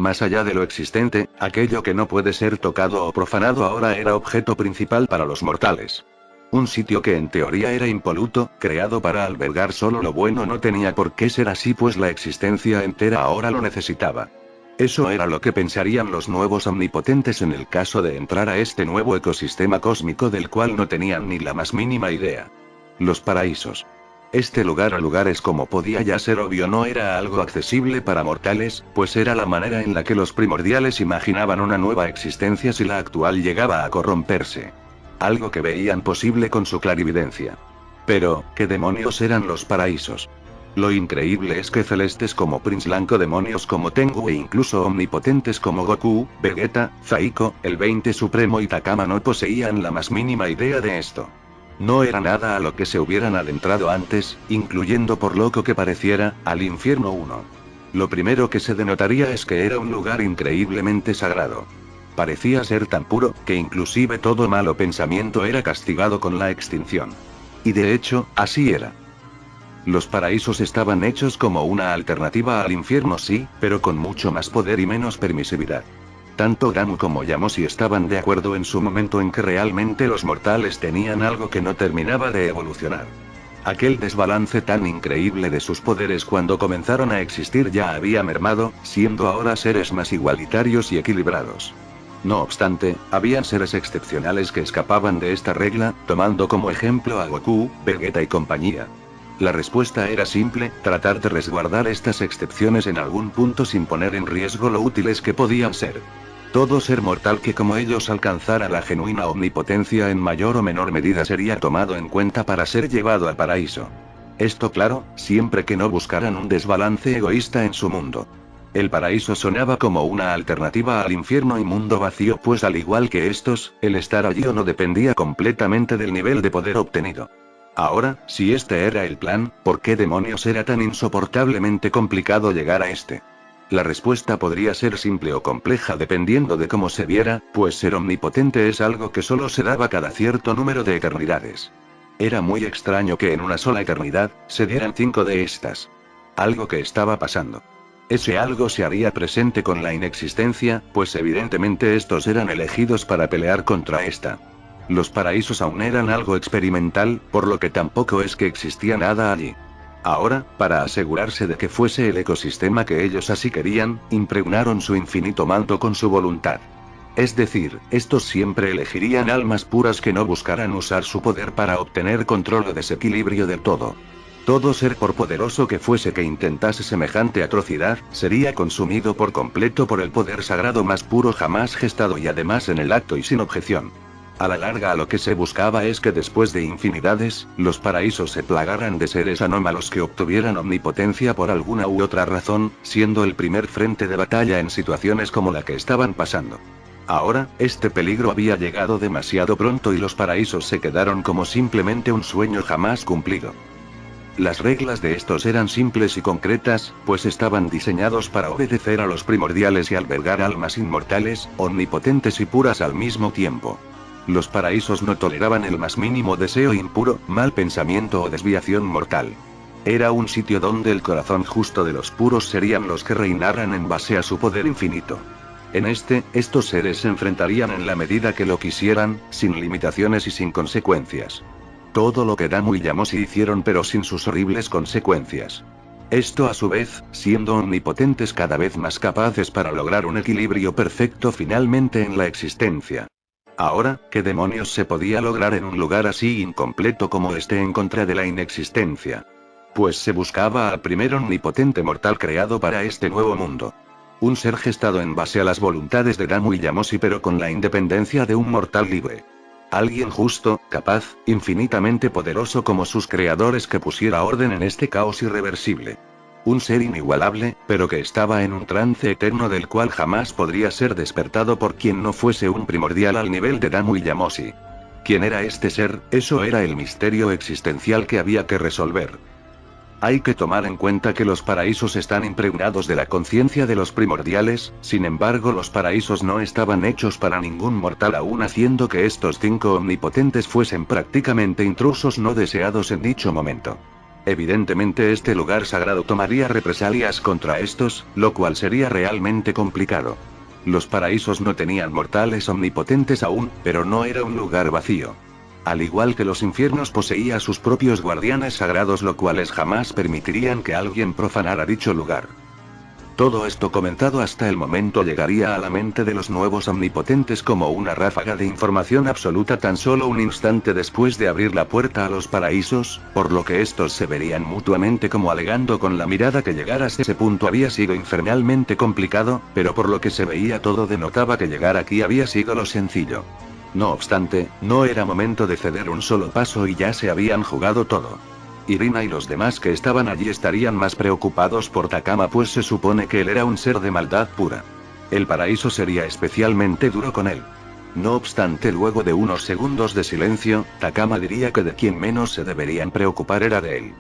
Más allá de lo existente, aquello que no puede ser tocado o profanado ahora era objeto principal para los mortales. Un sitio que en teoría era impoluto, creado para albergar solo lo bueno, no tenía por qué ser así, pues la existencia entera ahora lo necesitaba. Eso era lo que pensarían los nuevos omnipotentes en el caso de entrar a este nuevo ecosistema cósmico del cual no tenían ni la más mínima idea. Los paraísos. Este lugar, a lugares como podía ya ser obvio, no era algo accesible para mortales, pues era la manera en la que los primordiales imaginaban una nueva existencia si la actual llegaba a corromperse. Algo que veían posible con su clarividencia. Pero, ¿qué demonios eran los paraísos? Lo increíble es que celestes como Prince Blanco, demonios como Tengu e incluso omnipotentes como Goku, Vegeta, Zaiko, el 20 Supremo y Takama no poseían la más mínima idea de esto. No era nada a lo que se hubieran adentrado antes, incluyendo, por loco que pareciera, al Infierno 1. Lo primero que se denotaría es que era un lugar increíblemente sagrado. Parecía ser tan puro, que inclusive todo malo pensamiento era castigado con la extinción. Y de hecho, así era. Los paraísos estaban hechos como una alternativa al infierno, sí, pero con mucho más poder y menos permisividad. Tanto Gamu como Yamoshi estaban de acuerdo en su momento en que realmente los mortales tenían algo que no terminaba de evolucionar. Aquel desbalance tan increíble de sus poderes cuando comenzaron a existir ya había mermado, siendo ahora seres más igualitarios y equilibrados. No obstante, habían seres excepcionales que escapaban de esta regla, tomando como ejemplo a Goku, Vegeta y compañía. La respuesta era simple: tratar de resguardar estas excepciones en algún punto sin poner en riesgo lo útiles que podían ser. Todo ser mortal que como ellos alcanzara la genuina omnipotencia en mayor o menor medida sería tomado en cuenta para ser llevado al paraíso. Esto claro, siempre que no buscaran un desbalance egoísta en su mundo. El paraíso sonaba como una alternativa al infierno y mundo vacío, pues al igual que estos, el estar allí o no dependía completamente del nivel de poder obtenido. Ahora, si este era el plan, ¿por qué demonios era tan insoportablemente complicado llegar a este? La respuesta podría ser simple o compleja dependiendo de cómo se viera, pues ser omnipotente es algo que solo se daba cada cierto número de eternidades. Era muy extraño que en una sola eternidad, se dieran 5 de estas. Algo que estaba pasando. Ese algo se haría presente con la inexistencia, pues evidentemente estos eran elegidos para pelear contra esta. Los paraísos aún eran algo experimental, por lo que tampoco es que existía nada allí. Ahora, para asegurarse de que fuese el ecosistema que ellos así querían, impregnaron su infinito manto con su voluntad. Es decir, estos siempre elegirían almas puras que no buscaran usar su poder para obtener control o desequilibrio del todo. Todo ser, por poderoso que fuese que intentase semejante atrocidad, sería consumido por completo por el poder sagrado más puro jamás gestado y además en el acto y sin objeción. A la larga, lo que se buscaba es que después de infinidades, los paraísos se plagaran de seres anómalos que obtuvieran omnipotencia por alguna u otra razón, siendo el primer frente de batalla en situaciones como la que estaban pasando. Ahora, este peligro había llegado demasiado pronto y los paraísos se quedaron como simplemente un sueño jamás cumplido. Las reglas de estos eran simples y concretas, pues estaban diseñados para obedecer a los primordiales y albergar almas inmortales, omnipotentes y puras al mismo tiempo. Los paraísos no toleraban el más mínimo deseo impuro, mal pensamiento o desviación mortal. Era un sitio donde el corazón justo de los puros serían los que reinaran en base a su poder infinito. En estos seres se enfrentarían en la medida que lo quisieran, sin limitaciones y sin consecuencias. Todo lo que Damu y Yamoshi hicieron, pero sin sus horribles consecuencias. Esto a su vez, siendo omnipotentes cada vez más capaces para lograr un equilibrio perfecto finalmente en la existencia. Ahora, ¿qué demonios se podía lograr en un lugar así incompleto como este en contra de la inexistencia? Pues se buscaba al primer omnipotente mortal creado para este nuevo mundo. Un ser gestado en base a las voluntades de Damu y Yamoshi, pero con la independencia de un mortal libre. Alguien justo, capaz, infinitamente poderoso como sus creadores, que pusiera orden en este caos irreversible. Un ser inigualable, pero que estaba en un trance eterno del cual jamás podría ser despertado por quien no fuese un primordial al nivel de Damu y Yamoshi. ¿Quién era este ser? Eso era el misterio existencial que había que resolver. Hay que tomar en cuenta que los paraísos están impregnados de la conciencia de los primordiales, sin embargo los paraísos no estaban hechos para ningún mortal, aún haciendo que estos 5 omnipotentes fuesen prácticamente intrusos no deseados en dicho momento. Evidentemente este lugar sagrado tomaría represalias contra estos, lo cual sería realmente complicado. Los paraísos no tenían mortales omnipotentes aún, pero no era un lugar vacío. Al igual que los infiernos poseía sus propios guardianes sagrados, lo cuales jamás permitirían que alguien profanara dicho lugar. Todo esto comentado hasta el momento llegaría a la mente de los nuevos omnipotentes como una ráfaga de información absoluta tan solo un instante después de abrir la puerta a los paraísos, por lo que estos se verían mutuamente como alegando con la mirada que llegar hasta ese punto había sido infernalmente complicado, pero por lo que se veía todo denotaba que llegar aquí había sido lo sencillo. No obstante, no era momento de ceder un solo paso y ya se habían jugado todo. Irina y los demás que estaban allí estarían más preocupados por Takama, pues se supone que él era un ser de maldad pura. El paraíso sería especialmente duro con él. No obstante, luego de unos segundos de silencio, Takama diría que de quien menos se deberían preocupar era de él.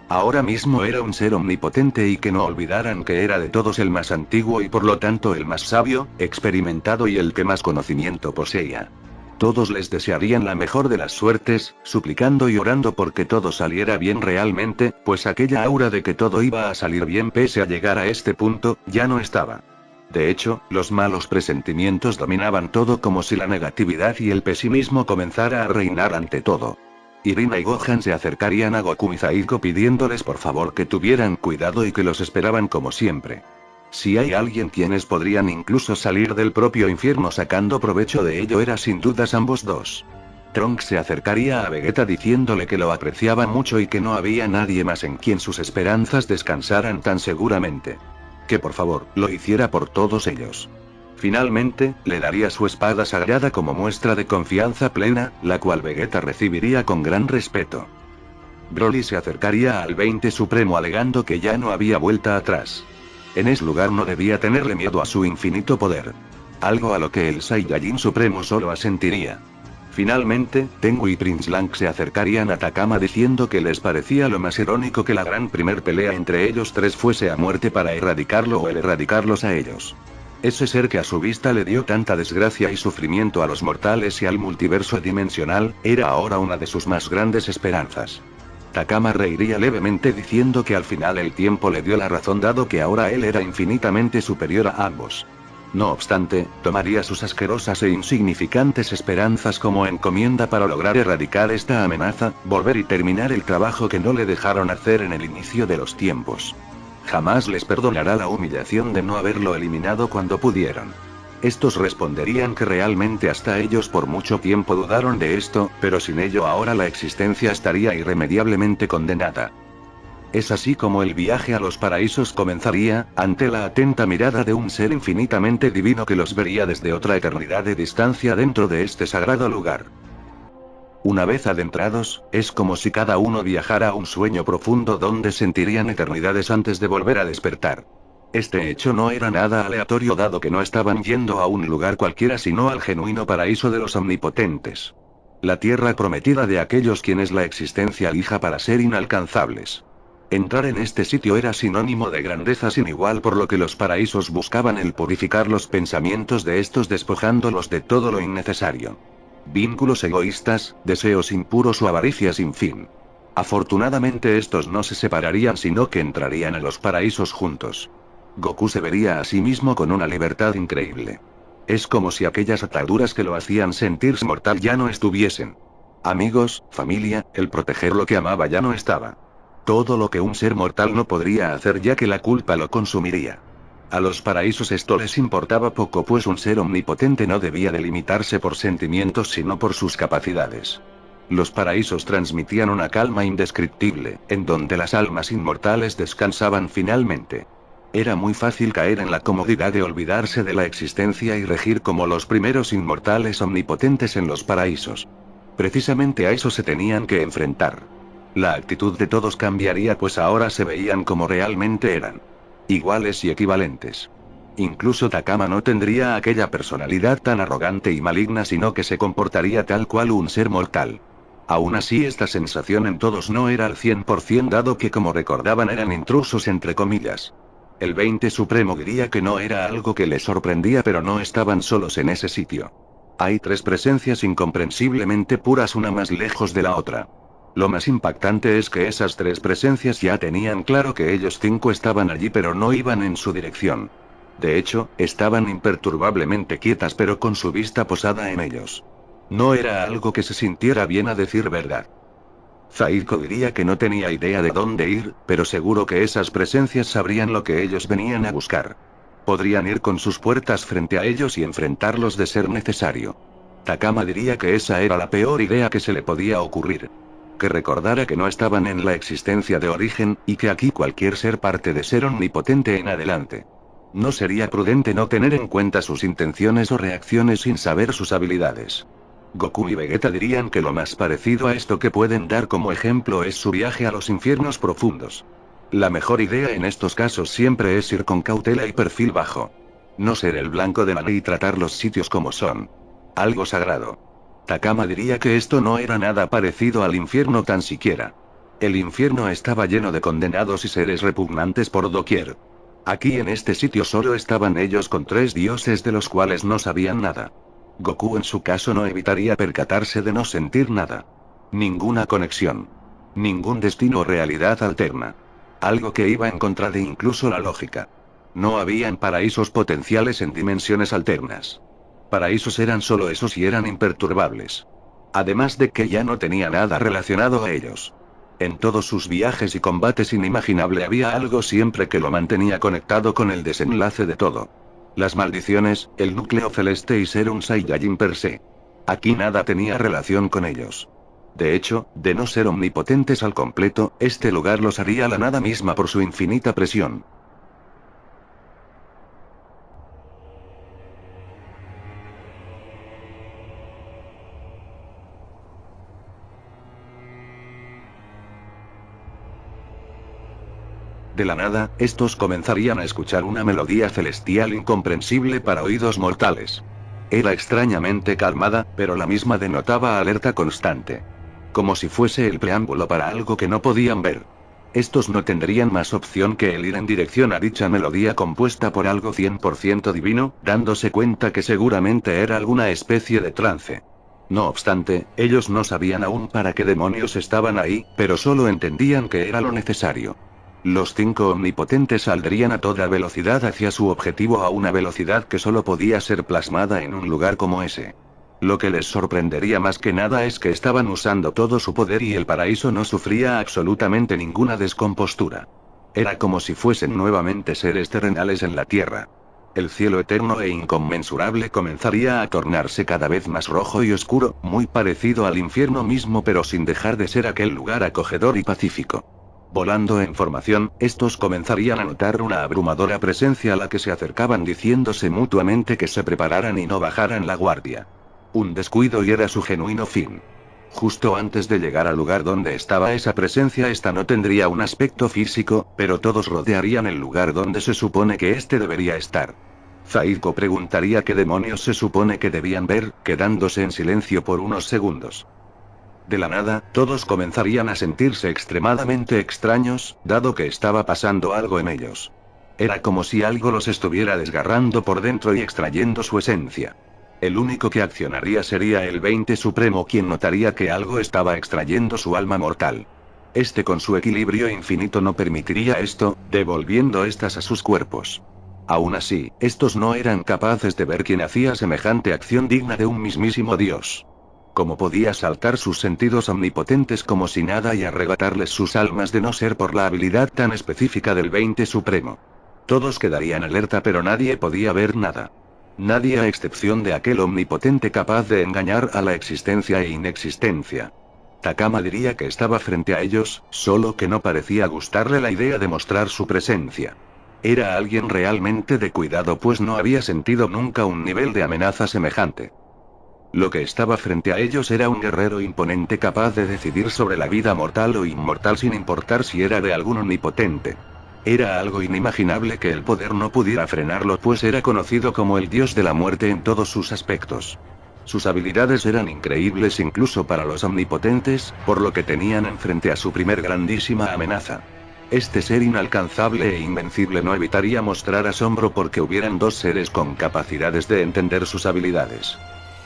Ahora mismo era un ser omnipotente y que no olvidaran que era de todos el más antiguo y por lo tanto el más sabio, experimentado y el que más conocimiento poseía. Todos les desearían la mejor de las suertes, suplicando y orando porque todo saliera bien realmente, pues aquella aura de que todo iba a salir bien pese a llegar a este punto, ya no estaba. De hecho, los malos presentimientos dominaban todo como si la negatividad y el pesimismo comenzara a reinar ante todo. Irina y Gohan se acercarían a Goku y Zaiko pidiéndoles por favor que tuvieran cuidado y que los esperaban como siempre. Si hay alguien quienes podrían incluso salir del propio infierno sacando provecho de ello era sin dudas ambos dos. Trunks se acercaría a Vegeta diciéndole que lo apreciaba mucho y que no había nadie más en quien sus esperanzas descansaran tan seguramente. Que por favor, lo hiciera por todos ellos. Finalmente, le daría su espada sagrada como muestra de confianza plena, la cual Vegeta recibiría con gran respeto. Broly se acercaría al 20 Supremo alegando que ya no había vuelta atrás. En ese lugar no debía tenerle miedo a su infinito poder. Algo a lo que el Saiyajin Supremo solo asentiría. Finalmente, Tengu y Prince Lang se acercarían a Takama diciendo que les parecía lo más irónico que la gran primer pelea entre ellos tres fuese a muerte para erradicarlo o el erradicarlos a ellos. Ese ser que a su vista le dio tanta desgracia y sufrimiento a los mortales y al multiverso dimensional, era ahora una de sus más grandes esperanzas. Takama reiría levemente diciendo que al final el tiempo le dio la razón dado que ahora él era infinitamente superior a ambos. No obstante, tomaría sus asquerosas e insignificantes esperanzas como encomienda para lograr erradicar esta amenaza, volver y terminar el trabajo que no le dejaron hacer en el inicio de los tiempos. Jamás les perdonará la humillación de no haberlo eliminado cuando pudieron. Estos responderían que realmente hasta ellos por mucho tiempo dudaron de esto, pero sin ello ahora la existencia estaría irremediablemente condenada. Es así como el viaje a los paraísos comenzaría, ante la atenta mirada de un ser infinitamente divino que los vería desde otra eternidad de distancia dentro de este sagrado lugar. Una vez adentrados, es como si cada uno viajara a un sueño profundo donde sentirían eternidades antes de volver a despertar. Este hecho no era nada aleatorio dado que no estaban yendo a un lugar cualquiera sino al genuino paraíso de los omnipotentes. La tierra prometida de aquellos quienes la existencia elija para ser inalcanzables. Entrar en este sitio era sinónimo de grandeza sin igual por lo que los paraísos buscaban el purificar los pensamientos de estos despojándolos de todo lo innecesario. Vínculos egoístas, deseos impuros o avaricia sin fin. Afortunadamente estos no se separarían sino que entrarían en los paraísos juntos. Goku se vería a sí mismo con una libertad increíble. Es como si aquellas ataduras que lo hacían sentirse mortal ya no estuviesen. Amigos, familia, el proteger lo que amaba ya no estaba. Todo lo que un ser mortal no podría hacer ya que la culpa lo consumiría. A los paraísos esto les importaba poco pues un ser omnipotente no debía delimitarse por sentimientos sino por sus capacidades. Los paraísos transmitían una calma indescriptible, en donde las almas inmortales descansaban finalmente. Era muy fácil caer en la comodidad de olvidarse de la existencia y regir como los primeros inmortales omnipotentes en los paraísos. Precisamente a eso se tenían que enfrentar. La actitud de todos cambiaría pues ahora se veían como realmente eran. Iguales y equivalentes. Incluso Takama no tendría aquella personalidad tan arrogante y maligna sino que se comportaría tal cual un ser mortal. Aún así esta sensación en todos no era al 100% dado que como recordaban eran intrusos entre comillas. El 20 Supremo diría que no era algo que les sorprendía pero no estaban solos en ese sitio. Hay tres presencias incomprensiblemente puras una más lejos de la otra. Lo más impactante es que esas tres presencias ya tenían claro que ellos cinco estaban allí pero no iban en su dirección. De hecho, estaban imperturbablemente quietas pero con su vista posada en ellos. No era algo que se sintiera bien a decir verdad. Zaiko diría que no tenía idea de dónde ir, pero seguro que esas presencias sabrían lo que ellos venían a buscar. Podrían ir con sus puertas frente a ellos y enfrentarlos de ser necesario. Takama diría que esa era la peor idea que se le podía ocurrir. Que recordara que no estaban en la existencia de origen, y que aquí cualquier ser parte de ser omnipotente en adelante. No sería prudente no tener en cuenta sus intenciones o reacciones sin saber sus habilidades. Goku y Vegeta dirían que lo más parecido a esto que pueden dar como ejemplo es su viaje a los infiernos profundos. La mejor idea en estos casos siempre es ir con cautela y perfil bajo. No ser el blanco de la ley y tratar los sitios como son. Algo sagrado. Takama diría que esto no era nada parecido al infierno tan siquiera. El infierno estaba lleno de condenados y seres repugnantes por doquier. Aquí en este sitio solo estaban ellos con tres dioses de los cuales no sabían nada. Goku en su caso no evitaría percatarse de no sentir nada. Ninguna conexión. Ningún destino o realidad alterna. Algo que iba en contra de incluso la lógica. No habían paraísos potenciales en dimensiones alternas. Paraísos eran solo esos y eran imperturbables. Además de que ya no tenía nada relacionado a ellos. En todos sus viajes y combates inimaginable había algo siempre que lo mantenía conectado con el desenlace de todo. Las maldiciones, el núcleo celeste y ser un Saiyajin per se. Aquí nada tenía relación con ellos. De hecho, de no ser omnipotentes al completo, este lugar los haría la nada misma por su infinita presión. De la nada, estos comenzarían a escuchar una melodía celestial incomprensible para oídos mortales. Era extrañamente calmada, pero la misma denotaba alerta constante. Como si fuese el preámbulo para algo que no podían ver. Estos no tendrían más opción que el ir en dirección a dicha melodía compuesta por algo 100% divino, dándose cuenta que seguramente era alguna especie de trance. No obstante, ellos no sabían aún para qué demonios estaban ahí, pero solo entendían que era lo necesario. Los cinco omnipotentes saldrían a toda velocidad hacia su objetivo a una velocidad que solo podía ser plasmada en un lugar como ese. Lo que les sorprendería más que nada es que estaban usando todo su poder y el paraíso no sufría absolutamente ninguna descompostura. Era como si fuesen nuevamente seres terrenales en la tierra. El cielo eterno e inconmensurable comenzaría a tornarse cada vez más rojo y oscuro, muy parecido al infierno mismo pero sin dejar de ser aquel lugar acogedor y pacífico. Volando en formación, estos comenzarían a notar una abrumadora presencia a la que se acercaban diciéndose mutuamente que se prepararan y no bajaran la guardia. Un descuido y era su genuino fin. Justo antes de llegar al lugar donde estaba esa presencia, esta no tendría un aspecto físico, pero todos rodearían el lugar donde se supone que este debería estar. Zaiko preguntaría qué demonios se supone que debían ver, quedándose en silencio por unos segundos. De la nada, todos comenzarían a sentirse extremadamente extraños, dado que estaba pasando algo en ellos. Era como si algo los estuviera desgarrando por dentro y extrayendo su esencia. El único que accionaría sería el 20 Supremo, quien notaría que algo estaba extrayendo su alma mortal. Este con su equilibrio infinito no permitiría esto, devolviendo estas a sus cuerpos. Aún así, estos no eran capaces de ver quién hacía semejante acción digna de un mismísimo dios. ¿Cómo podía saltar sus sentidos omnipotentes como si nada y arrebatarles sus almas de no ser por la habilidad tan específica del 20 Supremo? Todos quedarían alerta pero nadie podía ver nada. Nadie a excepción de aquel omnipotente capaz de engañar a la existencia e inexistencia. Takama diría que estaba frente a ellos, solo que no parecía gustarle la idea de mostrar su presencia. Era alguien realmente de cuidado pues no había sentido nunca un nivel de amenaza semejante. Lo que estaba frente a ellos era un guerrero imponente capaz de decidir sobre la vida mortal o inmortal sin importar si era de algún omnipotente. Era algo inimaginable que el poder no pudiera frenarlo pues era conocido como el dios de la muerte en todos sus aspectos. Sus habilidades eran increíbles incluso para los omnipotentes, por lo que tenían enfrente a su primer grandísima amenaza. Este ser inalcanzable e invencible no evitaría mostrar asombro porque hubieran dos seres con capacidades de entender sus habilidades.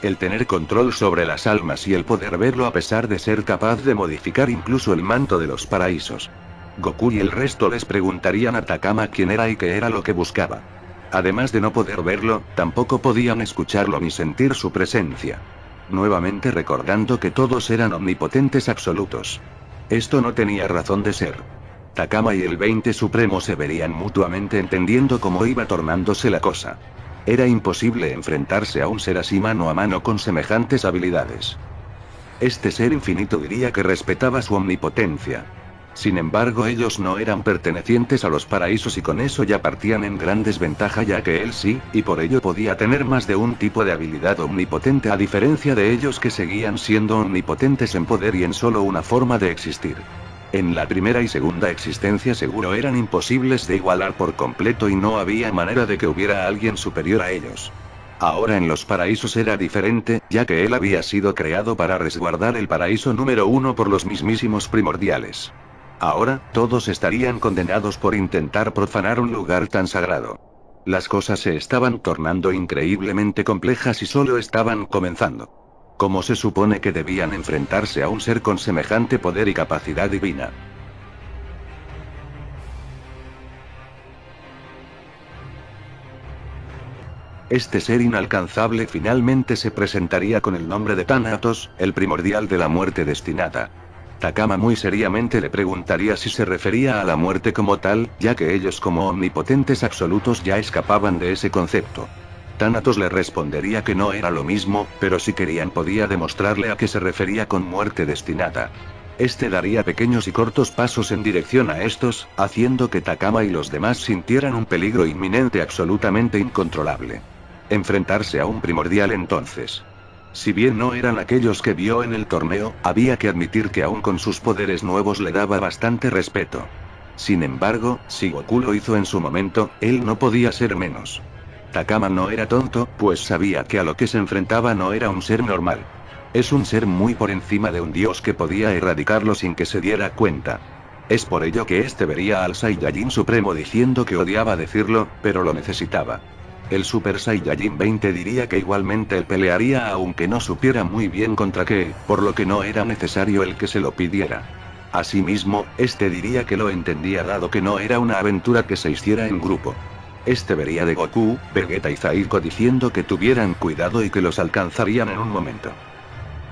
El tener control sobre las almas y el poder verlo a pesar de ser capaz de modificar incluso el manto de los paraísos. Goku y el resto les preguntarían a Takama quién era y qué era lo que buscaba. Además de no poder verlo, tampoco podían escucharlo ni sentir su presencia. Nuevamente recordando que todos eran omnipotentes absolutos. Esto no tenía razón de ser. Takama y el 20 Supremo se verían mutuamente entendiendo cómo iba tornándose la cosa. Era imposible enfrentarse a un ser así mano a mano con semejantes habilidades. Este ser infinito diría que respetaba su omnipotencia. Sin embargo, ellos no eran pertenecientes a los paraísos y con eso ya partían en gran desventaja, ya que él sí, y por ello podía tener más de un tipo de habilidad omnipotente a diferencia de ellos que seguían siendo omnipotentes en poder y en solo una forma de existir. En la primera y segunda existencia seguro eran imposibles de igualar por completo y no había manera de que hubiera alguien superior a ellos. Ahora en los paraísos era diferente, ya que él había sido creado para resguardar el paraíso número 1 por los mismísimos primordiales. Ahora, todos estarían condenados por intentar profanar un lugar tan sagrado. Las cosas se estaban tornando increíblemente complejas y solo estaban comenzando. ¿Cómo se supone que debían enfrentarse a un ser con semejante poder y capacidad divina? Este ser inalcanzable finalmente se presentaría con el nombre de Thanatos, el primordial de la muerte destinada. Takama muy seriamente le preguntaría si se refería a la muerte como tal, ya que ellos como omnipotentes absolutos ya escapaban de ese concepto. Thanatos le respondería que no era lo mismo, pero si querían podía demostrarle a qué se refería con muerte destinada. Este daría pequeños y cortos pasos en dirección a estos, haciendo que Takama y los demás sintieran un peligro inminente absolutamente incontrolable. Enfrentarse a un primordial entonces. Si bien no eran aquellos que vio en el torneo, había que admitir que aún con sus poderes nuevos le daba bastante respeto. Sin embargo, si Goku lo hizo en su momento, él no podía ser menos. Takama no era tonto, pues sabía que a lo que se enfrentaba no era un ser normal. Es un ser muy por encima de un dios que podía erradicarlo sin que se diera cuenta. Es por ello que este vería al Saiyajin Supremo diciendo que odiaba decirlo, pero lo necesitaba. El Super Saiyajin 20 diría que igualmente él pelearía aunque no supiera muy bien contra qué, por lo que no era necesario el que se lo pidiera. Asimismo, este diría que lo entendía dado que no era una aventura que se hiciera en grupo. Este vería de Goku, Vegeta y Zaiko diciendo que tuvieran cuidado y que los alcanzarían en un momento.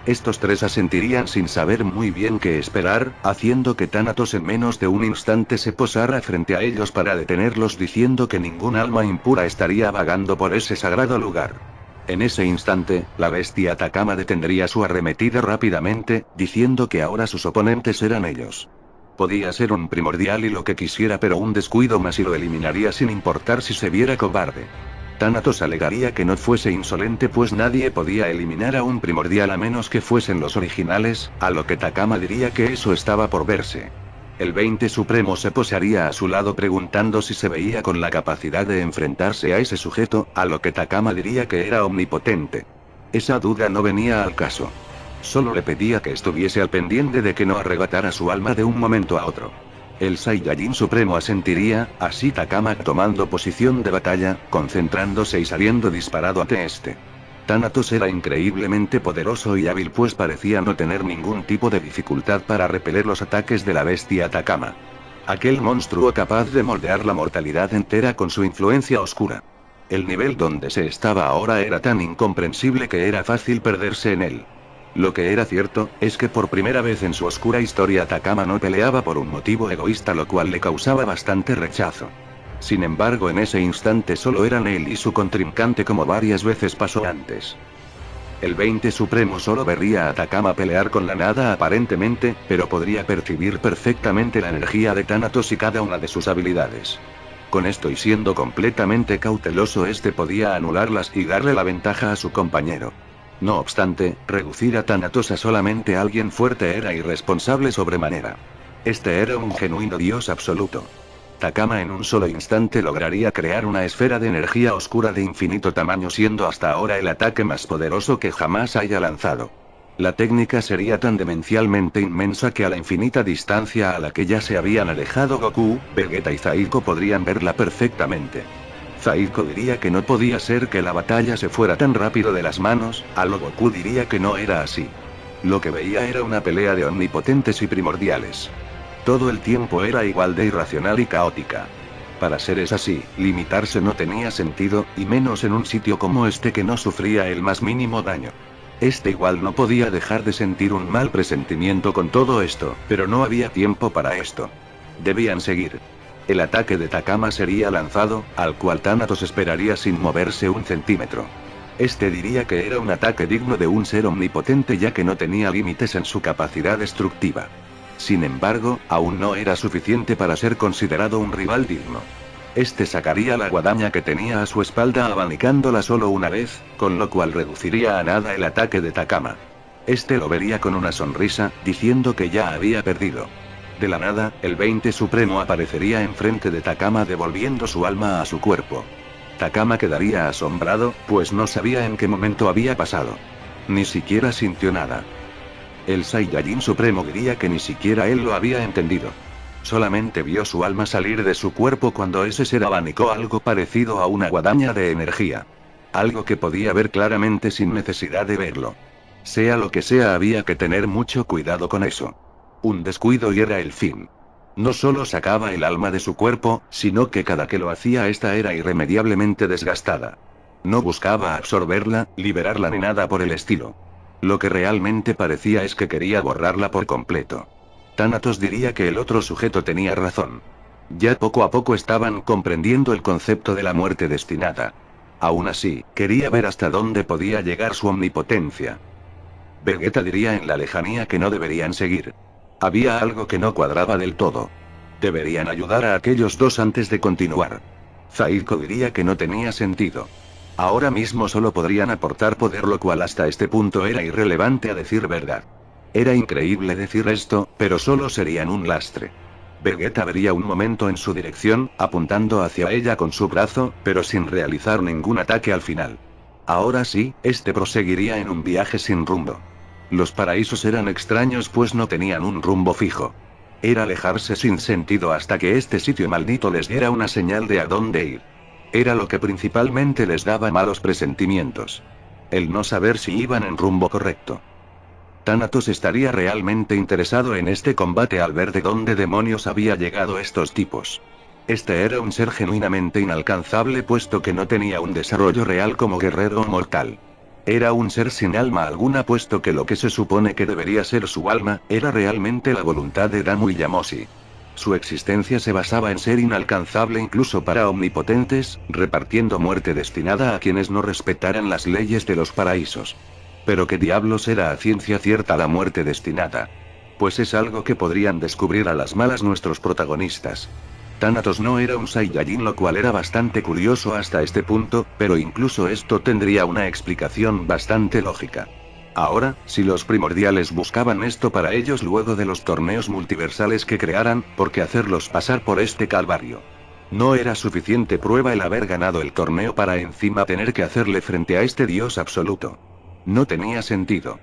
Estos tres asentirían sin saber muy bien qué esperar, haciendo que Thanatos en menos de un instante se posara frente a ellos para detenerlos diciendo que ningún alma impura estaría vagando por ese sagrado lugar. En ese instante, la bestia Takama detendría su arremetida rápidamente, diciendo que ahora sus oponentes eran ellos. Podía ser un primordial y lo que quisiera, pero un descuido más y lo eliminaría sin importar si se viera cobarde. Thanatos alegaría que no fuese insolente pues nadie podía eliminar a un primordial a menos que fuesen los originales, a lo que Takama diría que eso estaba por verse. El 20 Supremo se posaría a su lado preguntando si se veía con la capacidad de enfrentarse a ese sujeto, a lo que Takama diría que era omnipotente. Esa duda no venía al caso. Solo le pedía que estuviese al pendiente de que no arrebatara su alma de un momento a otro. El Saiyajin Supremo asentiría, así Takama tomando posición de batalla, concentrándose y saliendo disparado ante este. Thanatos era increíblemente poderoso y hábil pues parecía no tener ningún tipo de dificultad para repeler los ataques de la bestia Takama. Aquel monstruo capaz de moldear la mortalidad entera con su influencia oscura. El nivel donde se estaba ahora era tan incomprensible que era fácil perderse en él. Lo que era cierto, es que por primera vez en su oscura historia Takama no peleaba por un motivo egoísta, lo cual le causaba bastante rechazo. Sin embargo, en ese instante solo eran él y su contrincante como varias veces pasó antes. El 20 Supremo solo vería a Takama pelear con la nada aparentemente, pero podría percibir perfectamente la energía de Thanatos y cada una de sus habilidades. Con esto y siendo completamente cauteloso, este podía anularlas y darle la ventaja a su compañero. No obstante, reducir a Thanatos a solamente alguien fuerte era irresponsable sobremanera. Este era un genuino dios absoluto. Takama en un solo instante lograría crear una esfera de energía oscura de infinito tamaño, siendo hasta ahora el ataque más poderoso que jamás haya lanzado. La técnica sería tan demencialmente inmensa que a la infinita distancia a la que ya se habían alejado Goku, Vegeta y Zaiko podrían verla perfectamente. Zaiko diría que no podía ser que la batalla se fuera tan rápido de las manos, a lo Goku diría que no era así. Lo que veía era una pelea de omnipotentes y primordiales. Todo el tiempo era igual de irracional y caótica. Para seres así, limitarse no tenía sentido, y menos en un sitio como este que no sufría el más mínimo daño. Este igual no podía dejar de sentir un mal presentimiento con todo esto, pero no había tiempo para esto. Debían seguir. El ataque de Takama sería lanzado, al cual Thanatos esperaría sin moverse un centímetro. Este diría que era un ataque digno de un ser omnipotente ya que no tenía límites en su capacidad destructiva. Sin embargo, aún no era suficiente para ser considerado un rival digno. Este sacaría la guadaña que tenía a su espalda abanicándola solo una vez, con lo cual reduciría a nada el ataque de Takama. Este lo vería con una sonrisa, diciendo que ya había perdido. De la nada, el 20 Supremo aparecería enfrente de Takama devolviendo su alma a su cuerpo. Takama quedaría asombrado, pues no sabía en qué momento había pasado. Ni siquiera sintió nada. El Saiyajin Supremo diría que ni siquiera él lo había entendido. Solamente vio su alma salir de su cuerpo cuando ese ser abanicó algo parecido a una guadaña de energía. Algo que podía ver claramente sin necesidad de verlo. Sea lo que sea, había que tener mucho cuidado con eso. Un descuido y era el fin. No solo sacaba el alma de su cuerpo, sino que cada que lo hacía esta era irremediablemente desgastada. No buscaba absorberla, liberarla ni nada por el estilo. Lo que realmente parecía es que quería borrarla por completo. Thanatos diría que el otro sujeto tenía razón. Ya poco a poco estaban comprendiendo el concepto de la muerte destinada. Aún así, quería ver hasta dónde podía llegar su omnipotencia. Vegeta diría en la lejanía que no deberían seguir. Había algo que no cuadraba del todo. Deberían ayudar a aquellos dos antes de continuar. Zaiko diría que no tenía sentido. Ahora mismo solo podrían aportar poder, lo cual hasta este punto era irrelevante a decir verdad. Era increíble decir esto, pero solo serían un lastre. Vegeta vería un momento en su dirección, apuntando hacia ella con su brazo, pero sin realizar ningún ataque al final. Ahora sí, este proseguiría en un viaje sin rumbo. Los paraísos eran extraños pues no tenían un rumbo fijo. Era alejarse sin sentido hasta que este sitio maldito les diera una señal de a dónde ir. Era lo que principalmente les daba malos presentimientos. El no saber si iban en rumbo correcto. Thanatos estaría realmente interesado en este combate al ver de dónde demonios había llegado estos tipos. Este era un ser genuinamente inalcanzable puesto que no tenía un desarrollo real como guerrero o mortal. Era un ser sin alma alguna puesto que lo que se supone que debería ser su alma, era realmente la voluntad de Damu y Yamoshi. Su existencia se basaba en ser inalcanzable incluso para omnipotentes, repartiendo muerte destinada a quienes no respetaran las leyes de los paraísos. Pero ¿qué diablos era a ciencia cierta la muerte destinada? Pues es algo que podrían descubrir a las malas nuestros protagonistas. Thanatos no era un Saiyajin, lo cual era bastante curioso hasta este punto, pero incluso esto tendría una explicación bastante lógica. Ahora, si los primordiales buscaban esto para ellos luego de los torneos multiversales que crearan, ¿por qué hacerlos pasar por este calvario? No era suficiente prueba el haber ganado el torneo para encima tener que hacerle frente a este dios absoluto. No tenía sentido.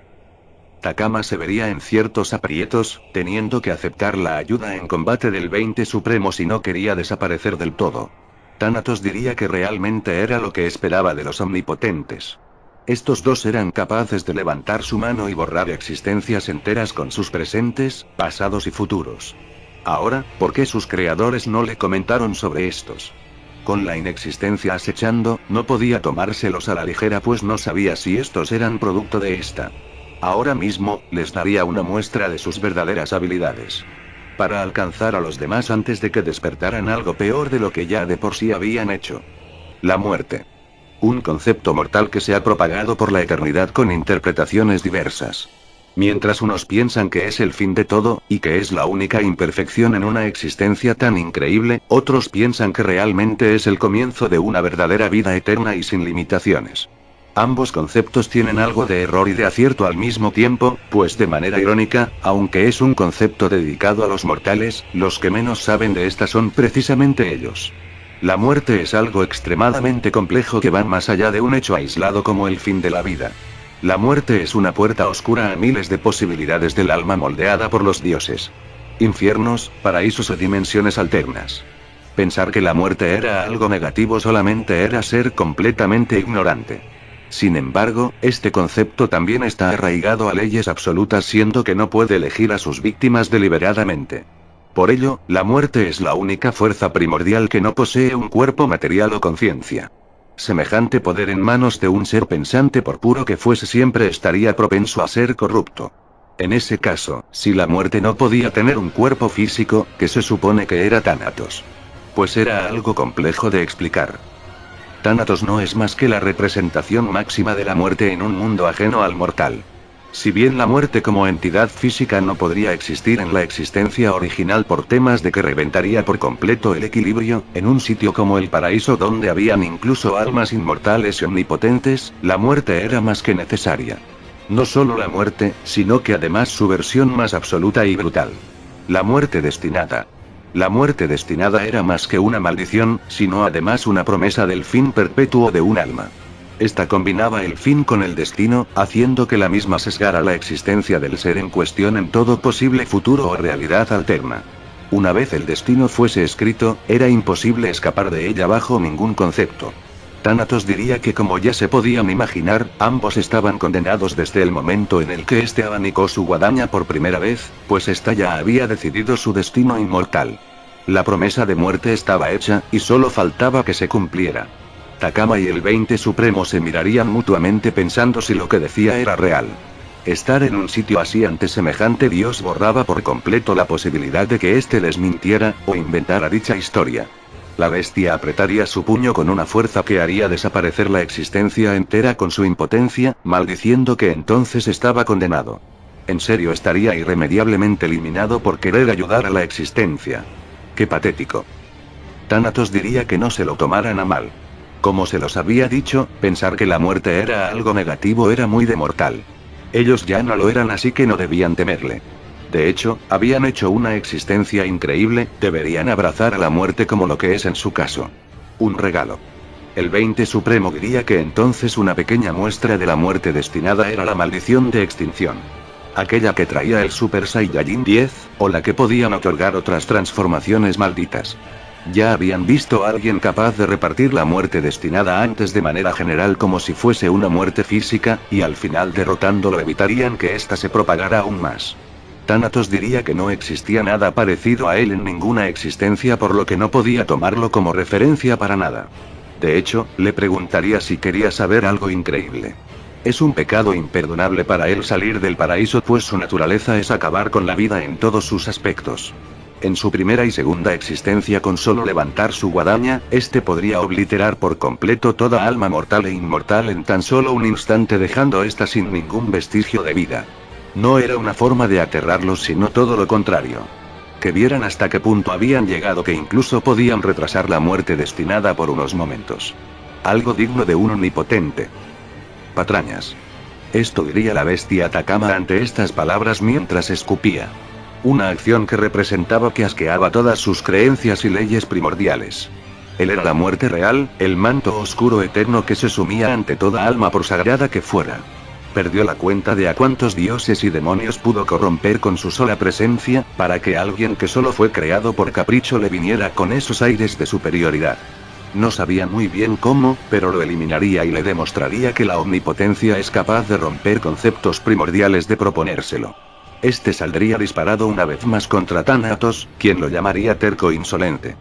Takama se vería en ciertos aprietos, teniendo que aceptar la ayuda en combate del 20 Supremo si no quería desaparecer del todo. Thanatos diría que realmente era lo que esperaba de los omnipotentes. Estos dos eran capaces de levantar su mano y borrar existencias enteras con sus presentes, pasados y futuros. Ahora, ¿por qué sus creadores no le comentaron sobre estos? Con la inexistencia acechando, no podía tomárselos a la ligera pues no sabía si estos eran producto de esta. Ahora mismo, les daría una muestra de sus verdaderas habilidades. Para alcanzar a los demás antes de que despertaran algo peor de lo que ya de por sí habían hecho. La muerte. Un concepto mortal que se ha propagado por la eternidad con interpretaciones diversas. Mientras unos piensan que es el fin de todo, y que es la única imperfección en una existencia tan increíble, otros piensan que realmente es el comienzo de una verdadera vida eterna y sin limitaciones. Ambos conceptos tienen algo de error y de acierto al mismo tiempo, pues de manera irónica, aunque es un concepto dedicado a los mortales, los que menos saben de esta son precisamente ellos. La muerte es algo extremadamente complejo que va más allá de un hecho aislado como el fin de la vida. La muerte es una puerta oscura a miles de posibilidades del alma moldeada por los dioses. Infiernos, paraísos o dimensiones alternas. Pensar que la muerte era algo negativo solamente era ser completamente ignorante. Sin embargo, este concepto también está arraigado a leyes absolutas, siendo que no puede elegir a sus víctimas deliberadamente. Por ello, la muerte es la única fuerza primordial que no posee un cuerpo material o conciencia. Semejante poder en manos de un ser pensante, por puro que fuese, siempre estaría propenso a ser corrupto. En ese caso, si la muerte no podía tener un cuerpo físico, ¿qué se supone que era Thanatos? Pues era algo complejo de explicar. Thanatos no es más que la representación máxima de la muerte en un mundo ajeno al mortal. Si bien la muerte como entidad física no podría existir en la existencia original por temas de que reventaría por completo el equilibrio, en un sitio como el paraíso donde habían incluso almas inmortales y omnipotentes, la muerte era más que necesaria. No solo la muerte, sino que además su versión más absoluta y brutal. La muerte destinada. La muerte destinada era más que una maldición, sino además una promesa del fin perpetuo de un alma. Esta combinaba el fin con el destino, haciendo que la misma sesgara la existencia del ser en cuestión en todo posible futuro o realidad alterna. Una vez el destino fuese escrito, era imposible escapar de ella bajo ningún concepto. Thanatos diría que, como ya se podían imaginar, ambos estaban condenados desde el momento en el que éste abanicó su guadaña por primera vez, pues ésta ya había decidido su destino inmortal. La promesa de muerte estaba hecha, y solo faltaba que se cumpliera. Takama y el 20 Supremo se mirarían mutuamente pensando si lo que decía era real. Estar en un sitio así ante semejante dios borraba por completo la posibilidad de que éste les mintiera, o inventara dicha historia. La bestia apretaría su puño con una fuerza que haría desaparecer la existencia entera con su impotencia, maldiciendo que entonces estaba condenado. En serio, estaría irremediablemente eliminado por querer ayudar a la existencia. ¡Qué patético! Thanatos diría que no se lo tomaran a mal. Como se los había dicho, pensar que la muerte era algo negativo era muy de mortal. Ellos ya no lo eran, así que no debían temerle. De hecho, habían hecho una existencia increíble, deberían abrazar a la muerte como lo que es en su caso. Un regalo. El 20 Supremo diría que entonces una pequeña muestra de la muerte destinada era la maldición de extinción. Aquella que traía el Super Saiyajin 10, o la que podían otorgar otras transformaciones malditas. Ya habían visto a alguien capaz de repartir la muerte destinada antes de manera general como si fuese una muerte física, y al final derrotándolo evitarían que ésta se propagara aún más. Thanatos diría que no existía nada parecido a él en ninguna existencia, por lo que no podía tomarlo como referencia para nada. De hecho, le preguntaría si quería saber algo increíble. Es un pecado imperdonable para él salir del paraíso, pues su naturaleza es acabar con la vida en todos sus aspectos. En su primera y segunda existencia, con solo levantar su guadaña, este podría obliterar por completo toda alma mortal e inmortal en tan solo un instante, dejando ésta sin ningún vestigio de vida. No era una forma de aterrarlos, sino todo lo contrario. Que vieran hasta qué punto habían llegado, que incluso podían retrasar la muerte destinada por unos momentos. Algo digno de un omnipotente. Patrañas. Esto diría la bestia Takama ante estas palabras mientras escupía. Una acción que representaba que asqueaba todas sus creencias y leyes primordiales. Él era la muerte real, el manto oscuro eterno que se sumía ante toda alma por sagrada que fuera. Perdió la cuenta de a cuántos dioses y demonios pudo corromper con su sola presencia, para que alguien que solo fue creado por capricho le viniera con esos aires de superioridad. No sabía muy bien cómo, pero lo eliminaría y le demostraría que la omnipotencia es capaz de romper conceptos primordiales de proponérselo. Este saldría disparado una vez más contra Thanatos, quien lo llamaría terco e insolente.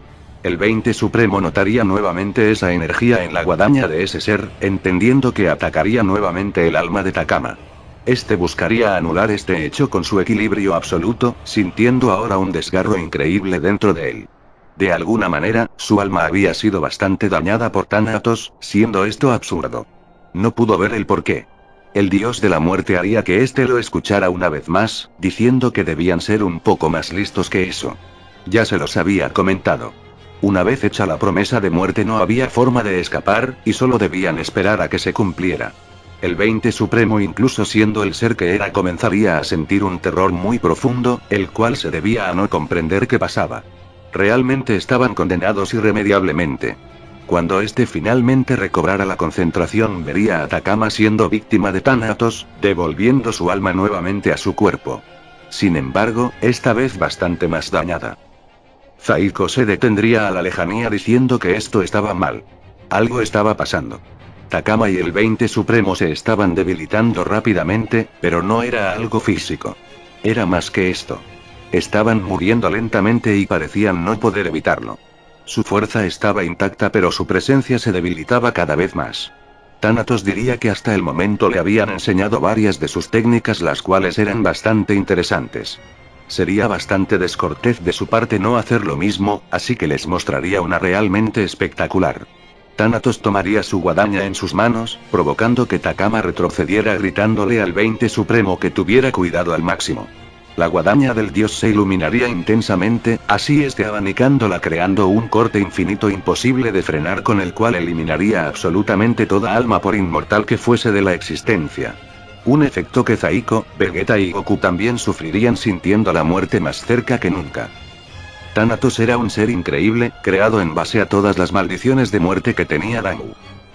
El 20 Supremo notaría nuevamente esa energía en la guadaña de ese ser, entendiendo que atacaría nuevamente el alma de Takama. Este buscaría anular este hecho con su equilibrio absoluto, sintiendo ahora un desgarro increíble dentro de él. De alguna manera, su alma había sido bastante dañada por Thanatos, siendo esto absurdo. No pudo ver el porqué. El dios de la muerte haría que éste lo escuchara una vez más, diciendo que debían ser un poco más listos que eso. Ya se los había comentado. Una vez hecha la promesa de muerte no había forma de escapar, y solo debían esperar a que se cumpliera. El 20 Supremo, incluso siendo el ser que era, comenzaría a sentir un terror muy profundo, el cual se debía a no comprender qué pasaba. Realmente estaban condenados irremediablemente. Cuando éste finalmente recobrara la concentración, vería a Takama siendo víctima de Thanatos, devolviendo su alma nuevamente a su cuerpo. Sin embargo, esta vez bastante más dañada. Zaiko se detendría a la lejanía diciendo que esto estaba mal. Algo estaba pasando. Takama y el 20 Supremo se estaban debilitando rápidamente, pero no era algo físico. Era más que esto. Estaban muriendo lentamente y parecían no poder evitarlo. Su fuerza estaba intacta pero su presencia se debilitaba cada vez más. Thanatos diría que hasta el momento le habían enseñado varias de sus técnicas las cuales eran bastante interesantes. Sería bastante descortés de su parte no hacer lo mismo, así que les mostraría una realmente espectacular. Thanatos tomaría su guadaña en sus manos, provocando que Takama retrocediera gritándole al 20 Supremo que tuviera cuidado al máximo. La guadaña del dios se iluminaría intensamente, así abanicándola creando un corte infinito imposible de frenar con el cual eliminaría absolutamente toda alma por inmortal que fuese de la existencia. Un efecto que Zaiko, Vegeta y Goku también sufrirían sintiendo la muerte más cerca que nunca. Thanatos era un ser increíble, creado en base a todas las maldiciones de muerte que tenía Damu.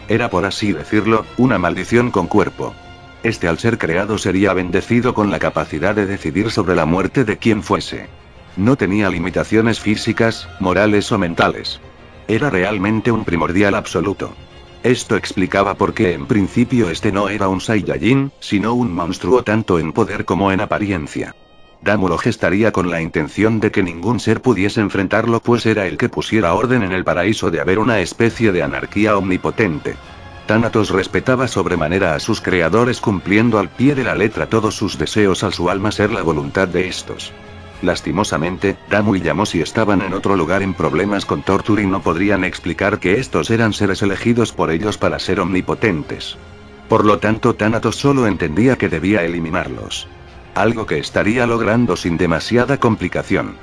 Era por así decirlo, una maldición con cuerpo. Al ser creado sería bendecido con la capacidad de decidir sobre la muerte de quien fuese. No tenía limitaciones físicas, morales o mentales. Era realmente un primordial absoluto. Esto explicaba por qué en principio no era un Saiyajin, sino un monstruo tanto en poder como en apariencia. Damu lo gestaría con la intención de que ningún ser pudiese enfrentarlo pues era el que pusiera orden en el paraíso de haber una especie de anarquía omnipotente. Thanatos respetaba sobremanera a sus creadores cumpliendo al pie de la letra todos sus deseos al su alma ser la voluntad de estos. Lastimosamente, Damu y Yamoshi estaban en otro lugar en problemas con Torture y no podrían explicar que estos eran seres elegidos por ellos para ser omnipotentes. Por lo tanto Thanatos solo entendía que debía eliminarlos. Algo que estaría logrando sin demasiada complicación.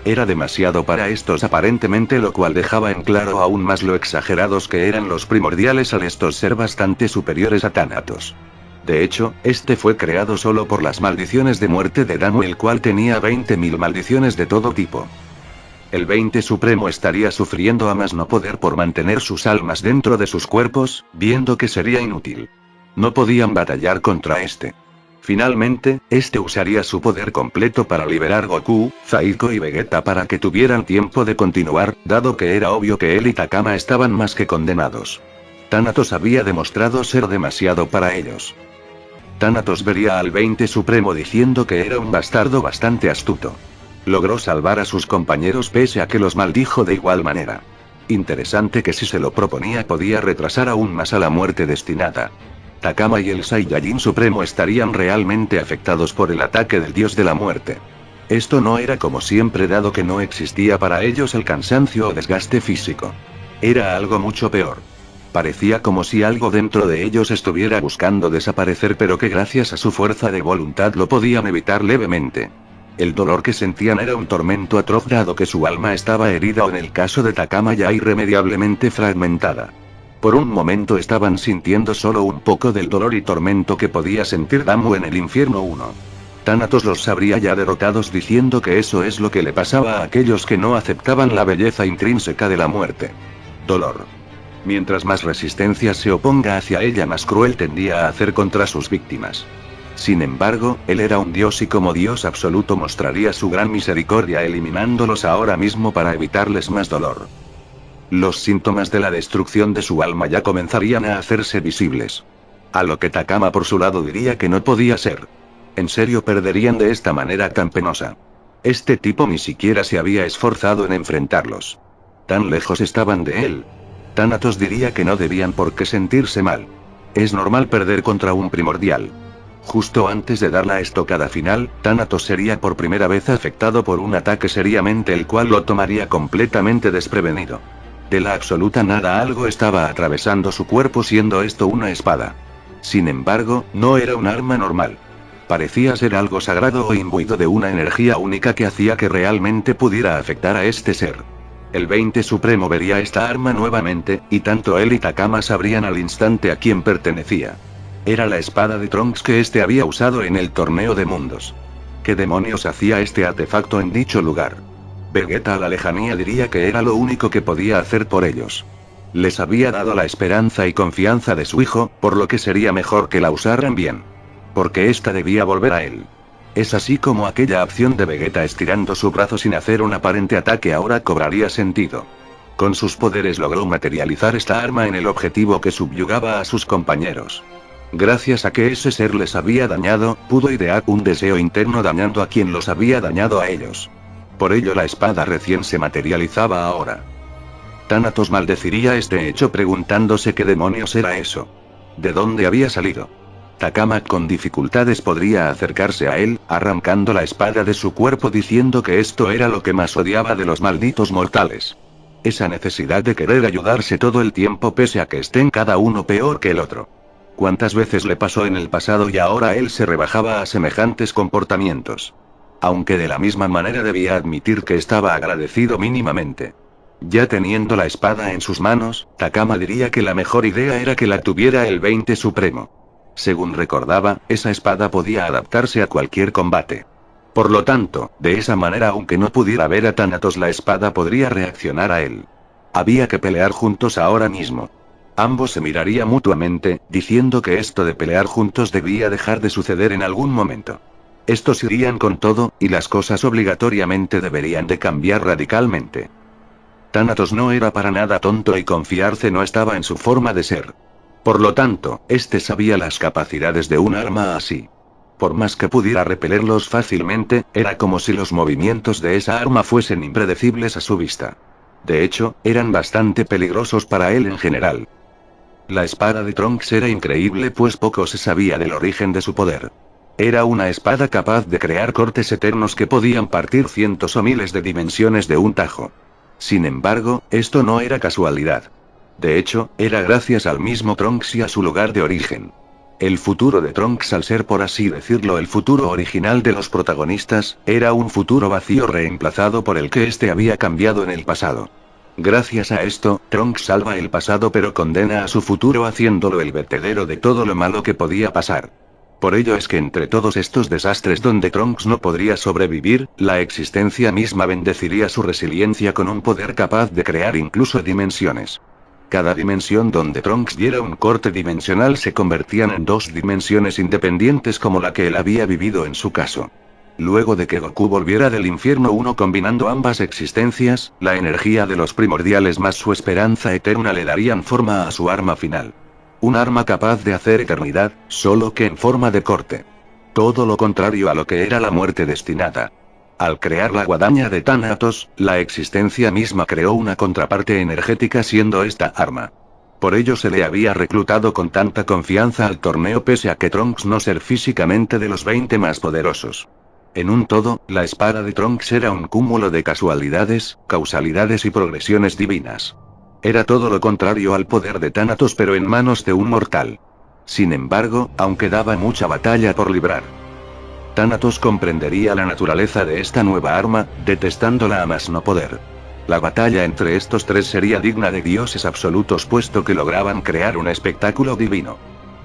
Era demasiado para estos aparentemente lo cual dejaba en claro aún más lo exagerados que eran los primordiales al estos ser bastante superiores a Thanatos. De hecho, fue creado solo por las maldiciones de muerte de Damu el cual tenía 20.000 maldiciones de todo tipo. El 20 Supremo estaría sufriendo a más no poder por mantener sus almas dentro de sus cuerpos, viendo que sería inútil. No podían batallar contra Finalmente, usaría su poder completo para liberar Goku, Zaiko y Vegeta para que tuvieran tiempo de continuar, dado que era obvio que él y Takama estaban más que condenados. Thanatos había demostrado ser demasiado para ellos. Thanatos vería al 20 Supremo diciendo que era un bastardo bastante astuto. Logró salvar a sus compañeros pese a que los maldijo de igual manera. Interesante que si se lo proponía podía retrasar aún más a la muerte destinada. Takama y el Saiyajin Supremo estarían realmente afectados por el ataque del dios de la muerte. Esto no era como siempre dado que no existía para ellos el cansancio o desgaste físico. Era algo mucho peor. Parecía como si algo dentro de ellos estuviera buscando desaparecer pero que gracias a su fuerza de voluntad lo podían evitar levemente. El dolor que sentían era un tormento atroz dado que su alma estaba herida o en el caso de Takama ya irremediablemente fragmentada. Por un momento estaban sintiendo solo un poco del dolor y tormento que podía sentir Damu en el infierno 1. Thanatos los habría ya derrotados diciendo que eso es lo que le pasaba a aquellos que no aceptaban la belleza intrínseca de la muerte. Dolor. Mientras más resistencia se oponga hacia ella más cruel tendía a hacer contra sus víctimas. Sin embargo, él era un dios y como dios absoluto mostraría su gran misericordia eliminándolos ahora mismo para evitarles más dolor. Los síntomas de la destrucción de su alma ya comenzarían a hacerse visibles. A lo que Takama por su lado diría que no podía ser. ¿En serio perderían de esta manera tan penosa? Tipo ni siquiera se había esforzado en enfrentarlos. Tan lejos estaban de él. Thanatos diría que no debían por qué sentirse mal. Es normal perder contra un primordial. Justo antes de dar la estocada final, Thanatos sería por primera vez afectado por un ataque seriamente el cual lo tomaría completamente desprevenido. De la absoluta nada algo estaba atravesando su cuerpo siendo esto una espada. Sin embargo, no era un arma normal. Parecía ser algo sagrado o imbuido de una energía única que hacía que realmente pudiera afectar a ser. El 20 Supremo vería esta arma nuevamente, y tanto él y Takama sabrían al instante a quién pertenecía. Era la espada de Trunks que había usado en el torneo de mundos. ¿Qué demonios hacía este artefacto en dicho lugar? Vegeta a la lejanía diría que era lo único que podía hacer por ellos. Les había dado la esperanza y confianza de su hijo, por lo que sería mejor que la usaran bien. Porque debía volver a él. Es así como aquella acción de Vegeta estirando su brazo sin hacer un aparente ataque ahora cobraría sentido. Con sus poderes logró materializar esta arma en el objetivo que subyugaba a sus compañeros. Gracias a que ese ser les había dañado, pudo idear un deseo interno dañando a quien los había dañado a ellos. Por ello la espada recién se materializaba ahora. Thanatos maldeciría este hecho preguntándose qué demonios era eso. ¿De dónde había salido? Takama con dificultades podría acercarse a él, arrancando la espada de su cuerpo diciendo que esto era lo que más odiaba de los malditos mortales. Esa necesidad de querer ayudarse todo el tiempo pese a que estén cada uno peor que el otro. ¿Cuántas veces le pasó en el pasado y ahora él se rebajaba a semejantes comportamientos? Aunque de la misma manera debía admitir que estaba agradecido mínimamente. Ya teniendo la espada en sus manos, Takama diría que la mejor idea era que la tuviera el 20 Supremo. Según recordaba, esa espada podía adaptarse a cualquier combate. Por lo tanto, de esa manera aunque no pudiera ver a Thanatos la espada podría reaccionar a él. Había que pelear juntos ahora mismo. Ambos se mirarían mutuamente, diciendo que esto de pelear juntos debía dejar de suceder en algún momento. Estos irían con todo, y las cosas obligatoriamente deberían de cambiar radicalmente. Thanatos no era para nada tonto y confiarse no estaba en su forma de ser. Por lo tanto, este sabía las capacidades de un arma así. Por más que pudiera repelerlos fácilmente, era como si los movimientos de esa arma fuesen impredecibles a su vista. De hecho, eran bastante peligrosos para él en general. La espada de Trunks era increíble pues poco se sabía del origen de su poder. Era una espada capaz de crear cortes eternos que podían partir cientos o miles de dimensiones de un tajo. Sin embargo, esto no era casualidad. De hecho, era gracias al mismo Trunks y a su lugar de origen. El futuro de Trunks, al ser por así decirlo el futuro original de los protagonistas, era un futuro vacío reemplazado por el que éste había cambiado en el pasado. Gracias a esto, Trunks salva el pasado pero condena a su futuro haciéndolo el vertedero de todo lo malo que podía pasar. Por ello es que entre todos estos desastres donde Trunks no podría sobrevivir, la existencia misma bendeciría su resiliencia con un poder capaz de crear incluso dimensiones. Cada dimensión donde Trunks diera un corte dimensional se convertían en dos dimensiones independientes como la que él había vivido en su caso. Luego de que Goku volviera del infierno 1 combinando ambas existencias, la energía de los primordiales más su esperanza eterna le darían forma a su arma final. Un arma capaz de hacer eternidad, solo que en forma de corte. Todo lo contrario a lo que era la muerte destinada. Al crear la guadaña de Thanatos, la existencia misma creó una contraparte energética siendo esta arma. Por ello se le había reclutado con tanta confianza al torneo pese a que Trunks no ser físicamente de los 20 más poderosos. En un todo, la espada de Trunks era un cúmulo de casualidades, causalidades y progresiones divinas. Era todo lo contrario al poder de Thanatos pero en manos de un mortal. Sin embargo, aunque daba mucha batalla por librar. Thanatos comprendería la naturaleza de esta nueva arma, detestándola a más no poder. La batalla entre estos tres sería digna de dioses absolutos puesto que lograban crear un espectáculo divino.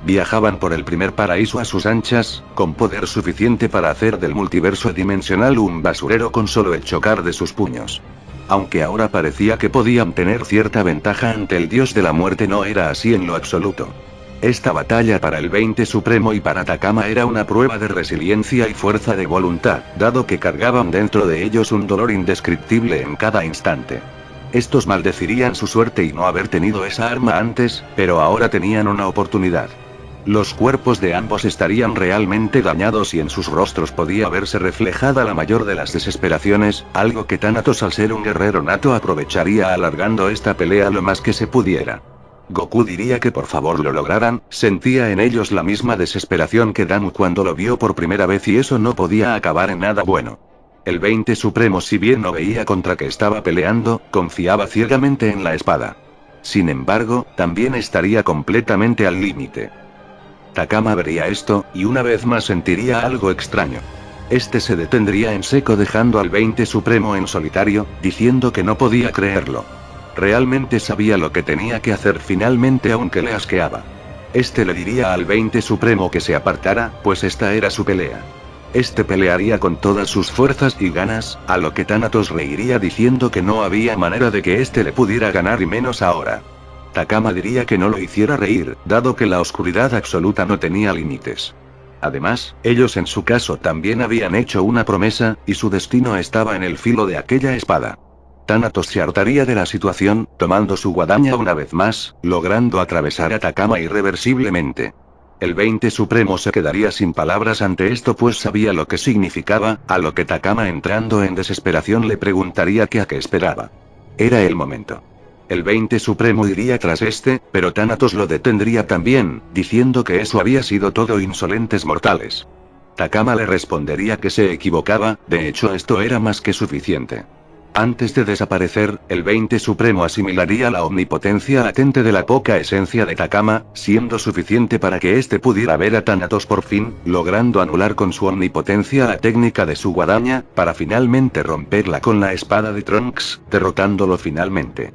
Viajaban por el primer paraíso a sus anchas, con poder suficiente para hacer del multiverso dimensional un basurero con solo el chocar de sus puños. Aunque ahora parecía que podían tener cierta ventaja ante el dios de la muerte, no era así en lo absoluto. Esta batalla para el 20 Supremo y para Takama era una prueba de resiliencia y fuerza de voluntad, dado que cargaban dentro de ellos un dolor indescriptible en cada instante. Estos maldecirían su suerte y no haber tenido esa arma antes, pero ahora tenían una oportunidad. Los cuerpos de ambos estarían realmente dañados y en sus rostros podía verse reflejada la mayor de las desesperaciones, algo que Thanatos al ser un guerrero nato aprovecharía alargando esta pelea lo más que se pudiera. Goku diría que por favor lo lograran, sentía en ellos la misma desesperación que Damu cuando lo vio por primera vez y eso no podía acabar en nada bueno. El 20 Supremo si bien no veía contra qué estaba peleando, confiaba ciegamente en la espada. Sin embargo, también estaría completamente al límite. Takama vería esto, y una vez más sentiría algo extraño. Este se detendría en seco dejando al 20 Supremo en solitario, diciendo que no podía creerlo. Realmente sabía lo que tenía que hacer finalmente aunque le asqueaba. Este le diría al 20 Supremo que se apartara, pues esta era su pelea. Este pelearía con todas sus fuerzas y ganas, a lo que Thanatos reiría diciendo que no había manera de que este le pudiera ganar y menos ahora. Takama diría que no lo hiciera reír, dado que la oscuridad absoluta no tenía límites. Además, ellos en su caso también habían hecho una promesa, y su destino estaba en el filo de aquella espada. Thanatos se hartaría de la situación, tomando su guadaña una vez más, logrando atravesar a Takama irreversiblemente. El 20 Supremo se quedaría sin palabras ante esto, pues sabía lo que significaba, a lo que Takama, entrando en desesperación, le preguntaría que a qué esperaba. Era el momento. El 20 Supremo iría tras pero Thanatos lo detendría también, diciendo que eso había sido todo insolentes mortales. Takama le respondería que se equivocaba, de hecho esto era más que suficiente. Antes de desaparecer, el 20 Supremo asimilaría la omnipotencia latente de la poca esencia de Takama, siendo suficiente para que pudiera ver a Thanatos por fin, logrando anular con su omnipotencia la técnica de su guadaña, para finalmente romperla con la espada de Trunks, derrotándolo finalmente.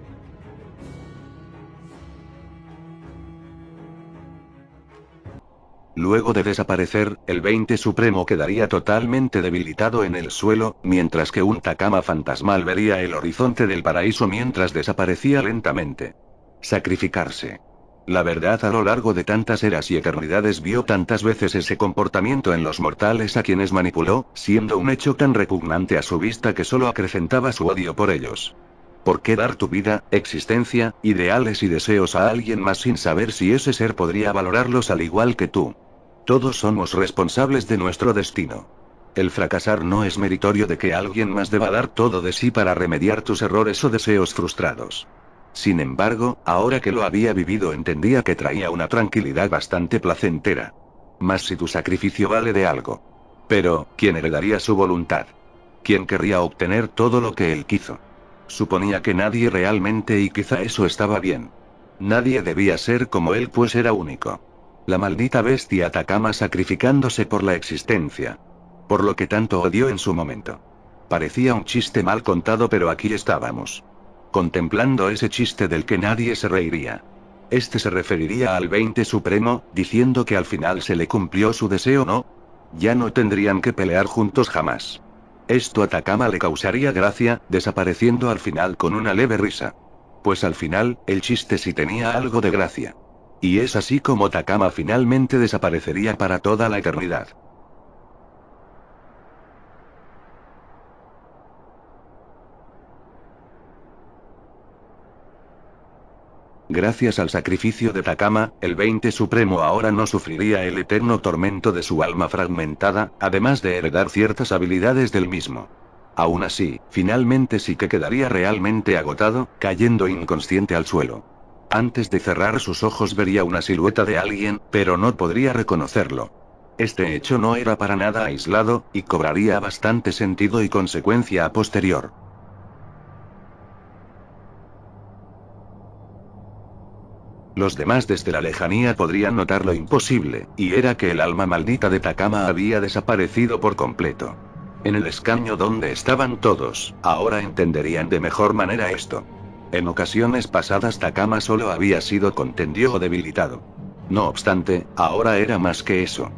Luego de desaparecer, el 20 Supremo quedaría totalmente debilitado en el suelo, mientras que un Takama fantasmal vería el horizonte del paraíso mientras desaparecía lentamente. Sacrificarse. La verdad, a lo largo de tantas eras y eternidades vio tantas veces ese comportamiento en los mortales a quienes manipuló, siendo un hecho tan repugnante a su vista que solo acrecentaba su odio por ellos. ¿Por qué dar tu vida, existencia, ideales y deseos a alguien más sin saber si ese ser podría valorarlos al igual que tú? Todos somos responsables de nuestro destino. El fracasar no es meritorio de que alguien más deba dar todo de sí para remediar tus errores o deseos frustrados. Sin embargo, ahora que lo había vivido, entendía que traía una tranquilidad bastante placentera. Más si tu sacrificio vale de algo. Pero, ¿quién heredaría su voluntad? ¿Quién querría obtener todo lo que él quiso? Suponía que nadie realmente, y quizá eso estaba bien. Nadie debía ser como él, pues era único. La maldita bestia Takama sacrificándose por la existencia. Por lo que tanto odió en su momento. Parecía un chiste mal contado, pero aquí estábamos. Contemplando ese chiste del que nadie se reiría. Se referiría al 20 Supremo, diciendo que al final se le cumplió su deseo, ¿no? Ya no tendrían que pelear juntos jamás. Esto a Takama le causaría gracia, desapareciendo al final con una leve risa. Pues al final, el chiste sí tenía algo de gracia. Y es así como Takama finalmente desaparecería para toda la eternidad. Gracias al sacrificio de Takama, el 20 Supremo ahora no sufriría el eterno tormento de su alma fragmentada, además de heredar ciertas habilidades del mismo. Aún así, finalmente sí que quedaría realmente agotado, cayendo inconsciente al suelo. Antes de cerrar sus ojos vería una silueta de alguien, pero no podría reconocerlo. Este hecho no era para nada aislado, y cobraría bastante sentido y consecuencia a posterior. Los demás desde la lejanía podrían notar lo imposible, y era que el alma maldita de Takama había desaparecido por completo. En el escaño donde estaban todos, ahora entenderían de mejor manera esto. En ocasiones pasadas Takama solo había sido contendido o debilitado. No obstante, ahora era más que eso.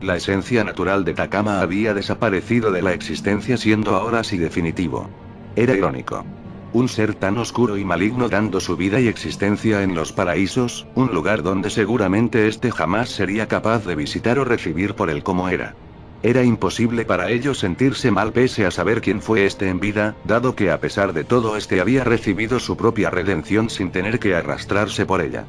La esencia natural de Takama había desaparecido de la existencia, siendo ahora sí definitivo. Era irónico. Un ser tan oscuro y maligno dando su vida y existencia en los paraísos, un lugar donde seguramente jamás sería capaz de visitar o recibir por él como era. Era imposible para ellos sentirse mal pese a saber quién fue en vida, dado que a pesar de todo había recibido su propia redención sin tener que arrastrarse por ella.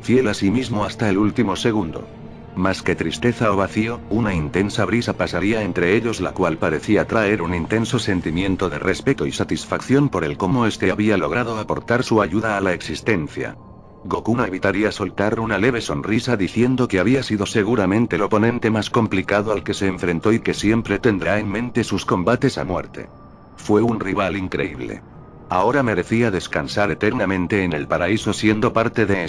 Fiel a sí mismo hasta el último segundo. Más que tristeza o vacío, una intensa brisa pasaría entre ellos, la cual parecía traer un intenso sentimiento de respeto y satisfacción por el cómo había logrado aportar su ayuda a la existencia. Goku no evitaría soltar una leve sonrisa diciendo que había sido seguramente el oponente más complicado al que se enfrentó y que siempre tendrá en mente sus combates a muerte. Fue un rival increíble. Ahora merecía descansar eternamente en el paraíso siendo parte de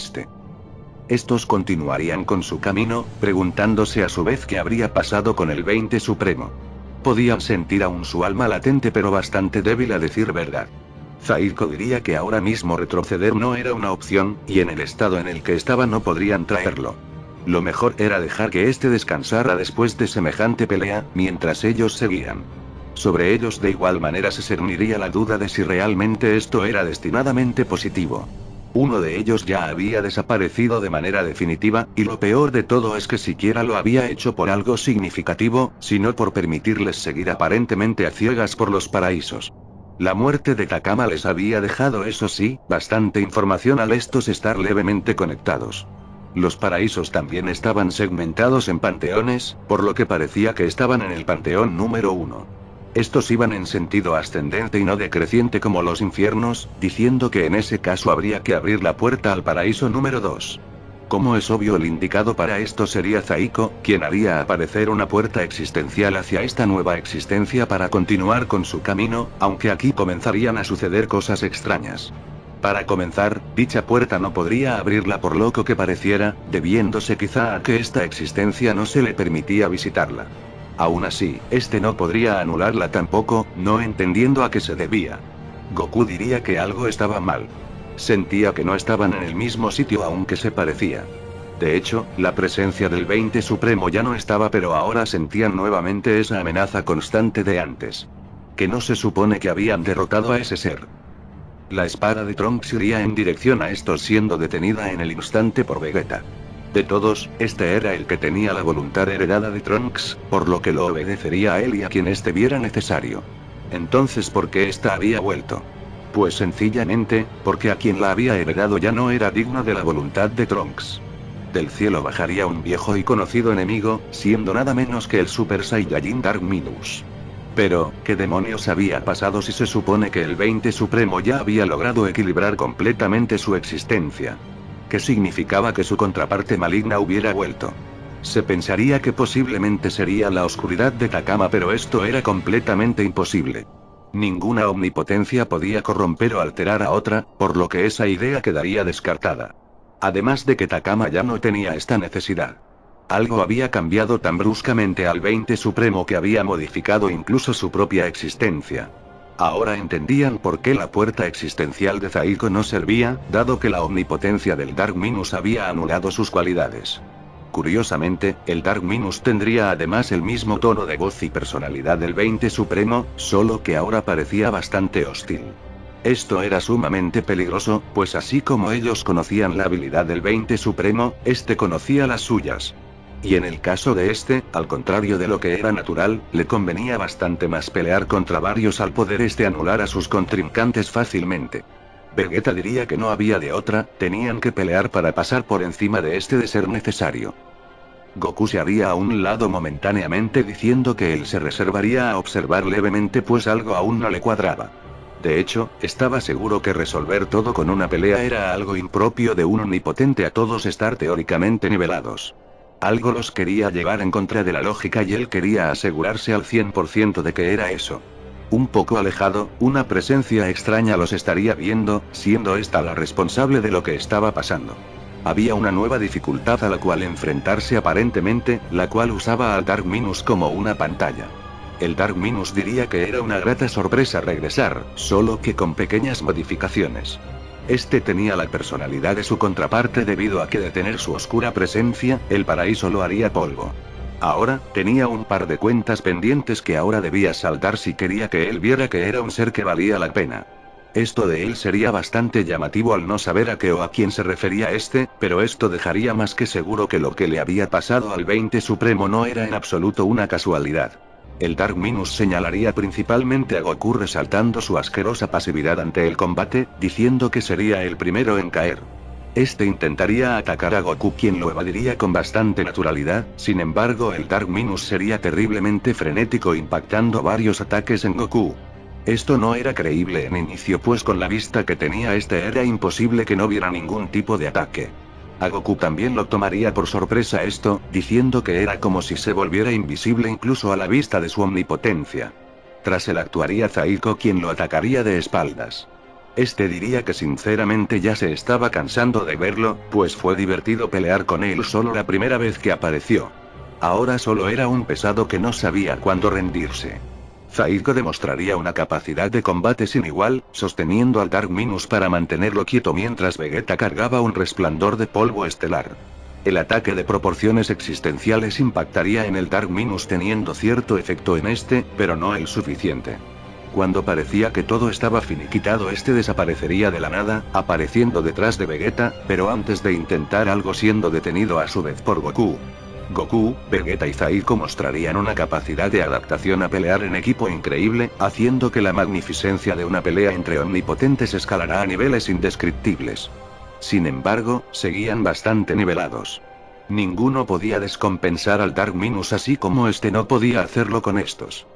Estos continuarían con su camino, preguntándose a su vez qué habría pasado con el 20 Supremo. Podían sentir aún su alma latente pero bastante débil a decir verdad. Zaiko diría que ahora mismo retroceder no era una opción, y en el estado en el que estaba no podrían traerlo. Lo mejor era dejar que descansara después de semejante pelea, mientras ellos seguían. Sobre ellos de igual manera se cerniría la duda de si realmente esto era destinadamente positivo. Uno de ellos ya había desaparecido de manera definitiva, y lo peor de todo es que siquiera lo había hecho por algo significativo, sino por permitirles seguir aparentemente a ciegas por los paraísos. La muerte de Takama les había dejado, eso sí, bastante información al estos estar levemente conectados. Los paraísos también estaban segmentados en panteones, por lo que parecía que estaban en el panteón número 1. Estos iban en sentido ascendente y no decreciente como los infiernos, diciendo que en ese caso habría que abrir la puerta al paraíso número 2. Como es obvio, el indicado para esto sería Zaiko, quien haría aparecer una puerta existencial hacia esta nueva existencia para continuar con su camino, aunque aquí comenzarían a suceder cosas extrañas. Para comenzar, dicha puerta no podría abrirla por loco que pareciera, debiéndose quizá a que esta existencia no se le permitía visitarla. Aún así, este no podría anularla tampoco, no entendiendo a qué se debía. Goku diría que algo estaba mal. Sentía que no estaban en el mismo sitio aunque se parecía. De hecho, la presencia del 20 Supremo ya no estaba, pero ahora sentían nuevamente esa amenaza constante de antes. Que no se supone que habían derrotado a ese ser. La espada de Trunks iría en dirección a estos siendo detenida en el instante por Vegeta. De todos, este era el que tenía la voluntad heredada de Trunks, por lo que lo obedecería a él y a quien éste viera necesario. Entonces, ¿por qué ésta había vuelto? Pues sencillamente, porque a quien la había heredado ya no era digno de la voluntad de Trunks. Del cielo bajaría un viejo y conocido enemigo, siendo nada menos que el Super Saiyajin Dark Minus. Pero, ¿qué demonios había pasado si se supone que el 20 Supremo ya había logrado equilibrar completamente su existencia? ¿Qué significaba que su contraparte maligna hubiera vuelto? Se pensaría que posiblemente sería la oscuridad de Takama, pero esto era completamente imposible. Ninguna omnipotencia podía corromper o alterar a otra, por lo que esa idea quedaría descartada. Además de que Takama ya no tenía esta necesidad. Algo había cambiado tan bruscamente al 20 Supremo que había modificado incluso su propia existencia. Ahora entendían por qué la puerta existencial de Zaiko no servía, dado que la omnipotencia del Dark Minus había anulado sus cualidades. Curiosamente, el Dark Minus tendría además el mismo tono de voz y personalidad del 20 Supremo, solo que ahora parecía bastante hostil. Esto era sumamente peligroso, pues así como ellos conocían la habilidad del 20 Supremo, este conocía las suyas. Y en el caso de este, al contrario de lo que era natural, le convenía bastante más pelear contra varios al poder este anular a sus contrincantes fácilmente. Vegeta diría que no había de otra, tenían que pelear para pasar por encima de este de ser necesario. Goku se haría a un lado momentáneamente diciendo que él se reservaría a observar levemente pues algo aún no le cuadraba. De hecho, estaba seguro que resolver todo con una pelea era algo impropio de un omnipotente a todos estar teóricamente nivelados. Algo los quería llevar en contra de la lógica y él quería asegurarse al 100% de que era eso. Un poco alejado, una presencia extraña los estaría viendo, siendo esta la responsable de lo que estaba pasando. Había una nueva dificultad a la cual enfrentarse aparentemente, la cual usaba al Dark Minus como una pantalla. El Dark Minus diría que era una grata sorpresa regresar, solo que con pequeñas modificaciones. Este tenía la personalidad de su contraparte debido a que de tener su oscura presencia, el paraíso lo haría polvo. Ahora, tenía un par de cuentas pendientes que ahora debía saldar si quería que él viera que era un ser que valía la pena. Esto de él sería bastante llamativo al no saber a qué o a quién se refería este, pero esto dejaría más que seguro que lo que le había pasado al 20 Supremo no era en absoluto una casualidad. El Dark Minus señalaría principalmente a Goku resaltando su asquerosa pasividad ante el combate, diciendo que sería el primero en caer. Este intentaría atacar a Goku, quien lo evadiría con bastante naturalidad, sin embargo el Dark Minus sería terriblemente frenético impactando varios ataques en Goku. Esto no era creíble en inicio pues con la vista que tenía este era imposible que no viera ningún tipo de ataque. A Goku también lo tomaría por sorpresa esto, diciendo que era como si se volviera invisible incluso a la vista de su omnipotencia. Tras él actuaría Zaiko, quien lo atacaría de espaldas. Este diría que sinceramente ya se estaba cansando de verlo, pues fue divertido pelear con él solo la primera vez que apareció. Ahora solo era un pesado que no sabía cuándo rendirse. Zaiko demostraría una capacidad de combate sin igual, sosteniendo al Dark Minus para mantenerlo quieto mientras Vegeta cargaba un resplandor de polvo estelar. El ataque de proporciones existenciales impactaría en el Dark Minus teniendo cierto efecto en este, pero no el suficiente. Cuando parecía que todo estaba finiquitado, este desaparecería de la nada, apareciendo detrás de Vegeta, pero antes de intentar algo siendo detenido a su vez por Goku. Goku, Vegeta y Zaiko mostrarían una capacidad de adaptación a pelear en equipo increíble, haciendo que la magnificencia de una pelea entre omnipotentes escalará a niveles indescriptibles. Sin embargo, seguían bastante nivelados. Ninguno podía descompensar al Dark Minus así como este no podía hacerlo con estos.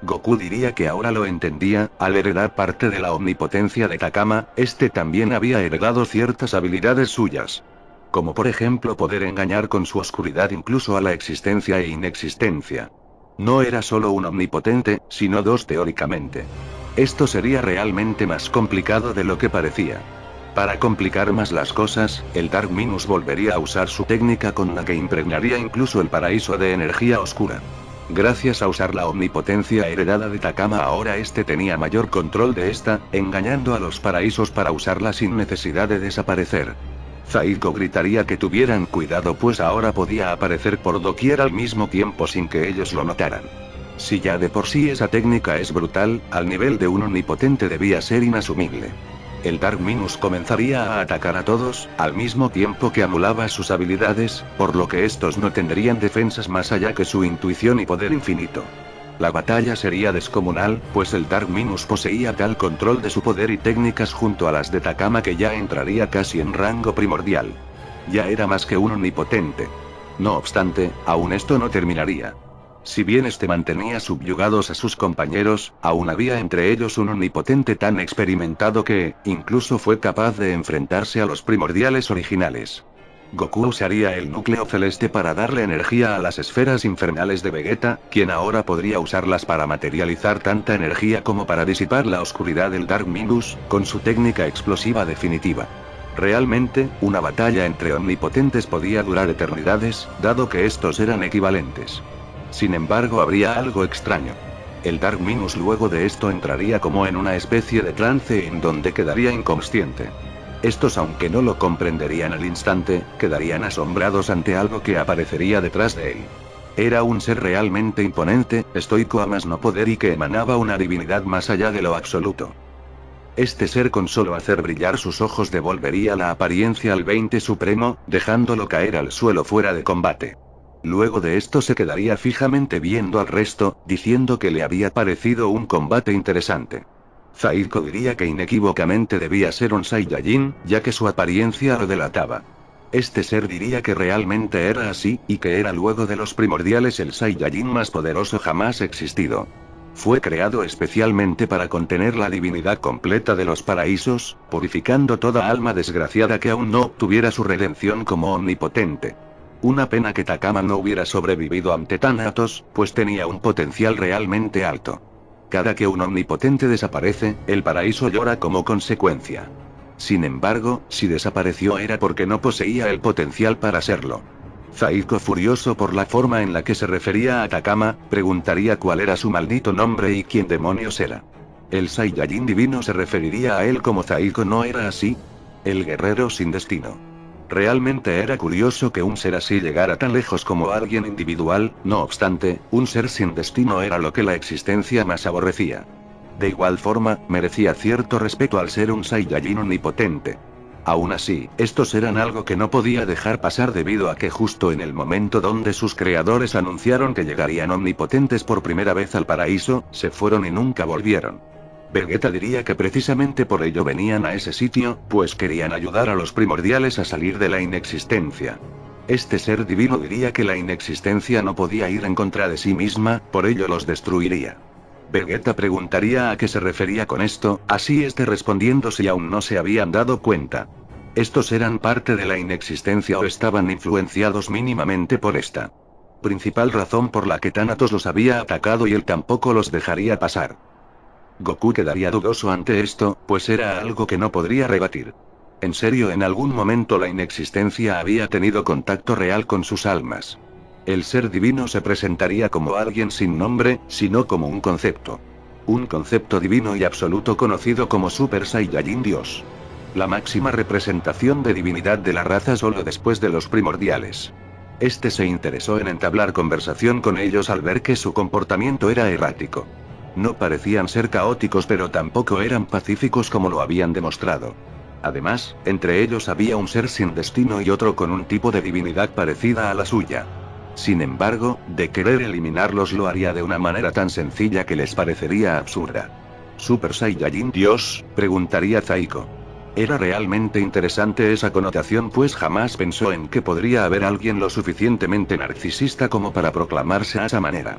Goku diría que ahora lo entendía, al heredar parte de la omnipotencia de Takama, este también había heredado ciertas habilidades suyas. Como por ejemplo poder engañar con su oscuridad incluso a la existencia e inexistencia. No era solo un omnipotente, sino dos teóricamente. Esto sería realmente más complicado de lo que parecía. Para complicar más las cosas, el Dark Minus volvería a usar su técnica con la que impregnaría incluso el paraíso de energía oscura. Gracias a usar la omnipotencia heredada de Takama, ahora este tenía mayor control de esta, engañando a los paraísos para usarla sin necesidad de desaparecer. Zaiko gritaría que tuvieran cuidado, pues ahora podía aparecer por doquier al mismo tiempo sin que ellos lo notaran. Si ya de por sí esa técnica es brutal, al nivel de un omnipotente debía ser inasumible. El Dark Minus comenzaría a atacar a todos, al mismo tiempo que anulaba sus habilidades, por lo que estos no tendrían defensas más allá que su intuición y poder infinito. La batalla sería descomunal, pues el Dark Minus poseía tal control de su poder y técnicas junto a las de Takama que ya entraría casi en rango primordial. Ya era más que un omnipotente. No obstante, aún esto no terminaría. Si bien este mantenía subyugados a sus compañeros, aún había entre ellos un omnipotente tan experimentado que, incluso fue capaz de enfrentarse a los primordiales originales. Goku usaría el núcleo celeste para darle energía a las esferas infernales de Vegeta, quien ahora podría usarlas para materializar tanta energía como para disipar la oscuridad del Dark Minus, con su técnica explosiva definitiva. Realmente, una batalla entre omnipotentes podía durar eternidades, dado que estos eran equivalentes. Sin embargo, habría algo extraño. El Dark Minus luego de esto entraría como en una especie de trance en donde quedaría inconsciente. Estos, aunque no lo comprenderían al instante, quedarían asombrados ante algo que aparecería detrás de él. Era un ser realmente imponente, estoico a más no poder y que emanaba una divinidad más allá de lo absoluto. Este ser con solo hacer brillar sus ojos devolvería la apariencia al 20 Supremo, dejándolo caer al suelo fuera de combate. Luego de esto se quedaría fijamente viendo al resto, diciendo que le había parecido un combate interesante. Zaiko diría que inequívocamente debía ser un Saiyajin, ya que su apariencia lo delataba. Este ser diría que realmente era así, y que era luego de los primordiales el Saiyajin más poderoso jamás existido. Fue creado especialmente para contener la divinidad completa de los paraísos, purificando toda alma desgraciada que aún no obtuviera su redención como omnipotente. Una pena que Takama no hubiera sobrevivido ante Thanatos, pues tenía un potencial realmente alto. Cada que un omnipotente desaparece, el paraíso llora como consecuencia. Sin embargo, si desapareció era porque no poseía el potencial para serlo. Zaiko, furioso por la forma en la que se refería a Takama, preguntaría cuál era su maldito nombre y quién demonios era. El Saiyajin divino se referiría a él como Zaiko, ¿no era así? El guerrero sin destino. Realmente era curioso que un ser así llegara tan lejos como alguien individual, no obstante, un ser sin destino era lo que la existencia más aborrecía. De igual forma, merecía cierto respeto al ser un Saiyajin omnipotente. Aún así, estos eran algo que no podía dejar pasar debido a que justo en el momento donde sus creadores anunciaron que llegarían omnipotentes por primera vez al paraíso, se fueron y nunca volvieron. Vegeta diría que precisamente por ello venían a ese sitio, pues querían ayudar a los primordiales a salir de la inexistencia. Este ser divino diría que la inexistencia no podía ir en contra de sí misma, por ello los destruiría. Vegeta preguntaría a qué se refería con esto, así este respondiendo si aún no se habían dado cuenta. Estos eran parte de la inexistencia o estaban influenciados mínimamente por esta. Principal razón por la que Thanatos los había atacado y él tampoco los dejaría pasar. Goku quedaría dudoso ante esto, pues era algo que no podría rebatir. En serio, en algún momento la inexistencia había tenido contacto real con sus almas. El ser divino se presentaría como alguien sin nombre, sino como un concepto. Un concepto divino y absoluto conocido como Super Saiyajin Dios. La máxima representación de divinidad de la raza solo después de los primordiales. Este se interesó en entablar conversación con ellos al ver que su comportamiento era errático. No parecían ser caóticos, pero tampoco eran pacíficos como lo habían demostrado. Además, entre ellos había un ser sin destino y otro con un tipo de divinidad parecida a la suya. Sin embargo, de querer eliminarlos lo haría de una manera tan sencilla que les parecería absurda. ¿Super Saiyajin Dios?, preguntaría Zaiko. Era realmente interesante esa connotación, pues jamás pensó en que podría haber alguien lo suficientemente narcisista como para proclamarse a esa manera.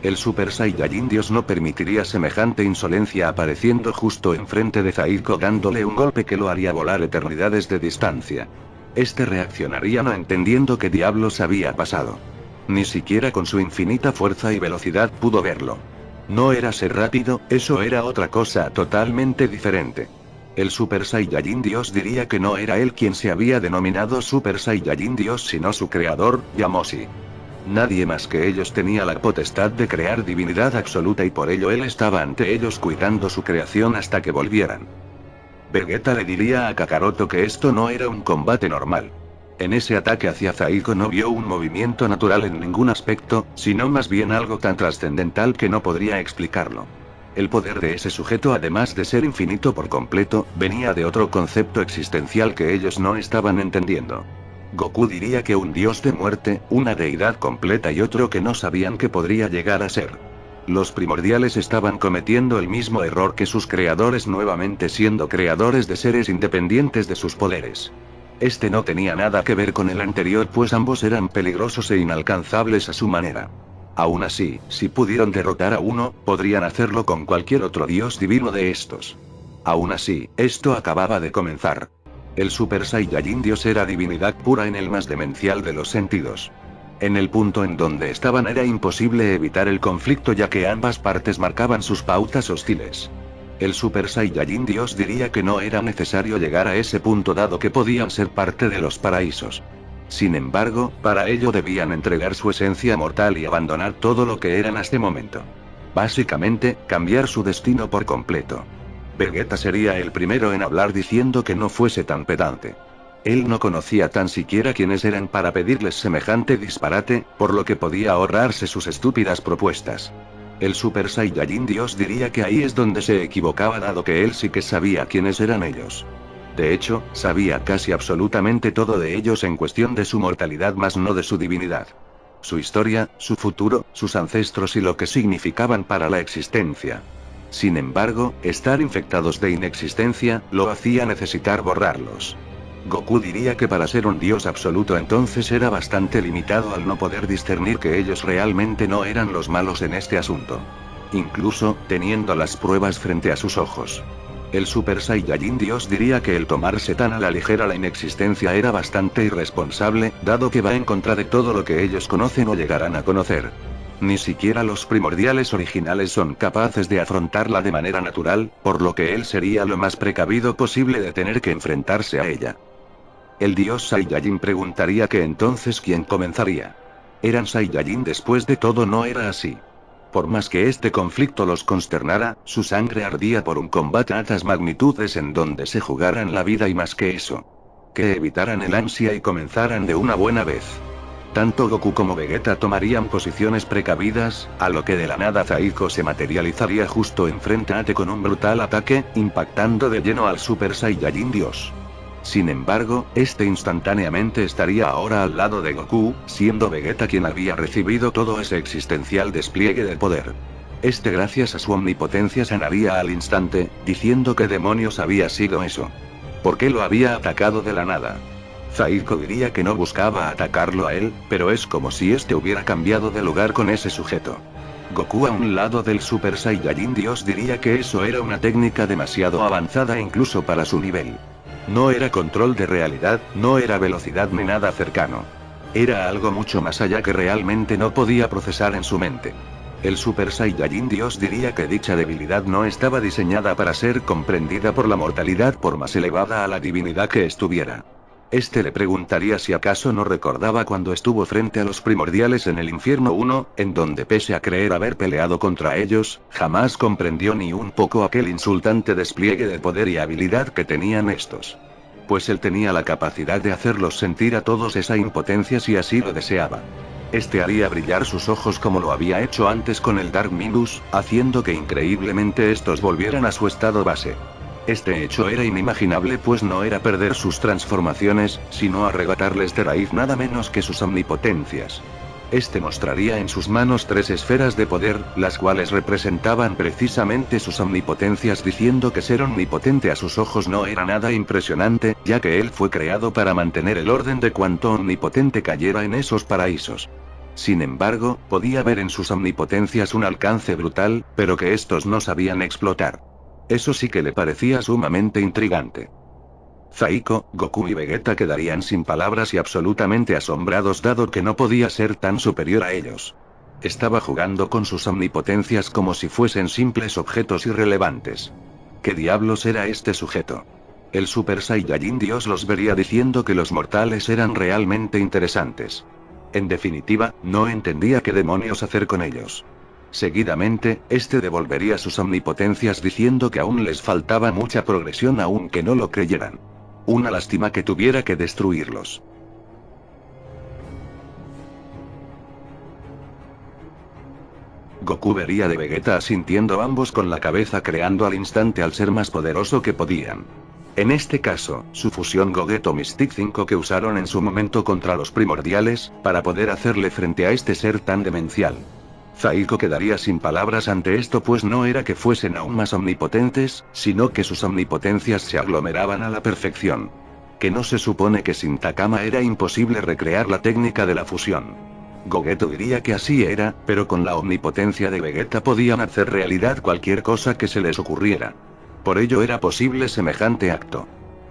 El Super Saiyajin Dios no permitiría semejante insolencia apareciendo justo enfrente de Zaiko dándole un golpe que lo haría volar eternidades de distancia. Este reaccionaría no entendiendo qué diablos había pasado. Ni siquiera con su infinita fuerza y velocidad pudo verlo. No era ser rápido, eso era otra cosa totalmente diferente. El Super Saiyajin Dios diría que no era él quien se había denominado Super Saiyajin Dios sino su creador, Yamoshi. Nadie más que ellos tenía la potestad de crear divinidad absoluta y por ello él estaba ante ellos cuidando su creación hasta que volvieran. Vegeta le diría a Kakaroto que esto no era un combate normal. En ese ataque hacia Zaiko no vio un movimiento natural en ningún aspecto, sino más bien algo tan trascendental que no podría explicarlo. El poder de ese sujeto, además de ser infinito por completo, venía de otro concepto existencial que ellos no estaban entendiendo. Goku diría que un dios de muerte, una deidad completa y otro que no sabían que podría llegar a ser. Los primordiales estaban cometiendo el mismo error que sus creadores, nuevamente siendo creadores de seres independientes de sus poderes. Este no tenía nada que ver con el anterior, pues ambos eran peligrosos e inalcanzables a su manera. Aún así, si pudieron derrotar a uno, podrían hacerlo con cualquier otro dios divino de estos. Aún así, esto acababa de comenzar. El Super Saiyajin Dios era divinidad pura en el más demencial de los sentidos. En el punto en donde estaban era imposible evitar el conflicto, ya que ambas partes marcaban sus pautas hostiles. El Super Saiyajin Dios diría que no era necesario llegar a ese punto dado que podían ser parte de los paraísos. Sin embargo, para ello debían entregar su esencia mortal y abandonar todo lo que eran hasta este momento. Básicamente, cambiar su destino por completo. Vegeta sería el primero en hablar diciendo que no fuese tan pedante. Él no conocía tan siquiera quiénes eran para pedirles semejante disparate, por lo que podía ahorrarse sus estúpidas propuestas. El Super Saiyajin Dios diría que ahí es donde se equivocaba, dado que él sí que sabía quiénes eran ellos. De hecho, sabía casi absolutamente todo de ellos en cuestión de su mortalidad, más no de su divinidad. Su historia, su futuro, sus ancestros y lo que significaban para la existencia. Sin embargo, estar infectados de inexistencia, lo hacía necesitar borrarlos. Goku diría que para ser un dios absoluto entonces era bastante limitado al no poder discernir que ellos realmente no eran los malos en este asunto. Incluso, teniendo las pruebas frente a sus ojos. El Super Saiyajin Dios diría que el tomarse tan a la ligera la inexistencia era bastante irresponsable, dado que va en contra de todo lo que ellos conocen o llegarán a conocer. Ni siquiera los primordiales originales son capaces de afrontarla de manera natural, por lo que él sería lo más precavido posible de tener que enfrentarse a ella. El dios Saiyajin preguntaría que entonces quién comenzaría. Eran Saiyajin después de todo, no era así. Por más que este conflicto los consternara, su sangre ardía por un combate a altas magnitudes en donde se jugaran la vida y más que eso. Que evitaran el ansia y comenzaran de una buena vez. Tanto Goku como Vegeta tomarían posiciones precavidas, a lo que de la nada Zaiko se materializaría justo enfrente a Ate con un brutal ataque, impactando de lleno al Super Saiyajin Dios. Sin embargo, este instantáneamente estaría ahora al lado de Goku, siendo Vegeta quien había recibido todo ese existencial despliegue de poder. Este, gracias a su omnipotencia, sanaría al instante, diciendo qué demonios había sido eso. ¿Por qué lo había atacado de la nada? Zaiko diría que no buscaba atacarlo a él, pero es como si este hubiera cambiado de lugar con ese sujeto. Goku a un lado del Super Saiyajin Dios diría que eso era una técnica demasiado avanzada incluso para su nivel. No era control de realidad, no era velocidad ni nada cercano. Era algo mucho más allá que realmente no podía procesar en su mente. El Super Saiyajin Dios diría que dicha debilidad no estaba diseñada para ser comprendida por la mortalidad, por más elevada a la divinidad que estuviera. Este le preguntaría si acaso no recordaba cuando estuvo frente a los primordiales en el Infierno 1, en donde pese a creer haber peleado contra ellos, jamás comprendió ni un poco aquel insultante despliegue de poder y habilidad que tenían estos. pues él tenía la capacidad de hacerlos sentir a todos esa impotencia si así lo deseaba. Este haría brillar sus ojos como lo había hecho antes con el Dark Minus, haciendo que increíblemente estos volvieran a su estado base. Este hecho era inimaginable, pues no era perder sus transformaciones, sino arrebatarles de raíz nada menos que sus omnipotencias. Este mostraría en sus manos 3 esferas de poder, las cuales representaban precisamente sus omnipotencias, diciendo que ser omnipotente a sus ojos no era nada impresionante, ya que él fue creado para mantener el orden de cuanto omnipotente cayera en esos paraísos. Sin embargo, podía ver en sus omnipotencias un alcance brutal, pero que estos no sabían explotar. Eso sí que le parecía sumamente intrigante. Zaiko, Goku y Vegeta quedarían sin palabras y absolutamente asombrados, dado que no podía ser tan superior a ellos. Estaba jugando con sus omnipotencias como si fuesen simples objetos irrelevantes. ¿Qué diablos era este sujeto? El Super Saiyajin Dios los vería diciendo que los mortales eran realmente interesantes. En definitiva, no entendía qué demonios hacer con ellos. Seguidamente, este devolvería sus omnipotencias diciendo que aún les faltaba mucha progresión aunque no lo creyeran. Una lástima que tuviera que destruirlos. Goku vería de Vegeta asintiendo ambos con la cabeza, creando al instante al ser más poderoso que podían. En este caso, su fusión Gogeto Mystic 5 que usaron en su momento contra los primordiales, para poder hacerle frente a este ser tan demencial. Zaiko quedaría sin palabras ante esto, pues no era que fuesen aún más omnipotentes, sino que sus omnipotencias se aglomeraban a la perfección. ¿Que no se supone que sin Takama era imposible recrear la técnica de la fusión? Gogeto diría que así era, pero con la omnipotencia de Vegeta podían hacer realidad cualquier cosa que se les ocurriera. Por ello era posible semejante acto.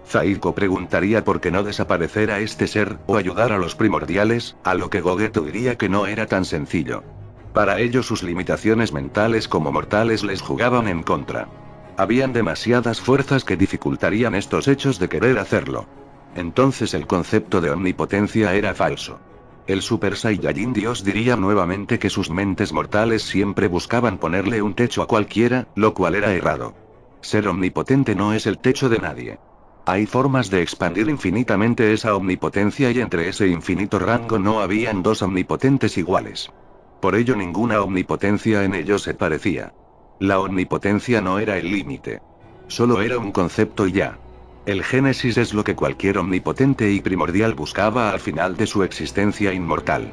Zaiko preguntaría por qué no desaparecer a este ser, o ayudar a los primordiales, a lo que Gogeto diría que no era tan sencillo. Para ello sus limitaciones mentales como mortales les jugaban en contra. Habían demasiadas fuerzas que dificultarían estos hechos de querer hacerlo. Entonces el concepto de omnipotencia era falso. El Super Saiyajin Dios diría nuevamente que sus mentes mortales siempre buscaban ponerle un techo a cualquiera, lo cual era errado. Ser omnipotente no es el techo de nadie. Hay formas de expandir infinitamente esa omnipotencia y entre ese infinito rango no habían 2 omnipotentes iguales. Por ello ninguna omnipotencia en ellos se parecía. La omnipotencia no era el límite. Solo era un concepto y ya. El génesis es lo que cualquier omnipotente y primordial buscaba al final de su existencia inmortal.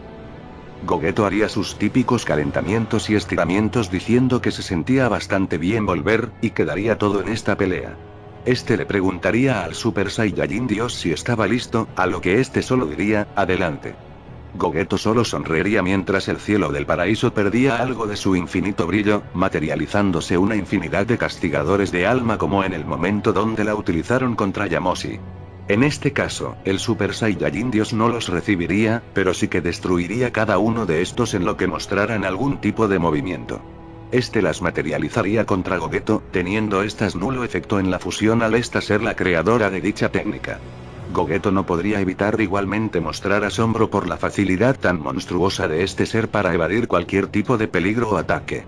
Gogeto haría sus típicos calentamientos y estiramientos diciendo que se sentía bastante bien volver, y quedaría todo en esta pelea. Este le preguntaría al Super Saiyajin Dios si estaba listo, a lo que este solo diría, adelante. Gogeto solo sonreiría mientras el cielo del paraíso perdía algo de su infinito brillo, materializándose una infinidad de castigadores de alma como en el momento donde la utilizaron contra Yamoshi. En este caso, el Super Saiyajin Dios no los recibiría, pero sí que destruiría cada uno de estos en lo que mostraran algún tipo de movimiento. Este las materializaría contra Gogeto, teniendo estas nulo efecto en la fusión al esta ser la creadora de dicha técnica. Gogeto no podría evitar igualmente mostrar asombro por la facilidad tan monstruosa de este ser para evadir cualquier tipo de peligro o ataque.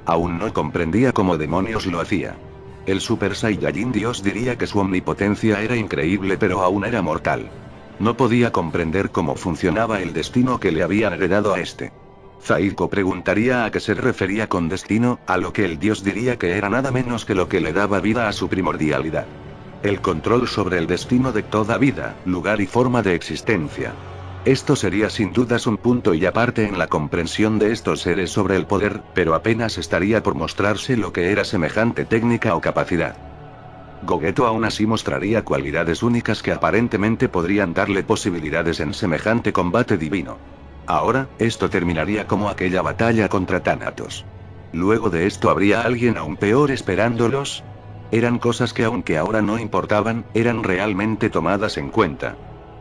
Aún no comprendía cómo demonios lo hacía. El Super Saiyajin Dios diría que su omnipotencia era increíble, pero aún era mortal. No podía comprender cómo funcionaba el destino que le habían heredado a este. Zaiko preguntaría a qué se refería con destino, a lo que el dios diría que era nada menos que lo que le daba vida a su primordialidad. El control sobre el destino de toda vida, lugar y forma de existencia. Esto sería sin dudas un punto y aparte en la comprensión de estos seres sobre el poder, pero apenas estaría por mostrarse lo que era semejante técnica o capacidad. Gogeto aún así mostraría cualidades únicas que aparentemente podrían darle posibilidades en semejante combate divino. Ahora, esto terminaría como aquella batalla contra Thanatos. Luego de esto habría alguien aún peor esperándolos. Eran cosas que aunque ahora no importaban, eran realmente tomadas en cuenta.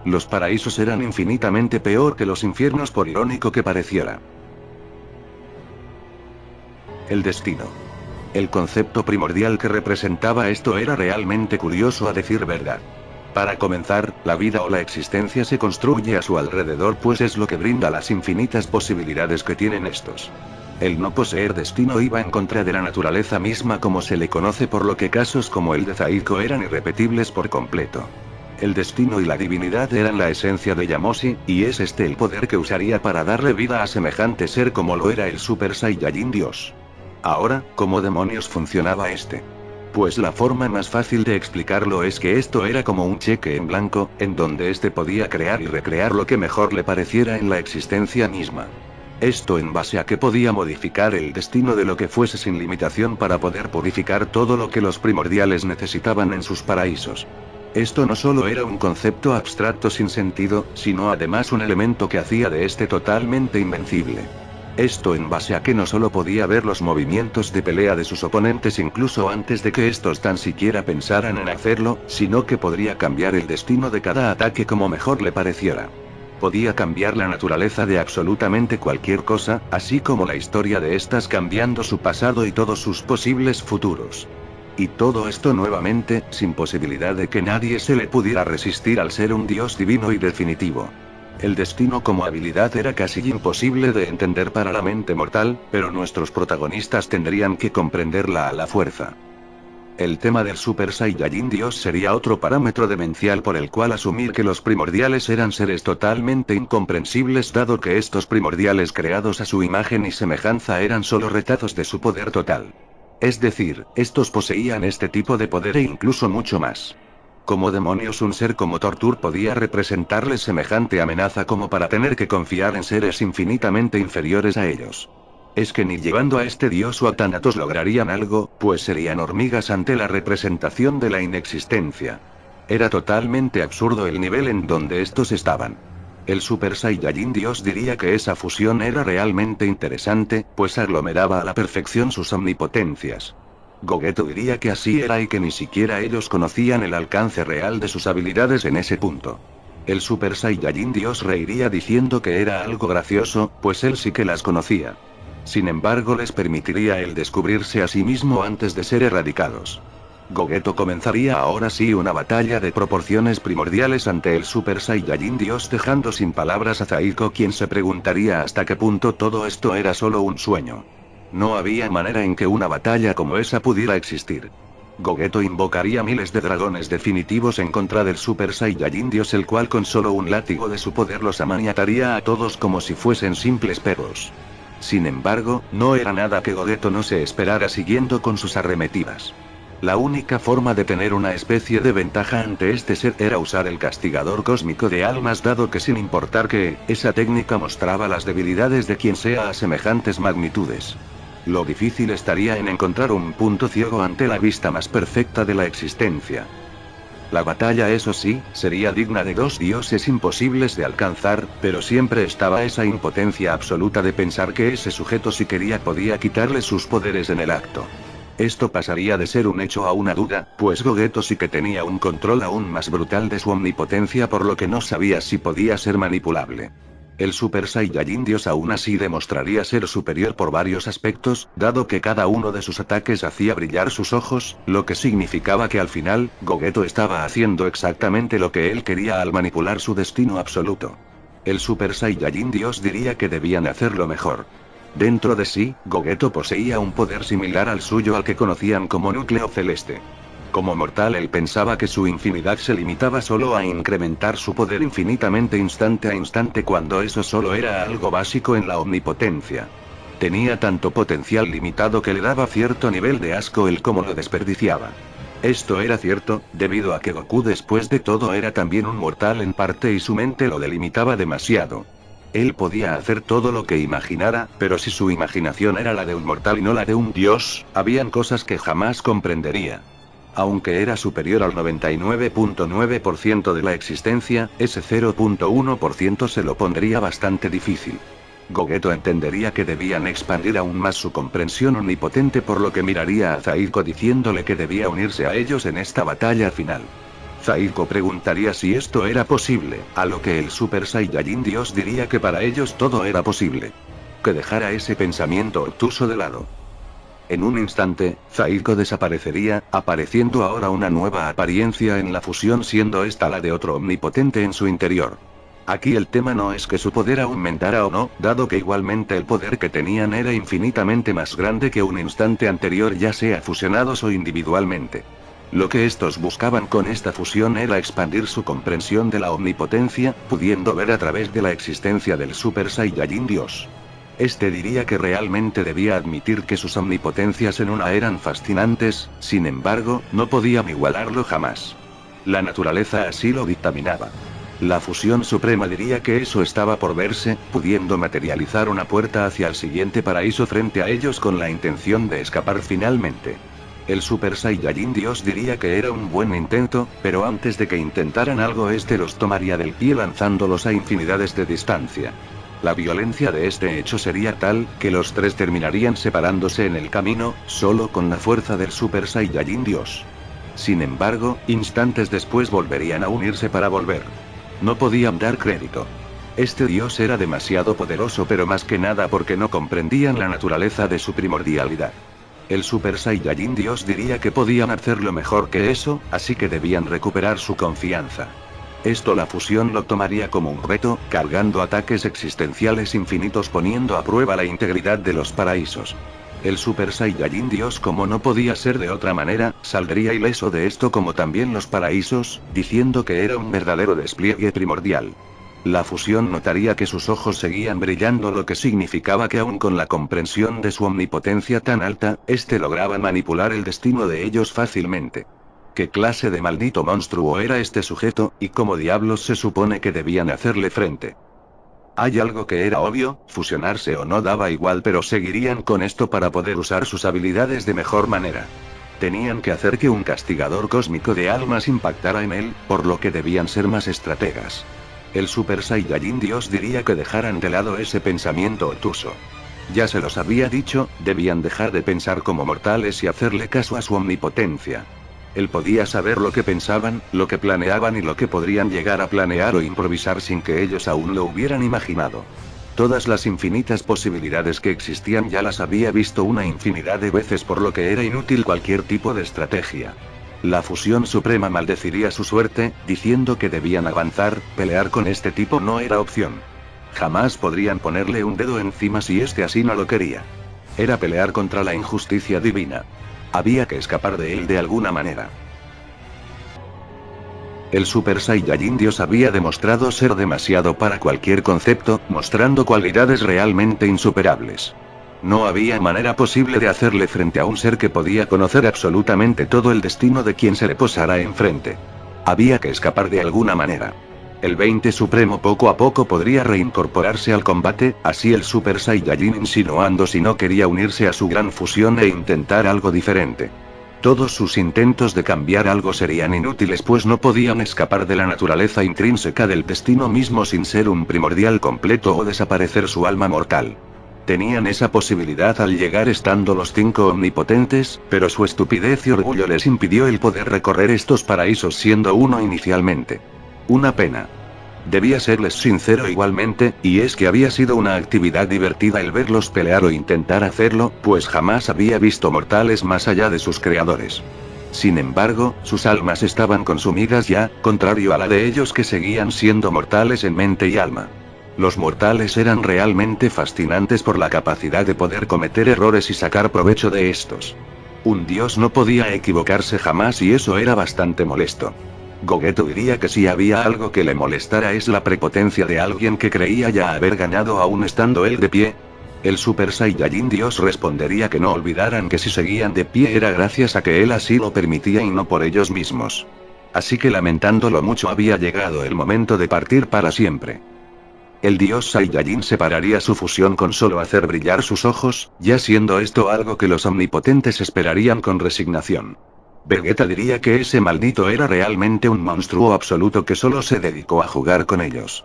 Los paraísos eran infinitamente peor que los infiernos, por irónico que pareciera. El destino. El concepto primordial que representaba esto era realmente curioso a decir verdad. Para comenzar, la vida o la existencia se construye a su alrededor, pues es lo que brinda las infinitas posibilidades que tienen estos. El no poseer destino iba en contra de la naturaleza misma como se le conoce, por lo que casos como el de Zaiko eran irrepetibles por completo. El destino y la divinidad eran la esencia de Yamoshi, y es este el poder que usaría para darle vida a semejante ser como lo era el Super Saiyajin Dios. Ahora, ¿cómo demonios funcionaba este? Pues la forma más fácil de explicarlo es que esto era como un cheque en blanco, en donde este podía crear y recrear lo que mejor le pareciera en la existencia misma. Esto en base a que podía modificar el destino de lo que fuese sin limitación para poder purificar todo lo que los primordiales necesitaban en sus paraísos. Esto no solo era un concepto abstracto sin sentido, sino además un elemento que hacía de este totalmente invencible. Esto en base a que no solo podía ver los movimientos de pelea de sus oponentes incluso antes de que estos tan siquiera pensaran en hacerlo, sino que podría cambiar el destino de cada ataque como mejor le pareciera. Podía cambiar la naturaleza de absolutamente cualquier cosa, así como la historia de estas cambiando su pasado y todos sus posibles futuros. Y todo esto nuevamente, sin posibilidad de que nadie se le pudiera resistir al ser un dios divino y definitivo. El destino como habilidad era casi imposible de entender para la mente mortal, pero nuestros protagonistas tendrían que comprenderla a la fuerza. El tema del Super Saiyajin Dios sería otro parámetro demencial por el cual asumir que los primordiales eran seres totalmente incomprensibles dado que estos primordiales creados a su imagen y semejanza eran solo retazos de su poder total. Es decir, estos poseían este tipo de poder e incluso mucho más. ¿Cómo demonios un ser como Tortur podía representarles semejante amenaza como para tener que confiar en seres infinitamente inferiores a ellos? Es que ni llevando a este dios o a Thanatos lograrían algo, pues serían hormigas ante la representación de la inexistencia. Era totalmente absurdo el nivel en donde estos estaban. El Super Saiyajin Dios diría que esa fusión era realmente interesante, pues aglomeraba a la perfección sus omnipotencias. Gogeto diría que así era y que ni siquiera ellos conocían el alcance real de sus habilidades en ese punto. El Super Saiyajin Dios reiría diciendo que era algo gracioso, pues él sí que las conocía. Sin embargo, les permitiría el descubrirse a sí mismo antes de ser erradicados. Gogeto comenzaría ahora sí una batalla de proporciones primordiales ante el Super Saiyajin Dios dejando sin palabras a Zaiko, quien se preguntaría hasta qué punto todo esto era solo un sueño. No había manera en que una batalla como esa pudiera existir. Gogeto invocaría miles de dragones definitivos en contra del Super Saiyajin Dios, el cual con solo un látigo de su poder los amaniataría a todos como si fuesen simples perros. Sin embargo, no era nada que Gogeto no se esperara siguiendo con sus arremetidas. La única forma de tener una especie de ventaja ante este ser era usar el castigador cósmico de almas, dado que sin importar que, esa técnica mostraba las debilidades de quien sea a semejantes magnitudes. Lo difícil estaría en encontrar un punto ciego ante la vista más perfecta de la existencia. La batalla, eso sí, sería digna de dos dioses imposibles de alcanzar, pero siempre estaba esa impotencia absoluta de pensar que ese sujeto si quería podía quitarle sus poderes en el acto. Esto pasaría de ser un hecho a una duda, pues Gogeto sí que tenía un control aún más brutal de su omnipotencia, por lo que no sabía si podía ser manipulable. El Super Saiyajin Dios aún así demostraría ser superior por varios aspectos, dado que cada uno de sus ataques hacía brillar sus ojos, lo que significaba que al final, Gogeto estaba haciendo exactamente lo que él quería al manipular su destino absoluto. El Super Saiyajin Dios diría que debían hacerlo mejor. Dentro de sí, Gogeto poseía un poder similar al suyo, al que conocían como núcleo celeste. Como mortal, él pensaba que su infinidad se limitaba solo a incrementar su poder infinitamente instante a instante, cuando eso solo era algo básico en la omnipotencia. Tenía tanto potencial limitado que le daba cierto nivel de asco el cómo lo desperdiciaba. Esto era cierto, debido a que Goku después de todo era también un mortal en parte y su mente lo delimitaba demasiado. Él podía hacer todo lo que imaginara, pero si su imaginación era la de un mortal y no la de un dios, habían cosas que jamás comprendería. Aunque era superior al 99.9% de la existencia, ese 0.1% se lo pondría bastante difícil. Gogeto entendería que debían expandir aún más su comprensión omnipotente, por lo que miraría a Zaiko diciéndole que debía unirse a ellos en esta batalla final. Zaiko preguntaría si esto era posible, a lo que el Super Saiyajin Dios diría que para ellos todo era posible. Que dejara ese pensamiento obtuso de lado. En un instante, Zaiko desaparecería, apareciendo ahora una nueva apariencia en la fusión, siendo esta la de otro omnipotente en su interior. Aquí el tema no es que su poder aumentara o no, dado que igualmente el poder que tenían era infinitamente más grande que un instante anterior, ya sea fusionados o individualmente. Lo que estos buscaban con esta fusión era expandir su comprensión de la omnipotencia, pudiendo ver a través de la existencia del Super Saiyajin Dios. Este diría que realmente debía admitir que sus omnipotencias en una eran fascinantes, sin embargo, no podían igualarlo jamás. La naturaleza así lo dictaminaba. La fusión suprema diría que eso estaba por verse, pudiendo materializar una puerta hacia el siguiente paraíso frente a ellos con la intención de escapar finalmente. El Super Saiyajin Dios diría que era un buen intento, pero antes de que intentaran algo este los tomaría del pie lanzándolos a infinidades de distancia. La violencia de este hecho sería tal, que los tres terminarían separándose en el camino, solo con la fuerza del Super Saiyajin Dios. Sin embargo, instantes después volverían a unirse para volver. No podían dar crédito. Este dios era demasiado poderoso, pero más que nada porque no comprendían la naturaleza de su primordialidad. El Super Saiyajin Dios diría que podían hacerlo mejor que eso, así que debían recuperar su confianza. Esto la fusión lo tomaría como un reto, cargando ataques existenciales infinitos poniendo a prueba la integridad de los paraísos. El Super Saiyajin Dios, como no podía ser de otra manera, saldría ileso de esto como también los paraísos, diciendo que era un verdadero despliegue primordial. La fusión notaría que sus ojos seguían brillando, lo que significaba que aún con la comprensión de su omnipotencia tan alta, este lograba manipular el destino de ellos fácilmente. ¿Qué clase de maldito monstruo era este sujeto, y cómo diablos se supone que debían hacerle frente? Hay algo que era obvio, fusionarse o no daba igual, pero seguirían con esto para poder usar sus habilidades de mejor manera. Tenían que hacer que un castigador cósmico de almas impactara en él, por lo que debían ser más estrategas. El Super Saiyajin Dios diría que dejaran de lado ese pensamiento obtuso. Ya se los había dicho, debían dejar de pensar como mortales y hacerle caso a su omnipotencia. Él podía saber lo que pensaban, lo que planeaban y lo que podrían llegar a planear o improvisar sin que ellos aún lo hubieran imaginado. Todas las infinitas posibilidades que existían ya las había visto una infinidad de veces, por lo que era inútil cualquier tipo de estrategia. La fusión suprema maldeciría su suerte, diciendo que debían avanzar, pelear con este tipo no era opción. Jamás podrían ponerle un dedo encima si este así no lo quería. Era pelear contra la injusticia divina. Había que escapar de él de alguna manera. El Super Saiyajin Dios había demostrado ser demasiado para cualquier concepto, mostrando cualidades realmente insuperables. No había manera posible de hacerle frente a un ser que podía conocer absolutamente todo el destino de quien se le posara enfrente. Había que escapar de alguna manera. El 20 Supremo poco a poco podría reincorporarse al combate, así el Super Saiyajin insinuando si no quería unirse a su gran fusión e intentar algo diferente. Todos sus intentos de cambiar algo serían inútiles, pues no podían escapar de la naturaleza intrínseca del destino mismo sin ser un primordial completo o desaparecer su alma mortal. Tenían esa posibilidad al llegar estando los 5 omnipotentes, pero su estupidez y orgullo les impidió el poder recorrer estos paraísos siendo uno inicialmente. Una pena. Debía serles sincero igualmente, y es que había sido una actividad divertida el verlos pelear o intentar hacerlo, pues jamás había visto mortales más allá de sus creadores. Sin embargo, sus almas estaban consumidas ya, contrario a la de ellos que seguían siendo mortales en mente y alma. Los mortales eran realmente fascinantes por la capacidad de poder cometer errores y sacar provecho de estos. Un dios no podía equivocarse jamás y eso era bastante molesto. Gogeto diría que si había algo que le molestara es la prepotencia de alguien que creía ya haber ganado aún estando él de pie. El Super Saiyajin Dios respondería que no olvidaran que si seguían de pie era gracias a que él así lo permitía y no por ellos mismos. Así que lamentándolo mucho había llegado el momento de partir para siempre. El dios Saiyajin separaría su fusión con solo hacer brillar sus ojos, ya siendo esto algo que los omnipotentes esperarían con resignación. Vegeta diría que ese maldito era realmente un monstruo absoluto que solo se dedicó a jugar con ellos.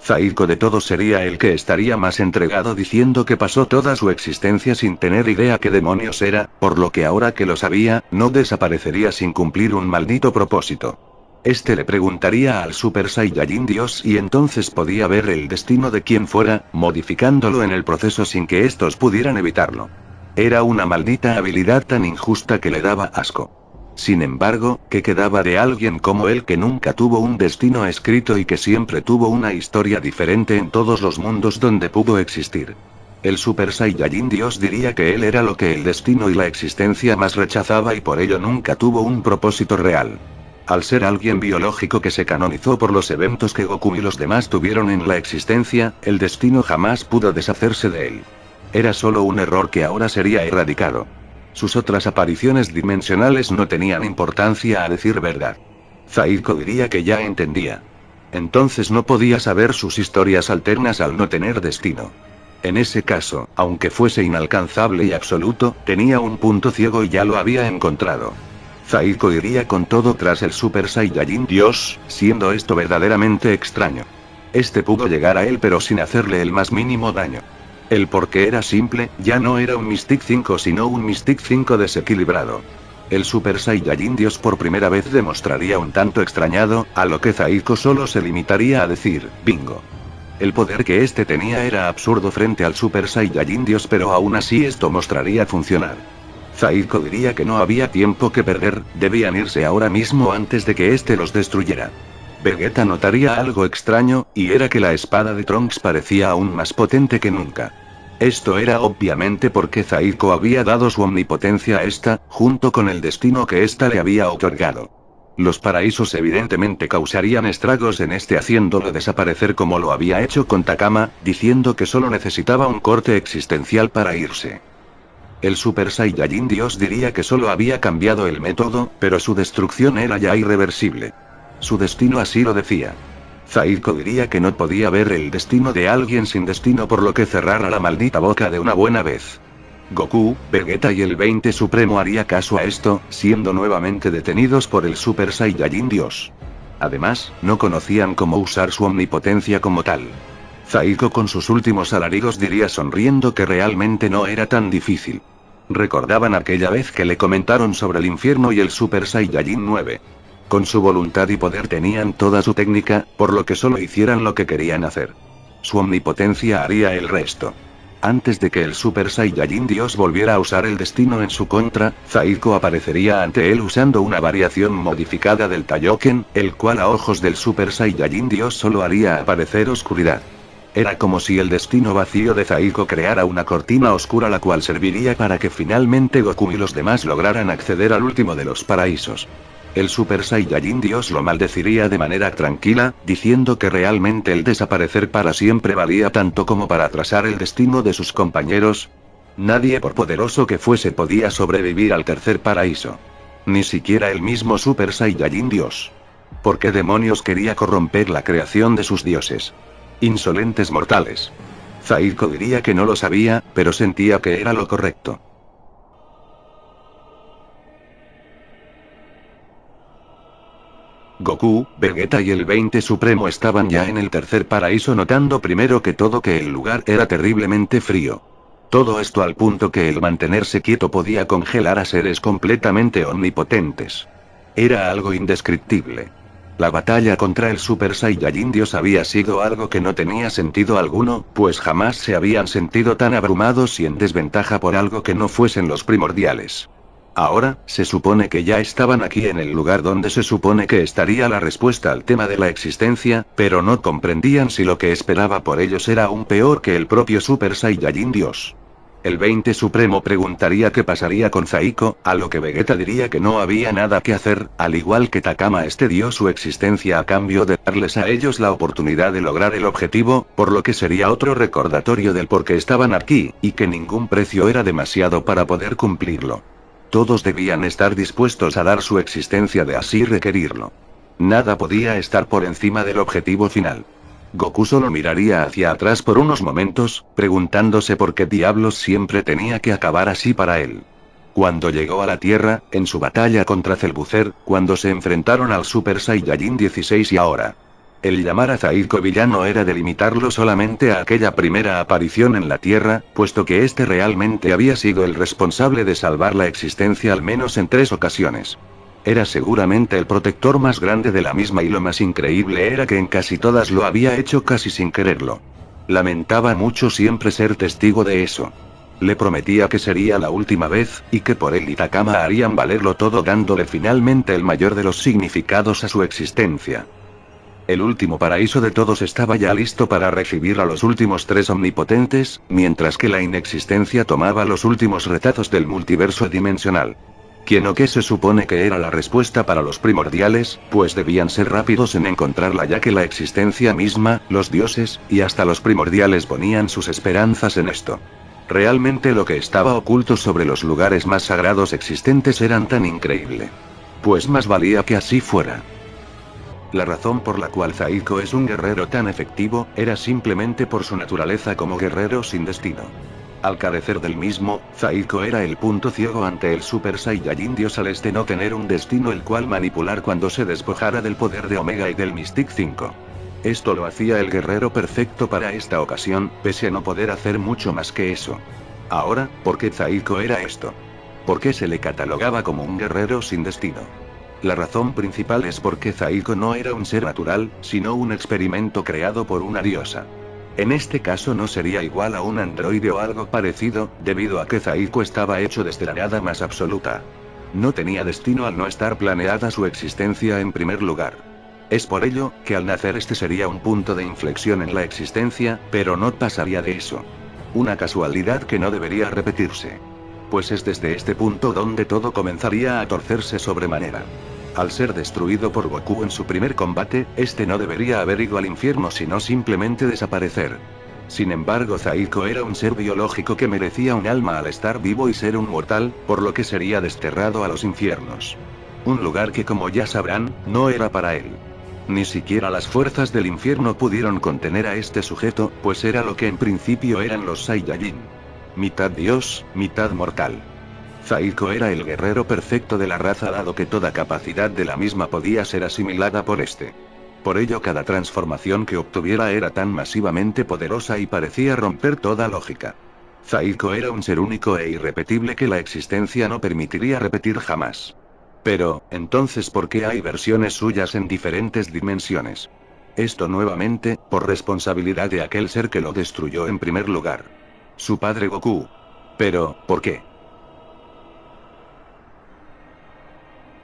Zaiko de todos sería el que estaría más entregado, diciendo que pasó toda su existencia sin tener idea qué demonios era, por lo que ahora que lo sabía, no desaparecería sin cumplir un maldito propósito. Este le preguntaría al Super Saiyajin Dios y entonces podía ver el destino de quien fuera, modificándolo en el proceso sin que estos pudieran evitarlo. Era una maldita habilidad tan injusta que le daba asco. Sin embargo, ¿qué quedaba de alguien como él que nunca tuvo un destino escrito y que siempre tuvo una historia diferente en todos los mundos donde pudo existir? El Super Saiyajin Dios diría que él era lo que el destino y la existencia más rechazaba y por ello nunca tuvo un propósito real. Al ser alguien biológico que se canonizó por los eventos que Goku y los demás tuvieron en la existencia, el destino jamás pudo deshacerse de él. Era solo un error que ahora sería erradicado. Sus otras apariciones dimensionales no tenían importancia a decir verdad. Zaiko diría que ya entendía. Entonces no podía saber sus historias alternas al no tener destino. En ese caso, aunque fuese inalcanzable y absoluto, tenía un punto ciego y ya lo había encontrado. Zaiko iría con todo tras el Super Saiyajin Dios, siendo esto verdaderamente extraño. Este pudo llegar a él pero sin hacerle el más mínimo daño. El porqué era simple, ya no era un Mystic 5 sino un Mystic 5 desequilibrado. El Super Saiyajin Dios por primera vez demostraría un tanto extrañado, a lo que Zaiko solo se limitaría a decir, bingo. El poder que este tenía era absurdo frente al Super Saiyajin Dios pero aún así esto mostraría funcionar. Zaiko diría que no había tiempo que perder, debían irse ahora mismo antes de que este los destruyera. Vegeta notaría algo extraño, y era que la espada de Trunks parecía aún más potente que nunca. Esto era obviamente porque Zaiko había dado su omnipotencia a esta, junto con el destino que ésta le había otorgado. Los paraísos evidentemente causarían estragos en este haciéndolo desaparecer como lo había hecho con Takama, diciendo que solo necesitaba un corte existencial para irse. El Super Saiyajin Dios diría que solo había cambiado el método, pero su destrucción era ya irreversible. Su destino así lo decía. Zaiko diría que no podía ver el destino de alguien sin destino por lo que cerrara la maldita boca de una buena vez. Goku, Vegeta y el 20 Supremo haría caso a esto, siendo nuevamente detenidos por el Super Saiyajin Dios. Además, no conocían cómo usar su omnipotencia como tal. Zaiko con sus últimos alaridos diría sonriendo que realmente no era tan difícil. Recordaban aquella vez que le comentaron sobre el infierno y el Super Saiyajin 9. Con su voluntad y poder tenían toda su técnica, por lo que solo hicieran lo que querían hacer. Su omnipotencia haría el resto. Antes de que el Super Saiyajin Dios volviera a usar el destino en su contra, Zaiko aparecería ante él usando una variación modificada del Taioken, el cual a ojos del Super Saiyajin Dios solo haría aparecer oscuridad. Era como si el destino vacío de Zaiko creara una cortina oscura la cual serviría para que finalmente Goku y los demás lograran acceder al último de los paraísos. El Super Saiyajin Dios lo maldeciría de manera tranquila, diciendo que realmente el desaparecer para siempre valía tanto como para atrasar el destino de sus compañeros. Nadie por poderoso que fuese podía sobrevivir al tercer paraíso. Ni siquiera el mismo Super Saiyajin Dios. ¿Por qué demonios quería corromper la creación de sus dioses? Insolentes mortales. Zaiko diría que no lo sabía, pero sentía que era lo correcto. Goku, Vegeta y el 20 Supremo estaban ya en el tercer paraíso notando primero que todo que el lugar era terriblemente frío. Todo esto al punto que el mantenerse quieto podía congelar a seres completamente omnipotentes. Era algo indescriptible. La batalla contra el Super Saiyajin Dios había sido algo que no tenía sentido alguno, pues jamás se habían sentido tan abrumados y en desventaja por algo que no fuesen los primordiales. Ahora, se supone que ya estaban aquí en el lugar donde se supone que estaría la respuesta al tema de la existencia, pero no comprendían si lo que esperaba por ellos era aún peor que el propio Super Saiyajin Dios. El 20 Supremo preguntaría qué pasaría con Zaiko, a lo que Vegeta diría que no había nada que hacer, al igual que Takama dio su existencia a cambio de darles a ellos la oportunidad de lograr el objetivo, por lo que sería otro recordatorio del por qué estaban aquí, y que ningún precio era demasiado para poder cumplirlo. Todos debían estar dispuestos a dar su existencia de así requerirlo. Nada podía estar por encima del objetivo final. Goku solo miraría hacia atrás por unos momentos, preguntándose por qué diablos siempre tenía que acabar así para él. Cuando llegó a la Tierra, en su batalla contra Cellbuzzer, cuando se enfrentaron al Super Saiyajin 16 y ahora. El llamar a Zaiko villano era delimitarlo solamente a aquella primera aparición en la Tierra, puesto que este realmente había sido el responsable de salvar la existencia al menos en 3 ocasiones. Era seguramente el protector más grande de la misma y lo más increíble era que en casi todas lo había hecho casi sin quererlo. Lamentaba mucho siempre ser testigo de eso. Le prometía que sería la última vez, y que por él y Takama harían valerlo todo dándole finalmente el mayor de los significados a su existencia. El último paraíso de todos estaba ya listo para recibir a los últimos 3 omnipotentes, mientras que la inexistencia tomaba los últimos retazos del multiverso dimensional. ¿Quién o qué se supone que era la respuesta para los primordiales? Pues debían ser rápidos en encontrarla, ya que la existencia misma, los dioses, y hasta los primordiales ponían sus esperanzas en esto. Realmente lo que estaba oculto sobre los lugares más sagrados existentes eran tan increíble. Pues más valía que así fuera. La razón por la cual Zaiko es un guerrero tan efectivo, era simplemente por su naturaleza como guerrero sin destino. Al carecer del mismo, Zaiko era el punto ciego ante el Super Saiyajin Dios al no tener un destino el cual manipular cuando se despojara del poder de Omega y del Mystic 5. Esto lo hacía el guerrero perfecto para esta ocasión, pese a no poder hacer mucho más que eso. Ahora, ¿por qué Zaiko era esto? ¿Por qué se le catalogaba como un guerrero sin destino? La razón principal es porque Zaiko no era un ser natural, sino un experimento creado por una diosa. En este caso no sería igual a un androide o algo parecido, debido a que Zaiko estaba hecho desde la nada más absoluta. No tenía destino al no estar planeada su existencia en primer lugar. Es por ello, que al nacer este sería un punto de inflexión en la existencia, pero no pasaría de eso. Una casualidad que no debería repetirse. Pues es desde este punto donde todo comenzaría a torcerse sobremanera. Al ser destruido por Goku en su primer combate, este no debería haber ido al infierno sino simplemente desaparecer. Sin embargo, Zaiko era un ser biológico que merecía un alma al estar vivo y ser un mortal, por lo que sería desterrado a los infiernos. Un lugar que, como ya sabrán, no era para él. Ni siquiera las fuerzas del infierno pudieron contener a este sujeto, pues era lo que en principio eran los Saiyajin. Mitad dios, mitad mortal. Zaiko era el guerrero perfecto de la raza, dado que toda capacidad de la misma podía ser asimilada por este. Por ello cada transformación que obtuviera era tan masivamente poderosa y parecía romper toda lógica. Zaiko era un ser único e irrepetible que la existencia no permitiría repetir jamás. Pero, entonces, ¿por qué hay versiones suyas en diferentes dimensiones? Esto nuevamente, por responsabilidad de aquel ser que lo destruyó en primer lugar. Su padre Goku. Pero, ¿por qué?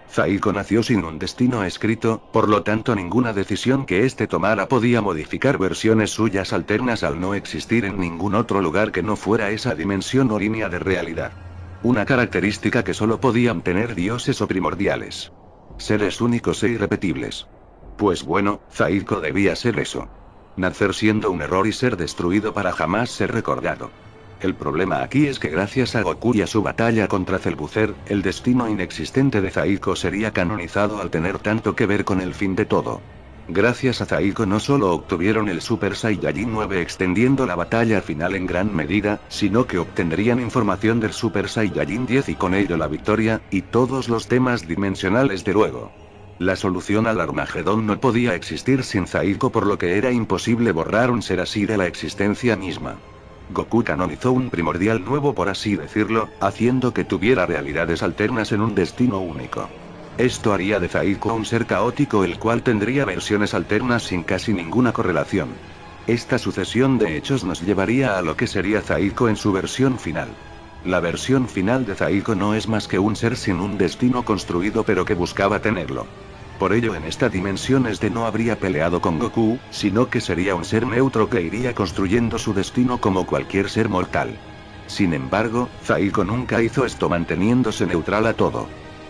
Zaiko nació sin un destino escrito, por lo tanto ninguna decisión que éste tomara podía modificar versiones suyas alternas al no existir en ningún otro lugar que no fuera esa dimensión o línea de realidad. Una característica que solo podían tener dioses o primordiales. Seres únicos e irrepetibles. Pues bueno, Zaiko debía ser eso. Nacer siendo un error y ser destruido para jamás ser recordado. El problema aquí es que gracias a Goku y a su batalla contra Cellbuzzer, el destino inexistente de Zaiko sería canonizado al tener tanto que ver con el fin de todo. Gracias a Zaiko no solo obtuvieron el Super Saiyajin 9 extendiendo la batalla final en gran medida, sino que obtendrían información del Super Saiyajin 10 y con ello la victoria, y todos los temas dimensionales de luego. La solución al Armagedón no podía existir sin Zaiko, por lo que era imposible borrar un ser así de la existencia misma. Goku canonizó un primordial nuevo, por así decirlo, haciendo que tuviera realidades alternas en un destino único. Esto haría de Zaiko un ser caótico el cual tendría versiones alternas sin casi ninguna correlación. Esta sucesión de hechos nos llevaría a lo que sería Zaiko en su versión final. La versión final de Zaiko no es más que un ser sin un destino construido pero que buscaba tenerlo. Por ello en esta dimensión no habría peleado con Goku, sino que sería un ser neutro que iría construyendo su destino como cualquier ser mortal. Sin embargo, Zaiko nunca hizo esto, manteniéndose neutral a todo.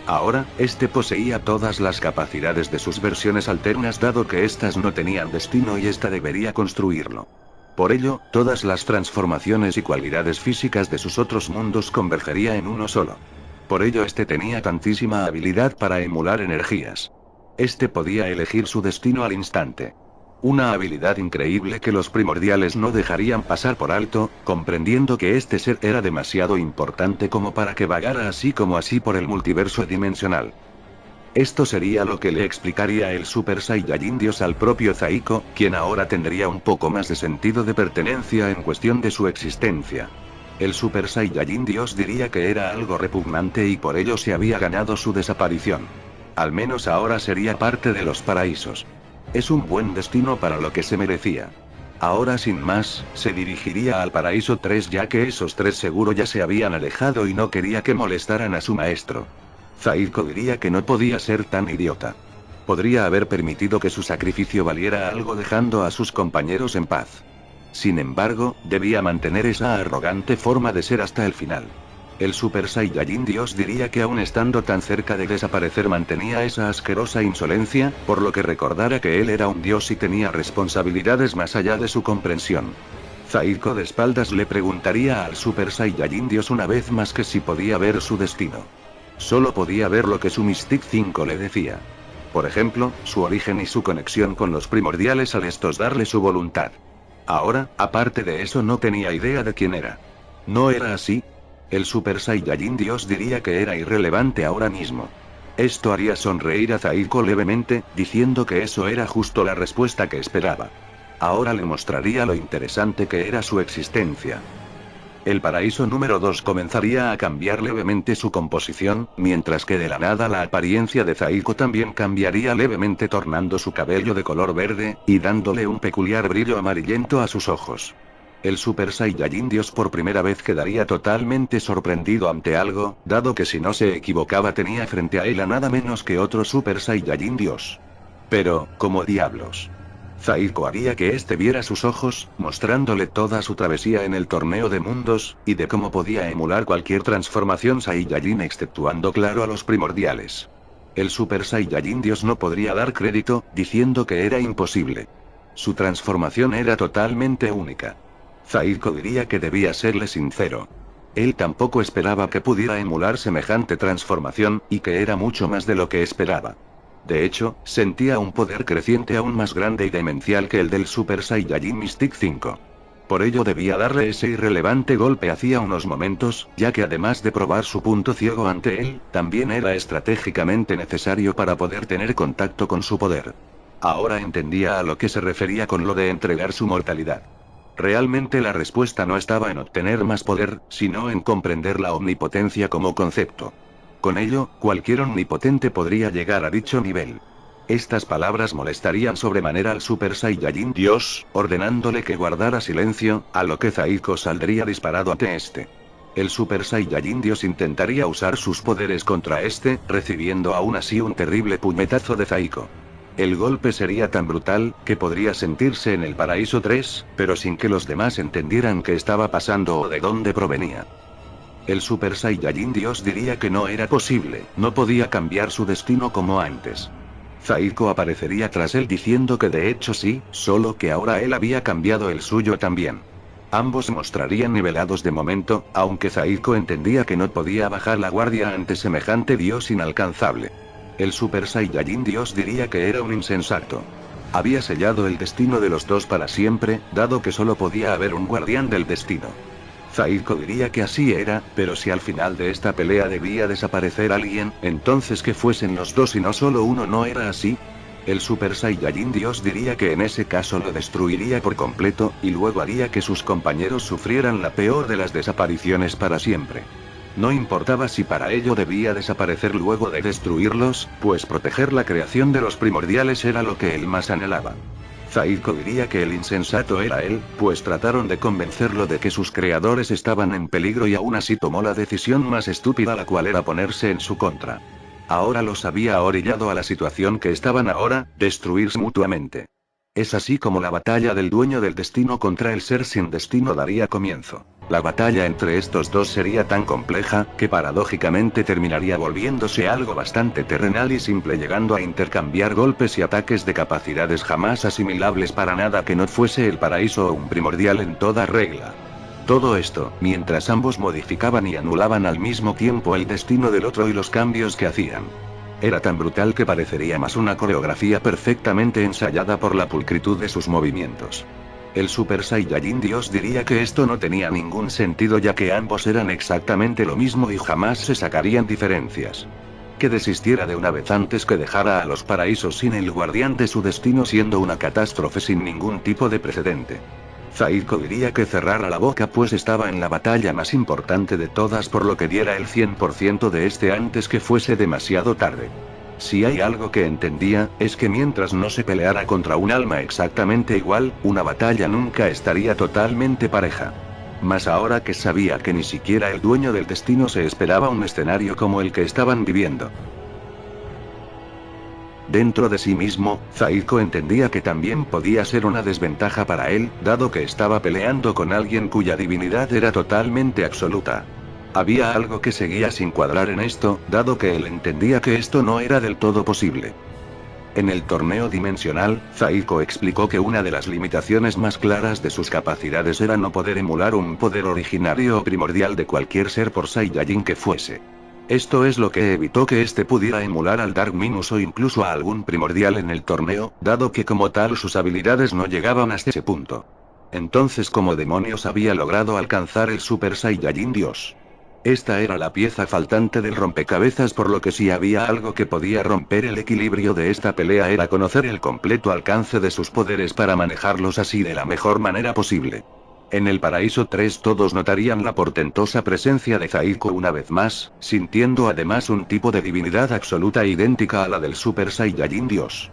Ahora, poseía todas las capacidades de sus versiones alternas, dado que éstas no tenían destino y ésta debería construirlo. Por ello, todas las transformaciones y cualidades físicas de sus otros mundos convergería en uno solo. Por ello tenía tantísima habilidad para emular energías. Podía elegir su destino al instante. Una habilidad increíble que los primordiales no dejarían pasar por alto, comprendiendo que este ser era demasiado importante como para que vagara así como así por el multiverso dimensional. Esto sería lo que le explicaría el Super Saiyajin Dios al propio Zaiko, quien ahora tendría un poco más de sentido de pertenencia en cuestión de su existencia. El Super Saiyajin Dios diría que era algo repugnante y por ello se había ganado su desaparición. Al menos ahora sería parte de los paraísos. Es un buen destino para lo que se merecía. Ahora sin más, se dirigiría al paraíso 3 ya que esos 3 seguro ya se habían alejado y no quería que molestaran a su maestro. Zaiko diría que no podía ser tan idiota. Podría haber permitido que su sacrificio valiera algo dejando a sus compañeros en paz. Sin embargo, debía mantener esa arrogante forma de ser hasta el final. El Super Saiyajin Dios diría que aún estando tan cerca de desaparecer mantenía esa asquerosa insolencia, por lo que recordara que él era un dios y tenía responsabilidades más allá de su comprensión. Zaiko de espaldas le preguntaría al Super Saiyajin Dios una vez más que si podía ver su destino. Solo podía ver lo que su Mystic 5 le decía. Por ejemplo, su origen y su conexión con los primordiales al estos darle su voluntad. Ahora, aparte de eso, no tenía idea de quién era. ¿No era así? El Super Saiyajin Dios diría que era irrelevante ahora mismo. Esto haría sonreír a Zaiko levemente, diciendo que eso era justo la respuesta que esperaba. Ahora le mostraría lo interesante que era su existencia. El paraíso número 2 comenzaría a cambiar levemente su composición, mientras que de la nada la apariencia de Zaiko también cambiaría levemente, tornando su cabello de color verde, y dándole un peculiar brillo amarillento a sus ojos. El Super Saiyajin Dios por primera vez quedaría totalmente sorprendido ante algo, dado que si no se equivocaba tenía frente a él a nada menos que otro Super Saiyajin Dios. Pero, ¿cómo diablos? Zaiko haría que éste viera sus ojos, mostrándole toda su travesía en el torneo de mundos, y de cómo podía emular cualquier transformación Saiyajin exceptuando claro a los primordiales. El Super Saiyajin Dios no podría dar crédito, diciendo que era imposible. Su transformación era totalmente única. Zaiko diría que debía serle sincero. Él tampoco esperaba que pudiera emular semejante transformación, y que era mucho más de lo que esperaba. De hecho, sentía un poder creciente aún más grande y demencial que el del Super Saiyajin Mystic 5. Por ello debía darle ese irrelevante golpe hacía unos momentos, ya que además de probar su punto ciego ante él, también era estratégicamente necesario para poder tener contacto con su poder. Ahora entendía a lo que se refería con lo de entregar su mortalidad. Realmente la respuesta no estaba en obtener más poder, sino en comprender la omnipotencia como concepto. Con ello, cualquier omnipotente podría llegar a dicho nivel. Estas palabras molestarían sobremanera al Super Saiyajin Dios, ordenándole que guardara silencio, a lo que Zaiko saldría disparado ante este. El Super Saiyajin Dios intentaría usar sus poderes contra este, recibiendo aún así un terrible puñetazo de Zaiko. El golpe sería tan brutal, que podría sentirse en el paraíso 3, pero sin que los demás entendieran qué estaba pasando o de dónde provenía. El Super Saiyajin Dios diría que no era posible, no podía cambiar su destino como antes. Zaiko aparecería tras él diciendo que de hecho sí, solo que ahora él había cambiado el suyo también. Ambos mostrarían nivelados de momento, aunque Zaiko entendía que no podía bajar la guardia ante semejante dios inalcanzable. El Super Saiyajin Dios diría que era un insensato. Había sellado el destino de los dos para siempre, dado que solo podía haber un guardián del destino. Zaiko diría que así era, pero si al final de esta pelea debía desaparecer alguien, entonces que fuesen los dos y no solo uno. ¿No era así? El Super Saiyajin Dios diría que en ese caso lo destruiría por completo, y luego haría que sus compañeros sufrieran la peor de las desapariciones para siempre. No importaba si para ello debía desaparecer luego de destruirlos, pues proteger la creación de los primordiales era lo que él más anhelaba. Zaiko diría que el insensato era él, pues trataron de convencerlo de que sus creadores estaban en peligro y aún así tomó la decisión más estúpida, la cual era ponerse en su contra. Ahora los había orillado a la situación que estaban ahora, destruirse mutuamente. Es así como la batalla del dueño del destino contra el ser sin destino daría comienzo. La batalla entre estos dos sería tan compleja, que paradójicamente terminaría volviéndose algo bastante terrenal y simple, llegando a intercambiar golpes y ataques de capacidades jamás asimilables para nada que no fuese el paraíso o un primordial en toda regla. Todo esto, mientras ambos modificaban y anulaban al mismo tiempo el destino del otro y los cambios que hacían. Era tan brutal que parecería más una coreografía perfectamente ensayada por la pulcritud de sus movimientos. El Super Saiyajin Dios diría que esto no tenía ningún sentido, ya que ambos eran exactamente lo mismo y jamás se sacarían diferencias. Que desistiera de una vez antes que dejara a los paraísos sin el guardián de su destino, siendo una catástrofe sin ningún tipo de precedente. Zaiko diría que cerrara la boca, pues estaba en la batalla más importante de todas, por lo que diera el 100% de este antes que fuese demasiado tarde. Si hay algo que entendía, es que mientras no se peleara contra un alma exactamente igual, una batalla nunca estaría totalmente pareja. Más ahora que sabía que ni siquiera el dueño del destino se esperaba un escenario como el que estaban viviendo. Dentro de sí mismo, Zaiko entendía que también podía ser una desventaja para él, dado que estaba peleando con alguien cuya divinidad era totalmente absoluta. Había algo que seguía sin cuadrar en esto, dado que él entendía que esto no era del todo posible. En el torneo dimensional, Zaiko explicó que una de las limitaciones más claras de sus capacidades era no poder emular un poder originario o primordial de cualquier ser por Saiyajin que fuese. Esto es lo que evitó que éste pudiera emular al Dark Minus o incluso a algún primordial en el torneo, dado que como tal sus habilidades no llegaban hasta ese punto. Entonces, ¿cómo demonios había logrado alcanzar el Super Saiyajin Dios? Esta era la pieza faltante del rompecabezas, por lo que si había algo que podía romper el equilibrio de esta pelea era conocer el completo alcance de sus poderes para manejarlos así de la mejor manera posible. En el Paraíso 3 todos notarían la portentosa presencia de Zaiko una vez más, sintiendo además un tipo de divinidad absoluta idéntica a la del Super Saiyajin Dios.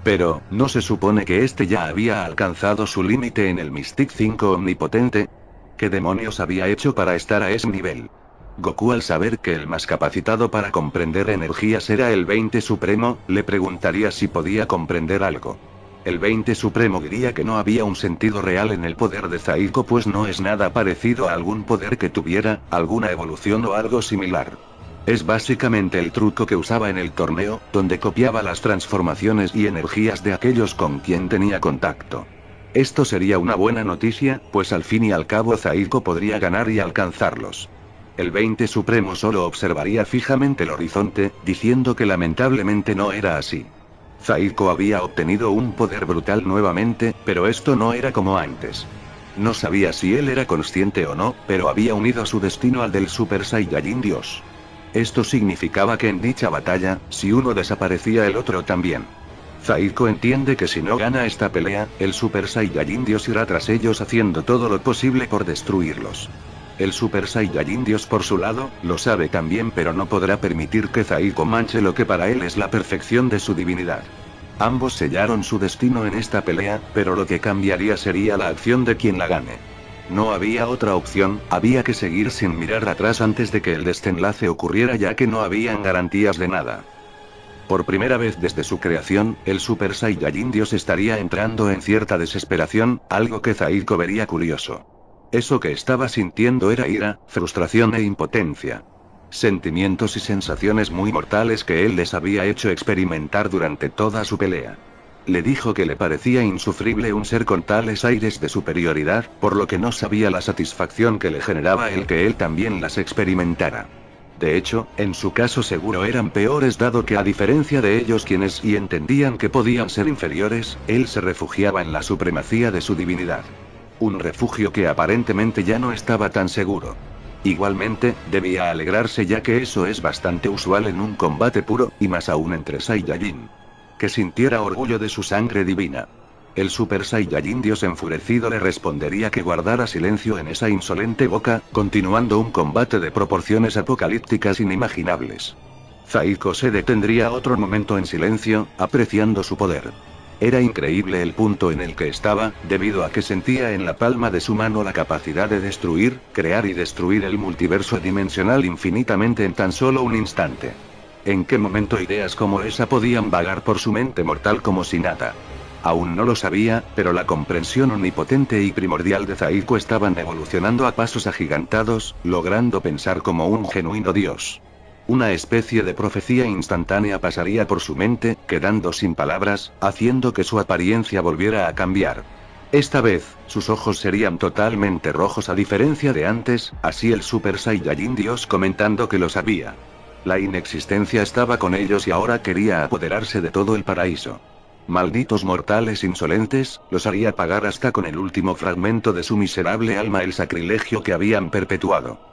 Pero, ¿no se supone que este ya había alcanzado su límite en el Mystic 5 omnipotente? ¿Qué demonios había hecho para estar a ese nivel? Goku, al saber que el más capacitado para comprender energías era el 20 Supremo, le preguntaría si podía comprender algo. El 20 Supremo diría que no había un sentido real en el poder de Zaiko, pues no es nada parecido a algún poder que tuviera, alguna evolución o algo similar. Es básicamente el truco que usaba en el torneo, donde copiaba las transformaciones y energías de aquellos con quien tenía contacto. Esto sería una buena noticia, pues al fin y al cabo Zaiko podría ganar y alcanzarlos. El 20 Supremo solo observaría fijamente el horizonte, diciendo que lamentablemente no era así. Zaiko había obtenido un poder brutal nuevamente, pero esto no era como antes. No sabía si él era consciente o no, pero había unido su destino al del Super Saiyajin Dios. Esto significaba que en dicha batalla, si uno desaparecía el otro también. Zaiko entiende que si no gana esta pelea, el Super Saiyajin Dios irá tras ellos haciendo todo lo posible por destruirlos. El Super Saiyajin Dios por su lado, lo sabe también, pero no podrá permitir que Zaiko manche lo que para él es la perfección de su divinidad. Ambos sellaron su destino en esta pelea, pero lo que cambiaría sería la acción de quien la gane. No había otra opción, había que seguir sin mirar atrás antes de que el desenlace ocurriera, ya que no habían garantías de nada. Por primera vez desde su creación, el Super Saiyajin Dios estaría entrando en cierta desesperación, algo que Zaiko vería curioso. Eso que estaba sintiendo era ira, frustración e impotencia. Sentimientos y sensaciones muy mortales que él les había hecho experimentar durante toda su pelea. Le dijo que le parecía insufrible un ser con tales aires de superioridad, por lo que no sabía la satisfacción que le generaba el que él también las experimentara. De hecho, en su caso seguro eran peores, dado que a diferencia de ellos quienes y entendían que podían ser inferiores, él se refugiaba en la supremacía de su divinidad. Un refugio que aparentemente ya no estaba tan seguro. Igualmente, debía alegrarse, ya que eso es bastante usual en un combate puro, y más aún entre Saiyajin. Que sintiera orgullo de su sangre divina. El Super Saiyajin Dios enfurecido le respondería que guardara silencio en esa insolente boca, continuando un combate de proporciones apocalípticas inimaginables. Zaiko se detendría otro momento en silencio, apreciando su poder. Era increíble el punto en el que estaba, debido a que sentía en la palma de su mano la capacidad de destruir, crear y destruir el multiverso dimensional infinitamente en tan solo un instante. ¿En qué momento ideas como esa podían vagar por su mente mortal como si nada? Aún no lo sabía, pero la comprensión omnipotente y primordial de Zaiko estaban evolucionando a pasos agigantados, logrando pensar como un genuino dios. Una especie de profecía instantánea pasaría por su mente, quedando sin palabras, haciendo que su apariencia volviera a cambiar. Esta vez, sus ojos serían totalmente rojos a diferencia de antes, así el Super Saiyajin Dios comentando que lo sabía. La inexistencia estaba con ellos y ahora quería apoderarse de todo el paraíso. Malditos mortales insolentes, los haría pagar hasta con el último fragmento de su miserable alma el sacrilegio que habían perpetuado.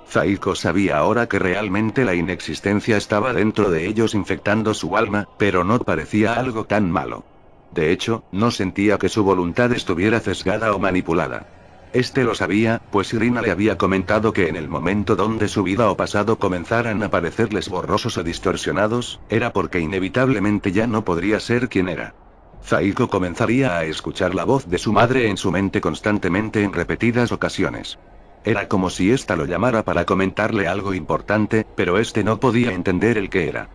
Zaiko sabía ahora que realmente la inexistencia estaba dentro de ellos infectando su alma, pero no parecía algo tan malo. De hecho, no sentía que su voluntad estuviera sesgada o manipulada. Este lo sabía, pues Irina le había comentado que en el momento donde su vida o pasado comenzaran a parecerles borrosos o distorsionados, era porque inevitablemente ya no podría ser quien era. Zaiko comenzaría a escuchar la voz de su madre en su mente constantemente en repetidas ocasiones. Era como si ésta lo llamara para comentarle algo importante, pero este no podía entender el qué era.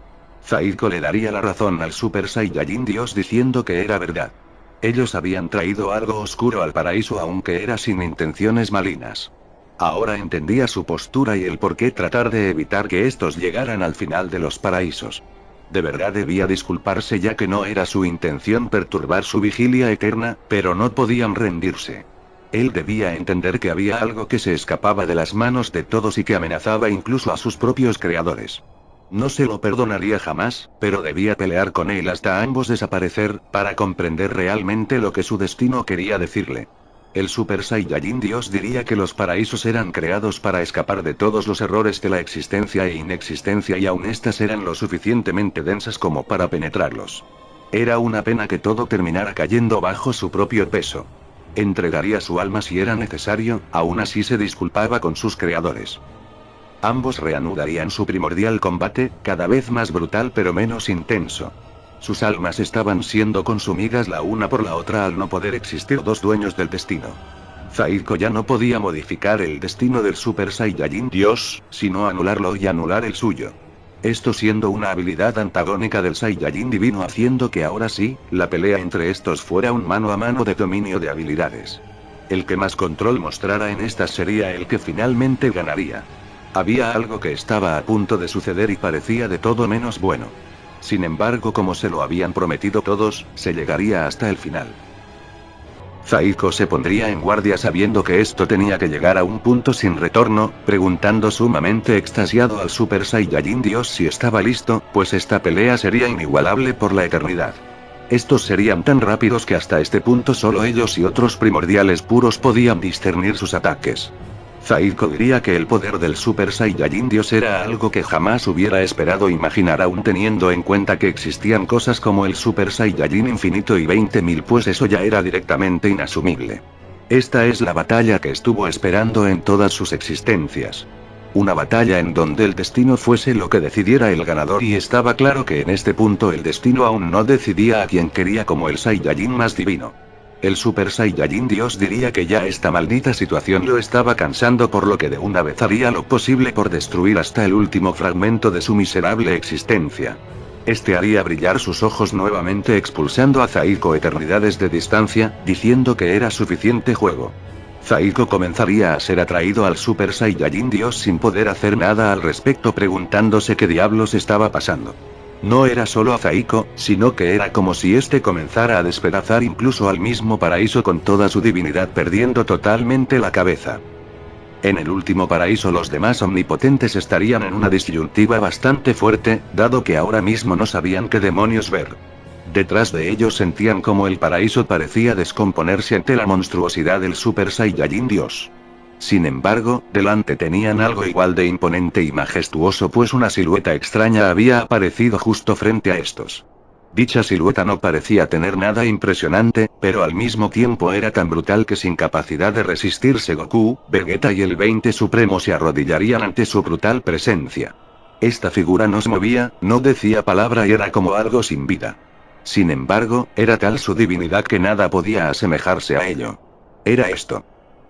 Zaiko le daría la razón al Super Saiyajin Dios diciendo que era verdad. Ellos habían traído algo oscuro al paraíso aunque era sin intenciones malignas. Ahora entendía su postura y el por qué tratar de evitar que estos llegaran al final de los paraísos. De verdad debía disculparse ya que no era su intención perturbar su vigilia eterna, pero no podían rendirse. Él debía entender que había algo que se escapaba de las manos de todos y que amenazaba incluso a sus propios creadores. No se lo perdonaría jamás, pero debía pelear con él hasta ambos desaparecer, para comprender realmente lo que su destino quería decirle. El Super Saiyajin Dios diría que los paraísos eran creados para escapar de todos los errores de la existencia e inexistencia y aún estas eran lo suficientemente densas como para penetrarlos. Era una pena que todo terminara cayendo bajo su propio peso. Entregaría su alma si era necesario, aún así se disculpaba con sus creadores. Ambos reanudarían su primordial combate, cada vez más brutal pero menos intenso. Sus almas estaban siendo consumidas la una por la otra al no poder existir dos dueños del destino. Zaiko ya no podía modificar el destino del Super Saiyajin Dios, sino anularlo y anular el suyo. Esto siendo una habilidad antagónica del Saiyajin divino haciendo que ahora sí, la pelea entre estos fuera un mano a mano de dominio de habilidades. El que más control mostrara en estas sería el que finalmente ganaría. Había algo que estaba a punto de suceder y parecía de todo menos bueno. Sin embargo, como se lo habían prometido todos, se llegaría hasta el final. Zaiko se pondría en guardia sabiendo que esto tenía que llegar a un punto sin retorno, preguntando sumamente extasiado al Super Saiyajin Dios si estaba listo, pues esta pelea sería inigualable por la eternidad. Estos serían tan rápidos que hasta este punto solo ellos y otros primordiales puros podían discernir sus ataques. Zaiko diría que el poder del Super Saiyajin Dios era algo que jamás hubiera esperado imaginar aún teniendo en cuenta que existían cosas como el Super Saiyajin infinito y 20.000 pues eso ya era directamente inasumible. Esta es la batalla que estuvo esperando en todas sus existencias. Una batalla en donde el destino fuese lo que decidiera el ganador y estaba claro que en este punto el destino aún no decidía a quien quería como el Saiyajin más divino. El Super Saiyajin Dios diría que ya esta maldita situación lo estaba cansando por lo que de una vez haría lo posible por destruir hasta el último fragmento de su miserable existencia. Este haría brillar sus ojos nuevamente expulsando a Zaiko eternidades de distancia, diciendo que era suficiente juego. Zaiko comenzaría a ser atraído al Super Saiyajin Dios sin poder hacer nada al respecto preguntándose qué diablos estaba pasando. No era solo a Zaiko, sino que era como si este comenzara a despedazar incluso al mismo paraíso con toda su divinidad perdiendo totalmente la cabeza. En el último paraíso los demás omnipotentes estarían en una disyuntiva bastante fuerte, dado que ahora mismo no sabían qué demonios ver. Detrás de ellos sentían como el paraíso parecía descomponerse ante la monstruosidad del Super Saiyajin Dios. Sin embargo, delante tenían algo igual de imponente y majestuoso pues una silueta extraña había aparecido justo frente a estos. Dicha silueta no parecía tener nada impresionante, pero al mismo tiempo era tan brutal que sin capacidad de resistirse Goku, Vegeta y el 20 Supremo se arrodillarían ante su brutal presencia. Esta figura no se movía, no decía palabra y era como algo sin vida. Sin embargo, era tal su divinidad que nada podía asemejarse a ello. Era esto.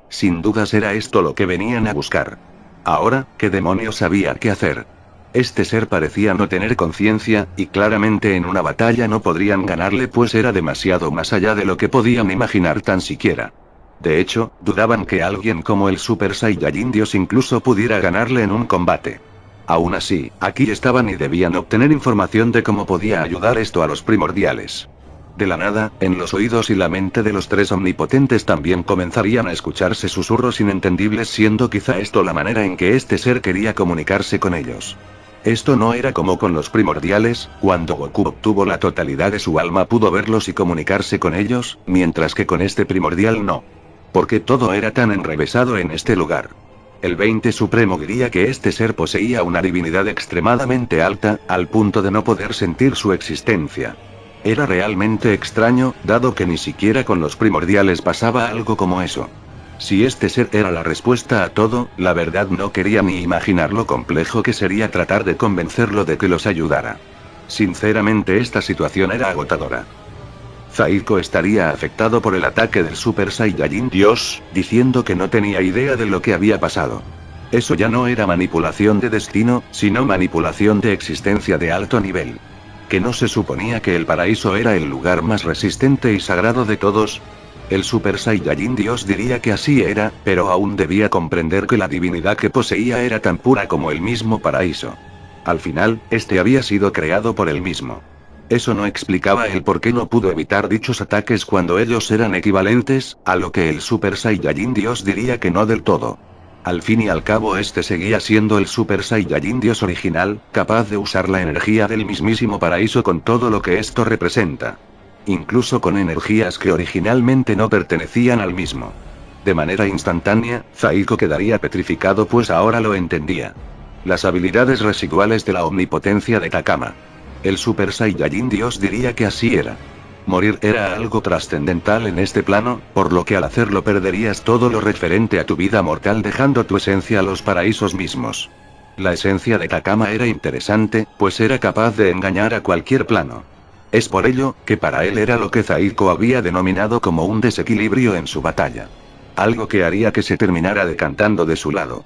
Sin dudas era esto lo que venían a buscar. Ahora, ¿qué demonios había que hacer? Este ser parecía no tener conciencia, y claramente en una batalla no podrían ganarle pues era demasiado más allá de lo que podían imaginar tan siquiera. De hecho, dudaban que alguien como el Super Saiyajin Dios incluso pudiera ganarle en un combate. Aún así, aquí estaban y debían obtener información de cómo podía ayudar esto a los primordiales. De la nada, en los oídos y la mente de los tres omnipotentes también comenzarían a escucharse susurros inentendibles siendo quizá esto la manera en que este ser quería comunicarse con ellos. Esto no era como con los primordiales, cuando Goku obtuvo la totalidad de su alma pudo verlos y comunicarse con ellos, mientras que con este primordial no. Porque todo era tan enrevesado en este lugar. El 20 Supremo diría que este ser poseía una divinidad extremadamente alta, al punto de no poder sentir su existencia. Era realmente extraño, dado que ni siquiera con los primordiales pasaba algo como eso. Si este ser era la respuesta a todo, la verdad no quería ni imaginar lo complejo que sería tratar de convencerlo de que los ayudara. Sinceramente esta situación era agotadora. Zaiko estaría afectado por el ataque del Super Saiyajin Dios, diciendo que no tenía idea de lo que había pasado. Eso ya no era manipulación de destino, sino manipulación de existencia de alto nivel. ¿Que no se suponía que el paraíso era el lugar más resistente y sagrado de todos? El Super Saiyajin Dios diría que así era, pero aún debía comprender que la divinidad que poseía era tan pura como el mismo paraíso. Al final, este había sido creado por él mismo. Eso no explicaba el por qué no pudo evitar dichos ataques cuando ellos eran equivalentes, a lo que el Super Saiyajin Dios diría que no del todo. Al fin y al cabo este seguía siendo el Super Saiyajin Dios original, capaz de usar la energía del mismísimo paraíso con todo lo que esto representa. Incluso con energías que originalmente no pertenecían al mismo. De manera instantánea, Zaiko quedaría petrificado pues ahora lo entendía. Las habilidades residuales de la omnipotencia de Takama. El Super Saiyajin Dios diría que así era. Morir era algo trascendental en este plano, por lo que al hacerlo perderías todo lo referente a tu vida mortal dejando tu esencia a los paraísos mismos. La esencia de Takama era interesante, pues era capaz de engañar a cualquier plano. Es por ello, que para él era lo que Zaiko había denominado como un desequilibrio en su batalla. Algo que haría que se terminara decantando de su lado.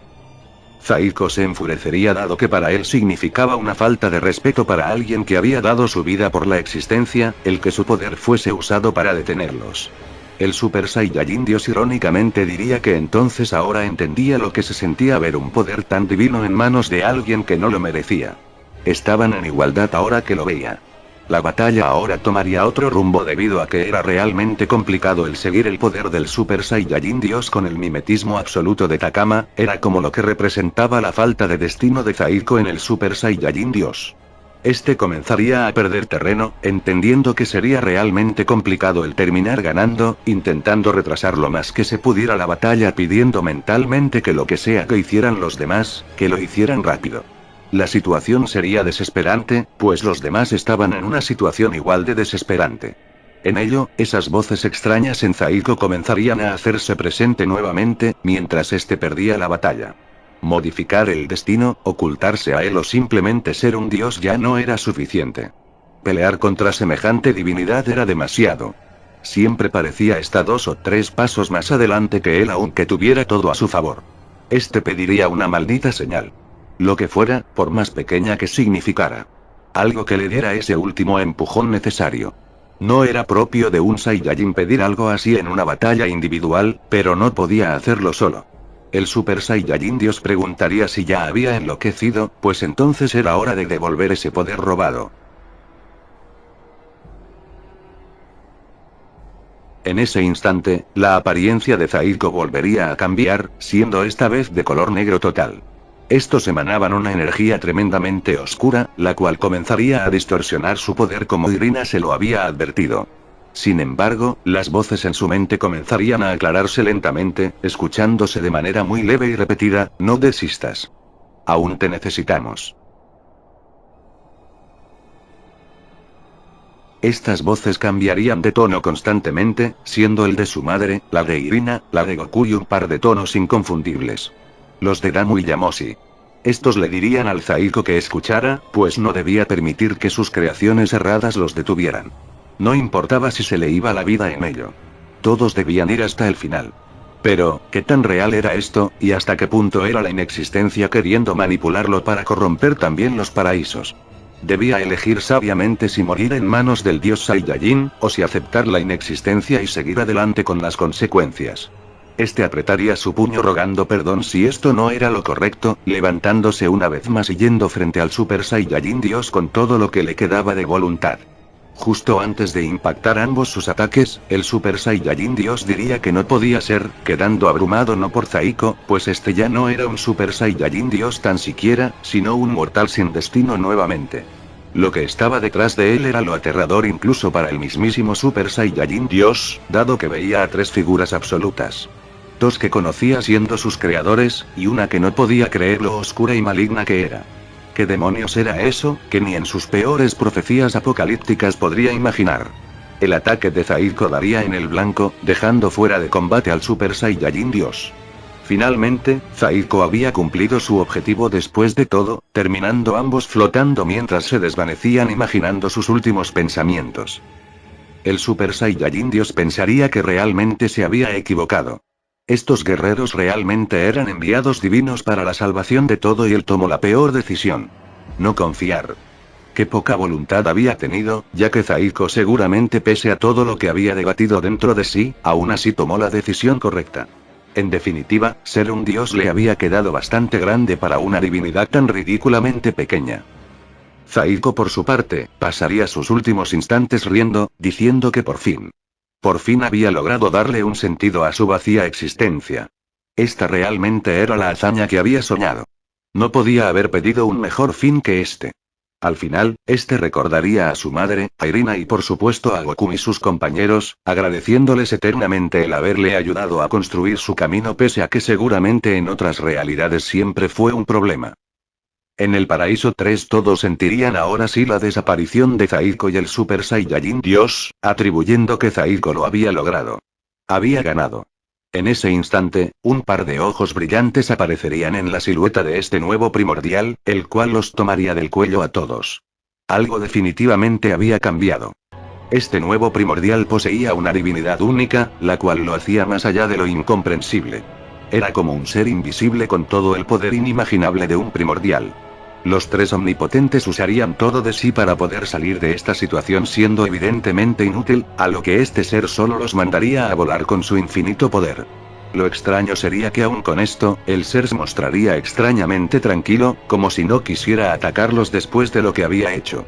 Zaiko se enfurecería dado que para él significaba una falta de respeto para alguien que había dado su vida por la existencia, el que su poder fuese usado para detenerlos. El Super Saiyajin Dios irónicamente diría que entonces ahora entendía lo que se sentía ver un poder tan divino en manos de alguien que no lo merecía. Estaban en igualdad ahora que lo veía. La batalla ahora tomaría otro rumbo debido a que era realmente complicado el seguir el poder del Super Saiyajin Dios con el mimetismo absoluto de Takama, era como lo que representaba la falta de destino de Zaiko en el Super Saiyajin Dios. Este comenzaría a perder terreno, entendiendo que sería realmente complicado el terminar ganando, intentando retrasar lo más que se pudiera la batalla pidiendo mentalmente que lo que sea que hicieran los demás, que lo hicieran rápido. La situación sería desesperante, pues los demás estaban en una situación igual de desesperante. En ello, esas voces extrañas en Zaiko comenzarían a hacerse presente nuevamente, mientras este perdía la batalla. Modificar el destino, ocultarse a él o simplemente ser un dios ya no era suficiente. Pelear contra semejante divinidad era demasiado. Siempre parecía estar 2 o 3 pasos más adelante que él aunque tuviera todo a su favor. Este pediría una maldita señal. Lo que fuera, por más pequeña que significara. Algo que le diera ese último empujón necesario. No era propio de un Saiyajin pedir algo así en una batalla individual, pero no podía hacerlo solo. El Super Saiyajin Dios preguntaría si ya había enloquecido, pues entonces era hora de devolver ese poder robado. En ese instante, la apariencia de Zaiko volvería a cambiar, siendo esta vez de color negro total. Estos emanaban una energía tremendamente oscura, la cual comenzaría a distorsionar su poder como Irina se lo había advertido. Sin embargo, las voces en su mente comenzarían a aclararse lentamente, escuchándose de manera muy leve y repetida: no desistas. Aún te necesitamos. Estas voces cambiarían de tono constantemente, siendo el de su madre, la de Irina, la de Goku y un par de tonos inconfundibles. Los de Damu y Yamoshi. Estos le dirían al Zaiko que escuchara, pues no debía permitir que sus creaciones erradas los detuvieran. No importaba si se le iba la vida en ello. Todos debían ir hasta el final. Pero, ¿qué tan real era esto, y hasta qué punto era la inexistencia queriendo manipularlo para corromper también los paraísos? Debía elegir sabiamente si morir en manos del dios Saiyajin, o si aceptar la inexistencia y seguir adelante con las consecuencias. Este apretaría su puño rogando perdón si esto no era lo correcto, levantándose una vez más y yendo frente al Super Saiyajin Dios con todo lo que le quedaba de voluntad. Justo antes de impactar ambos sus ataques, el Super Saiyajin Dios diría que no podía ser, quedando abrumado no por Zaiko, pues este ya no era un Super Saiyajin Dios tan siquiera, sino un mortal sin destino nuevamente. Lo que estaba detrás de él era lo aterrador incluso para el mismísimo Super Saiyajin Dios, dado que veía a 3 figuras absolutas. 2 que conocía siendo sus creadores, y una que no podía creer lo oscura y maligna que era. ¿Qué demonios era eso, que ni en sus peores profecías apocalípticas podría imaginar? El ataque de Zaiko daría en el blanco, dejando fuera de combate al Super Saiyajin Dios. Finalmente, Zaiko había cumplido su objetivo después de todo, terminando ambos flotando mientras se desvanecían imaginando sus últimos pensamientos. El Super Saiyajin Dios pensaría que realmente se había equivocado. Estos guerreros realmente eran enviados divinos para la salvación de todo y él tomó la peor decisión. No confiar. Qué poca voluntad había tenido, ya que Zaiko seguramente pese a todo lo que había debatido dentro de sí, aún así tomó la decisión correcta. En definitiva, ser un dios le había quedado bastante grande para una divinidad tan ridículamente pequeña. Zaiko por su parte, pasaría sus últimos instantes riendo, diciendo que por fin había logrado darle un sentido a su vacía existencia. Esta realmente era la hazaña que había soñado. No podía haber pedido un mejor fin que este. Al final, este recordaría a su madre, a Irina y por supuesto a Goku y sus compañeros, agradeciéndoles eternamente el haberle ayudado a construir su camino pese a que seguramente en otras realidades siempre fue un problema. En el paraíso 3 todos sentirían ahora sí la desaparición de Zaiko y el Super Saiyajin Dios, atribuyendo que Zaiko lo había logrado. Había ganado. En ese instante, un par de ojos brillantes aparecerían en la silueta de este nuevo primordial, el cual los tomaría del cuello a todos. Algo definitivamente había cambiado. Este nuevo primordial poseía una divinidad única, la cual lo hacía más allá de lo incomprensible. Era como un ser invisible con todo el poder inimaginable de un primordial. Los tres omnipotentes usarían todo de sí para poder salir de esta situación siendo evidentemente inútil, a lo que este ser solo los mandaría a volar con su infinito poder. Lo extraño sería que aún con esto, el ser se mostraría extrañamente tranquilo, como si no quisiera atacarlos después de lo que había hecho.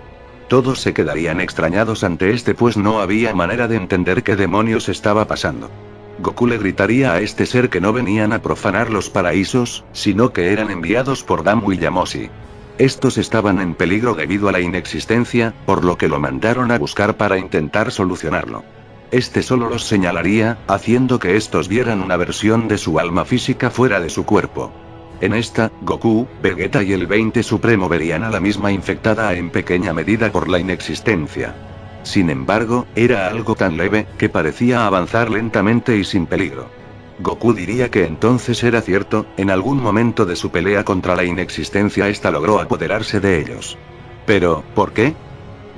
Todos se quedarían extrañados ante este pues no había manera de entender qué demonios estaba pasando. Goku le gritaría a este ser que no venían a profanar los paraísos, sino que eran enviados por Damu y Yamoshi. Estos estaban en peligro debido a la inexistencia, por lo que lo mandaron a buscar para intentar solucionarlo. Este solo los señalaría, haciendo que estos vieran una versión de su alma física fuera de su cuerpo. En esta, Goku, Vegeta y el 20 Supremo verían a la misma infectada en pequeña medida por la inexistencia. Sin embargo, era algo tan leve, que parecía avanzar lentamente y sin peligro. Goku diría que entonces era cierto, en algún momento de su pelea contra la inexistencia esta logró apoderarse de ellos. Pero, ¿por qué?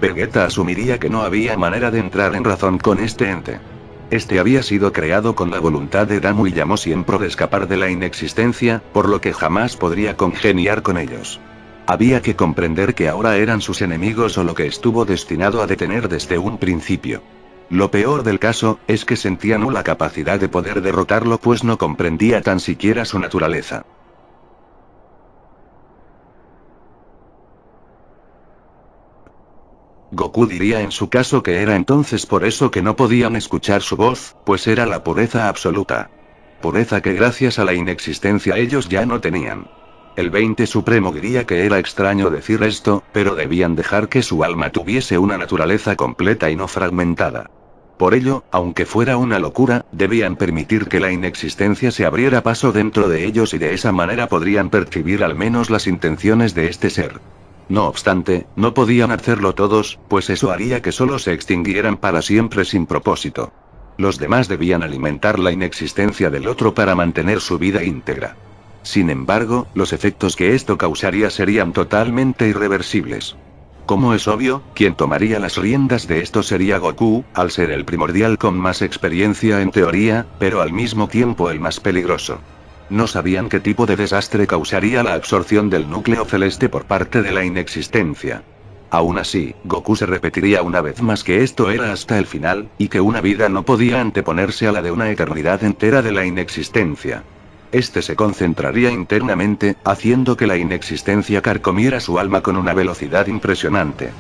Vegeta asumiría que no había manera de entrar en razón con este ente. Este había sido creado con la voluntad de Damu y Yamoshi en pro de escapar de la inexistencia, por lo que jamás podría congeniar con ellos. Había que comprender que ahora eran sus enemigos o lo que estuvo destinado a detener desde un principio. Lo peor del caso, es que sentía nula capacidad de poder derrotarlo pues no comprendía tan siquiera su naturaleza. Goku diría en su caso que era entonces por eso que no podían escuchar su voz, pues era la pureza absoluta. Pureza que gracias a la inexistencia ellos ya no tenían. El 20 Supremo diría que era extraño decir esto, pero debían dejar que su alma tuviese una naturaleza completa y no fragmentada. Por ello, aunque fuera una locura, debían permitir que la inexistencia se abriera paso dentro de ellos y de esa manera podrían percibir al menos las intenciones de este ser. No obstante, no podían hacerlo todos, pues eso haría que solo se extinguieran para siempre sin propósito. Los demás debían alimentar la inexistencia del otro para mantener su vida íntegra. Sin embargo, los efectos que esto causaría serían totalmente irreversibles. Como es obvio, quien tomaría las riendas de esto sería Goku, al ser el primordial con más experiencia en teoría, pero al mismo tiempo el más peligroso. No sabían qué tipo de desastre causaría la absorción del núcleo celeste por parte de la inexistencia. Aún así, Goku se repetiría una vez más que esto era hasta el final, y que una vida no podía anteponerse a la de una eternidad entera de la inexistencia. Este se concentraría internamente, haciendo que la inexistencia carcomiera su alma con una velocidad impresionante.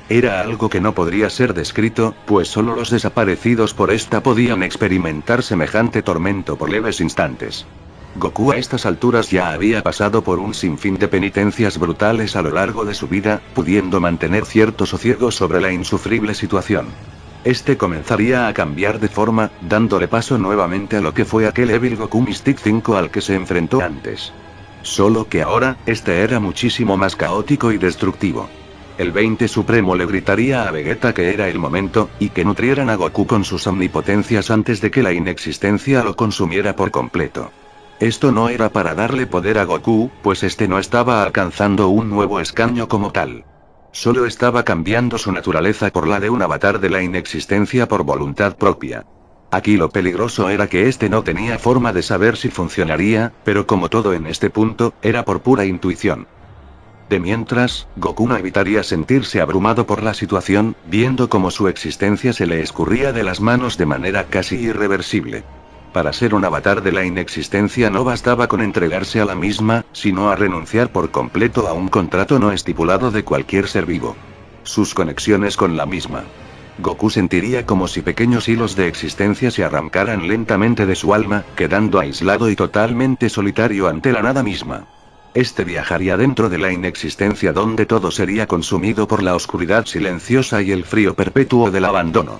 Era algo que no podría ser descrito, pues solo los desaparecidos por esta podían experimentar semejante tormento por leves instantes. Goku a estas alturas ya había pasado por un sinfín de penitencias brutales a lo largo de su vida, pudiendo mantener cierto sosiego sobre la insufrible situación. Este comenzaría a cambiar de forma, dándole paso nuevamente a lo que fue aquel Evil Goku Mystic 5 al que se enfrentó antes. Solo que ahora, este era muchísimo más caótico y destructivo. El 20 Supremo le gritaría a Vegeta que era el momento, y que nutrieran a Goku con sus omnipotencias antes de que la inexistencia lo consumiera por completo. Esto no era para darle poder a Goku, pues este no estaba alcanzando un nuevo escaño como tal. Solo estaba cambiando su naturaleza por la de un avatar de la inexistencia por voluntad propia. Aquí lo peligroso era que este no tenía forma de saber si funcionaría, pero como todo en este punto, era por pura intuición. De mientras, Goku no evitaría sentirse abrumado por la situación, viendo cómo su existencia se le escurría de las manos de manera casi irreversible. Para ser un avatar de la inexistencia no bastaba con entregarse a la misma, sino a renunciar por completo a un contrato no estipulado de cualquier ser vivo. Sus conexiones con la misma. Goku sentiría como si pequeños hilos de existencia se arrancaran lentamente de su alma, quedando aislado y totalmente solitario ante la nada misma. Este viajaría dentro de la inexistencia donde todo sería consumido por la oscuridad silenciosa y el frío perpetuo del abandono.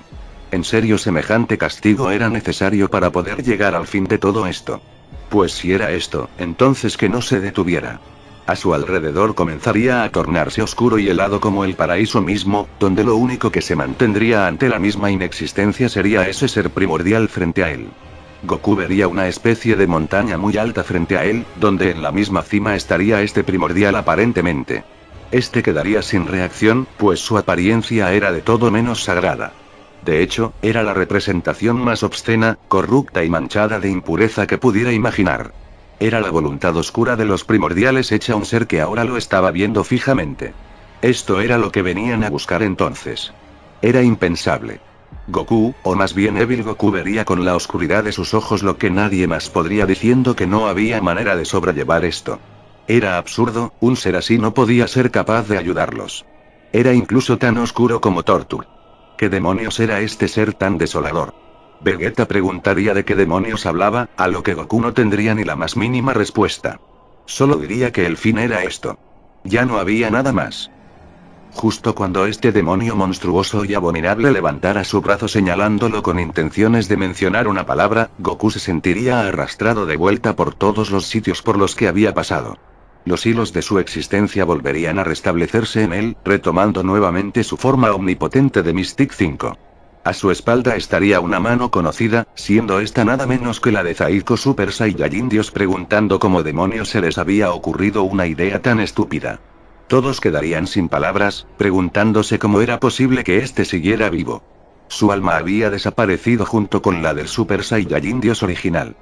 ¿En serio semejante castigo era necesario para poder llegar al fin de todo esto? Pues si era esto, entonces que no se detuviera. A su alrededor comenzaría a tornarse oscuro y helado como el paraíso mismo, donde lo único que se mantendría ante la misma inexistencia sería ese ser primordial frente a él. Goku vería una especie de montaña muy alta frente a él, donde en la misma cima estaría este primordial aparentemente. Este quedaría sin reacción, pues su apariencia era de todo menos sagrada. De hecho, era la representación más obscena, corrupta y manchada de impureza que pudiera imaginar. Era la voluntad oscura de los primordiales hecha un ser que ahora lo estaba viendo fijamente. Esto era lo que venían a buscar entonces. Era impensable. Goku, o más bien Evil Goku, vería con la oscuridad de sus ojos lo que nadie más podría, diciendo que no había manera de sobrellevar esto. Era absurdo, un ser así no podía ser capaz de ayudarlos. Era incluso tan oscuro como Tortur. ¿Qué demonios era este ser tan desolador? Vegeta preguntaría de qué demonios hablaba, a lo que Goku no tendría ni la más mínima respuesta. Solo diría que el fin era esto. Ya no había nada más. Justo cuando este demonio monstruoso y abominable levantara su brazo señalándolo con intenciones de mencionar una palabra, Goku se sentiría arrastrado de vuelta por todos los sitios por los que había pasado. Los hilos de su existencia volverían a restablecerse en él, retomando nuevamente su forma omnipotente de Mystic 5. A su espalda estaría una mano conocida, siendo esta nada menos que la de Zaiko Super Saiyajin Dios, preguntando cómo demonios se les había ocurrido una idea tan estúpida. Todos quedarían sin palabras, preguntándose cómo era posible que éste siguiera vivo. Su alma había desaparecido junto con la del Super Saiyajin Dios original.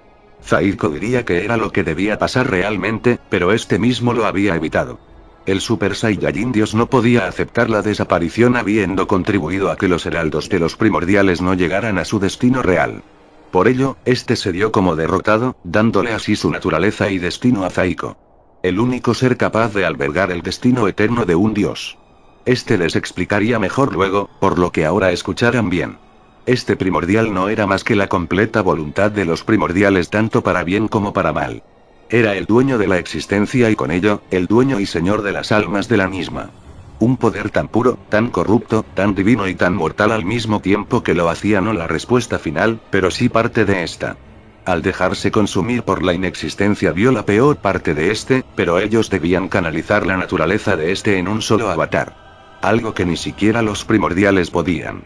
Zaiko diría que era lo que debía pasar realmente, pero este mismo lo había evitado. El Super Saiyajin Dios no podía aceptar la desaparición habiendo contribuido a que los heraldos de los primordiales no llegaran a su destino real. Por ello, este se dio como derrotado, dándole así su naturaleza y destino a Zaiko. El único ser capaz de albergar el destino eterno de un dios. Este les explicaría mejor luego, por lo que ahora escucharan bien. Este primordial no era más que la completa voluntad de los primordiales, tanto para bien como para mal. Era el dueño de la existencia y con ello, el dueño y señor de las almas de la misma. Un poder tan puro, tan corrupto, tan divino y tan mortal al mismo tiempo que lo hacía no la respuesta final, pero sí parte de esta. Al dejarse consumir por la inexistencia vio la peor parte de este, pero ellos debían canalizar la naturaleza de este en un solo avatar. Algo que ni siquiera los primordiales podían.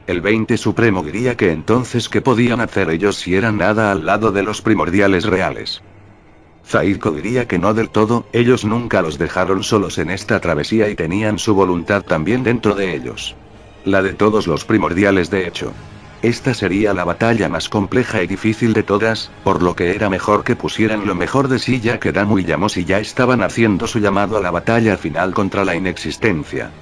El 20 Supremo diría que entonces ¿qué podían hacer ellos si eran nada al lado de los primordiales reales? Zaiko diría que no del todo, ellos nunca los dejaron solos en esta travesía y tenían su voluntad también dentro de ellos. La de todos los primordiales de hecho. Esta sería la batalla más compleja y difícil de todas, por lo que era mejor que pusieran lo mejor de sí, ya que Damu y Yamoshi ya estaban haciendo su llamado a la batalla final contra la inexistencia.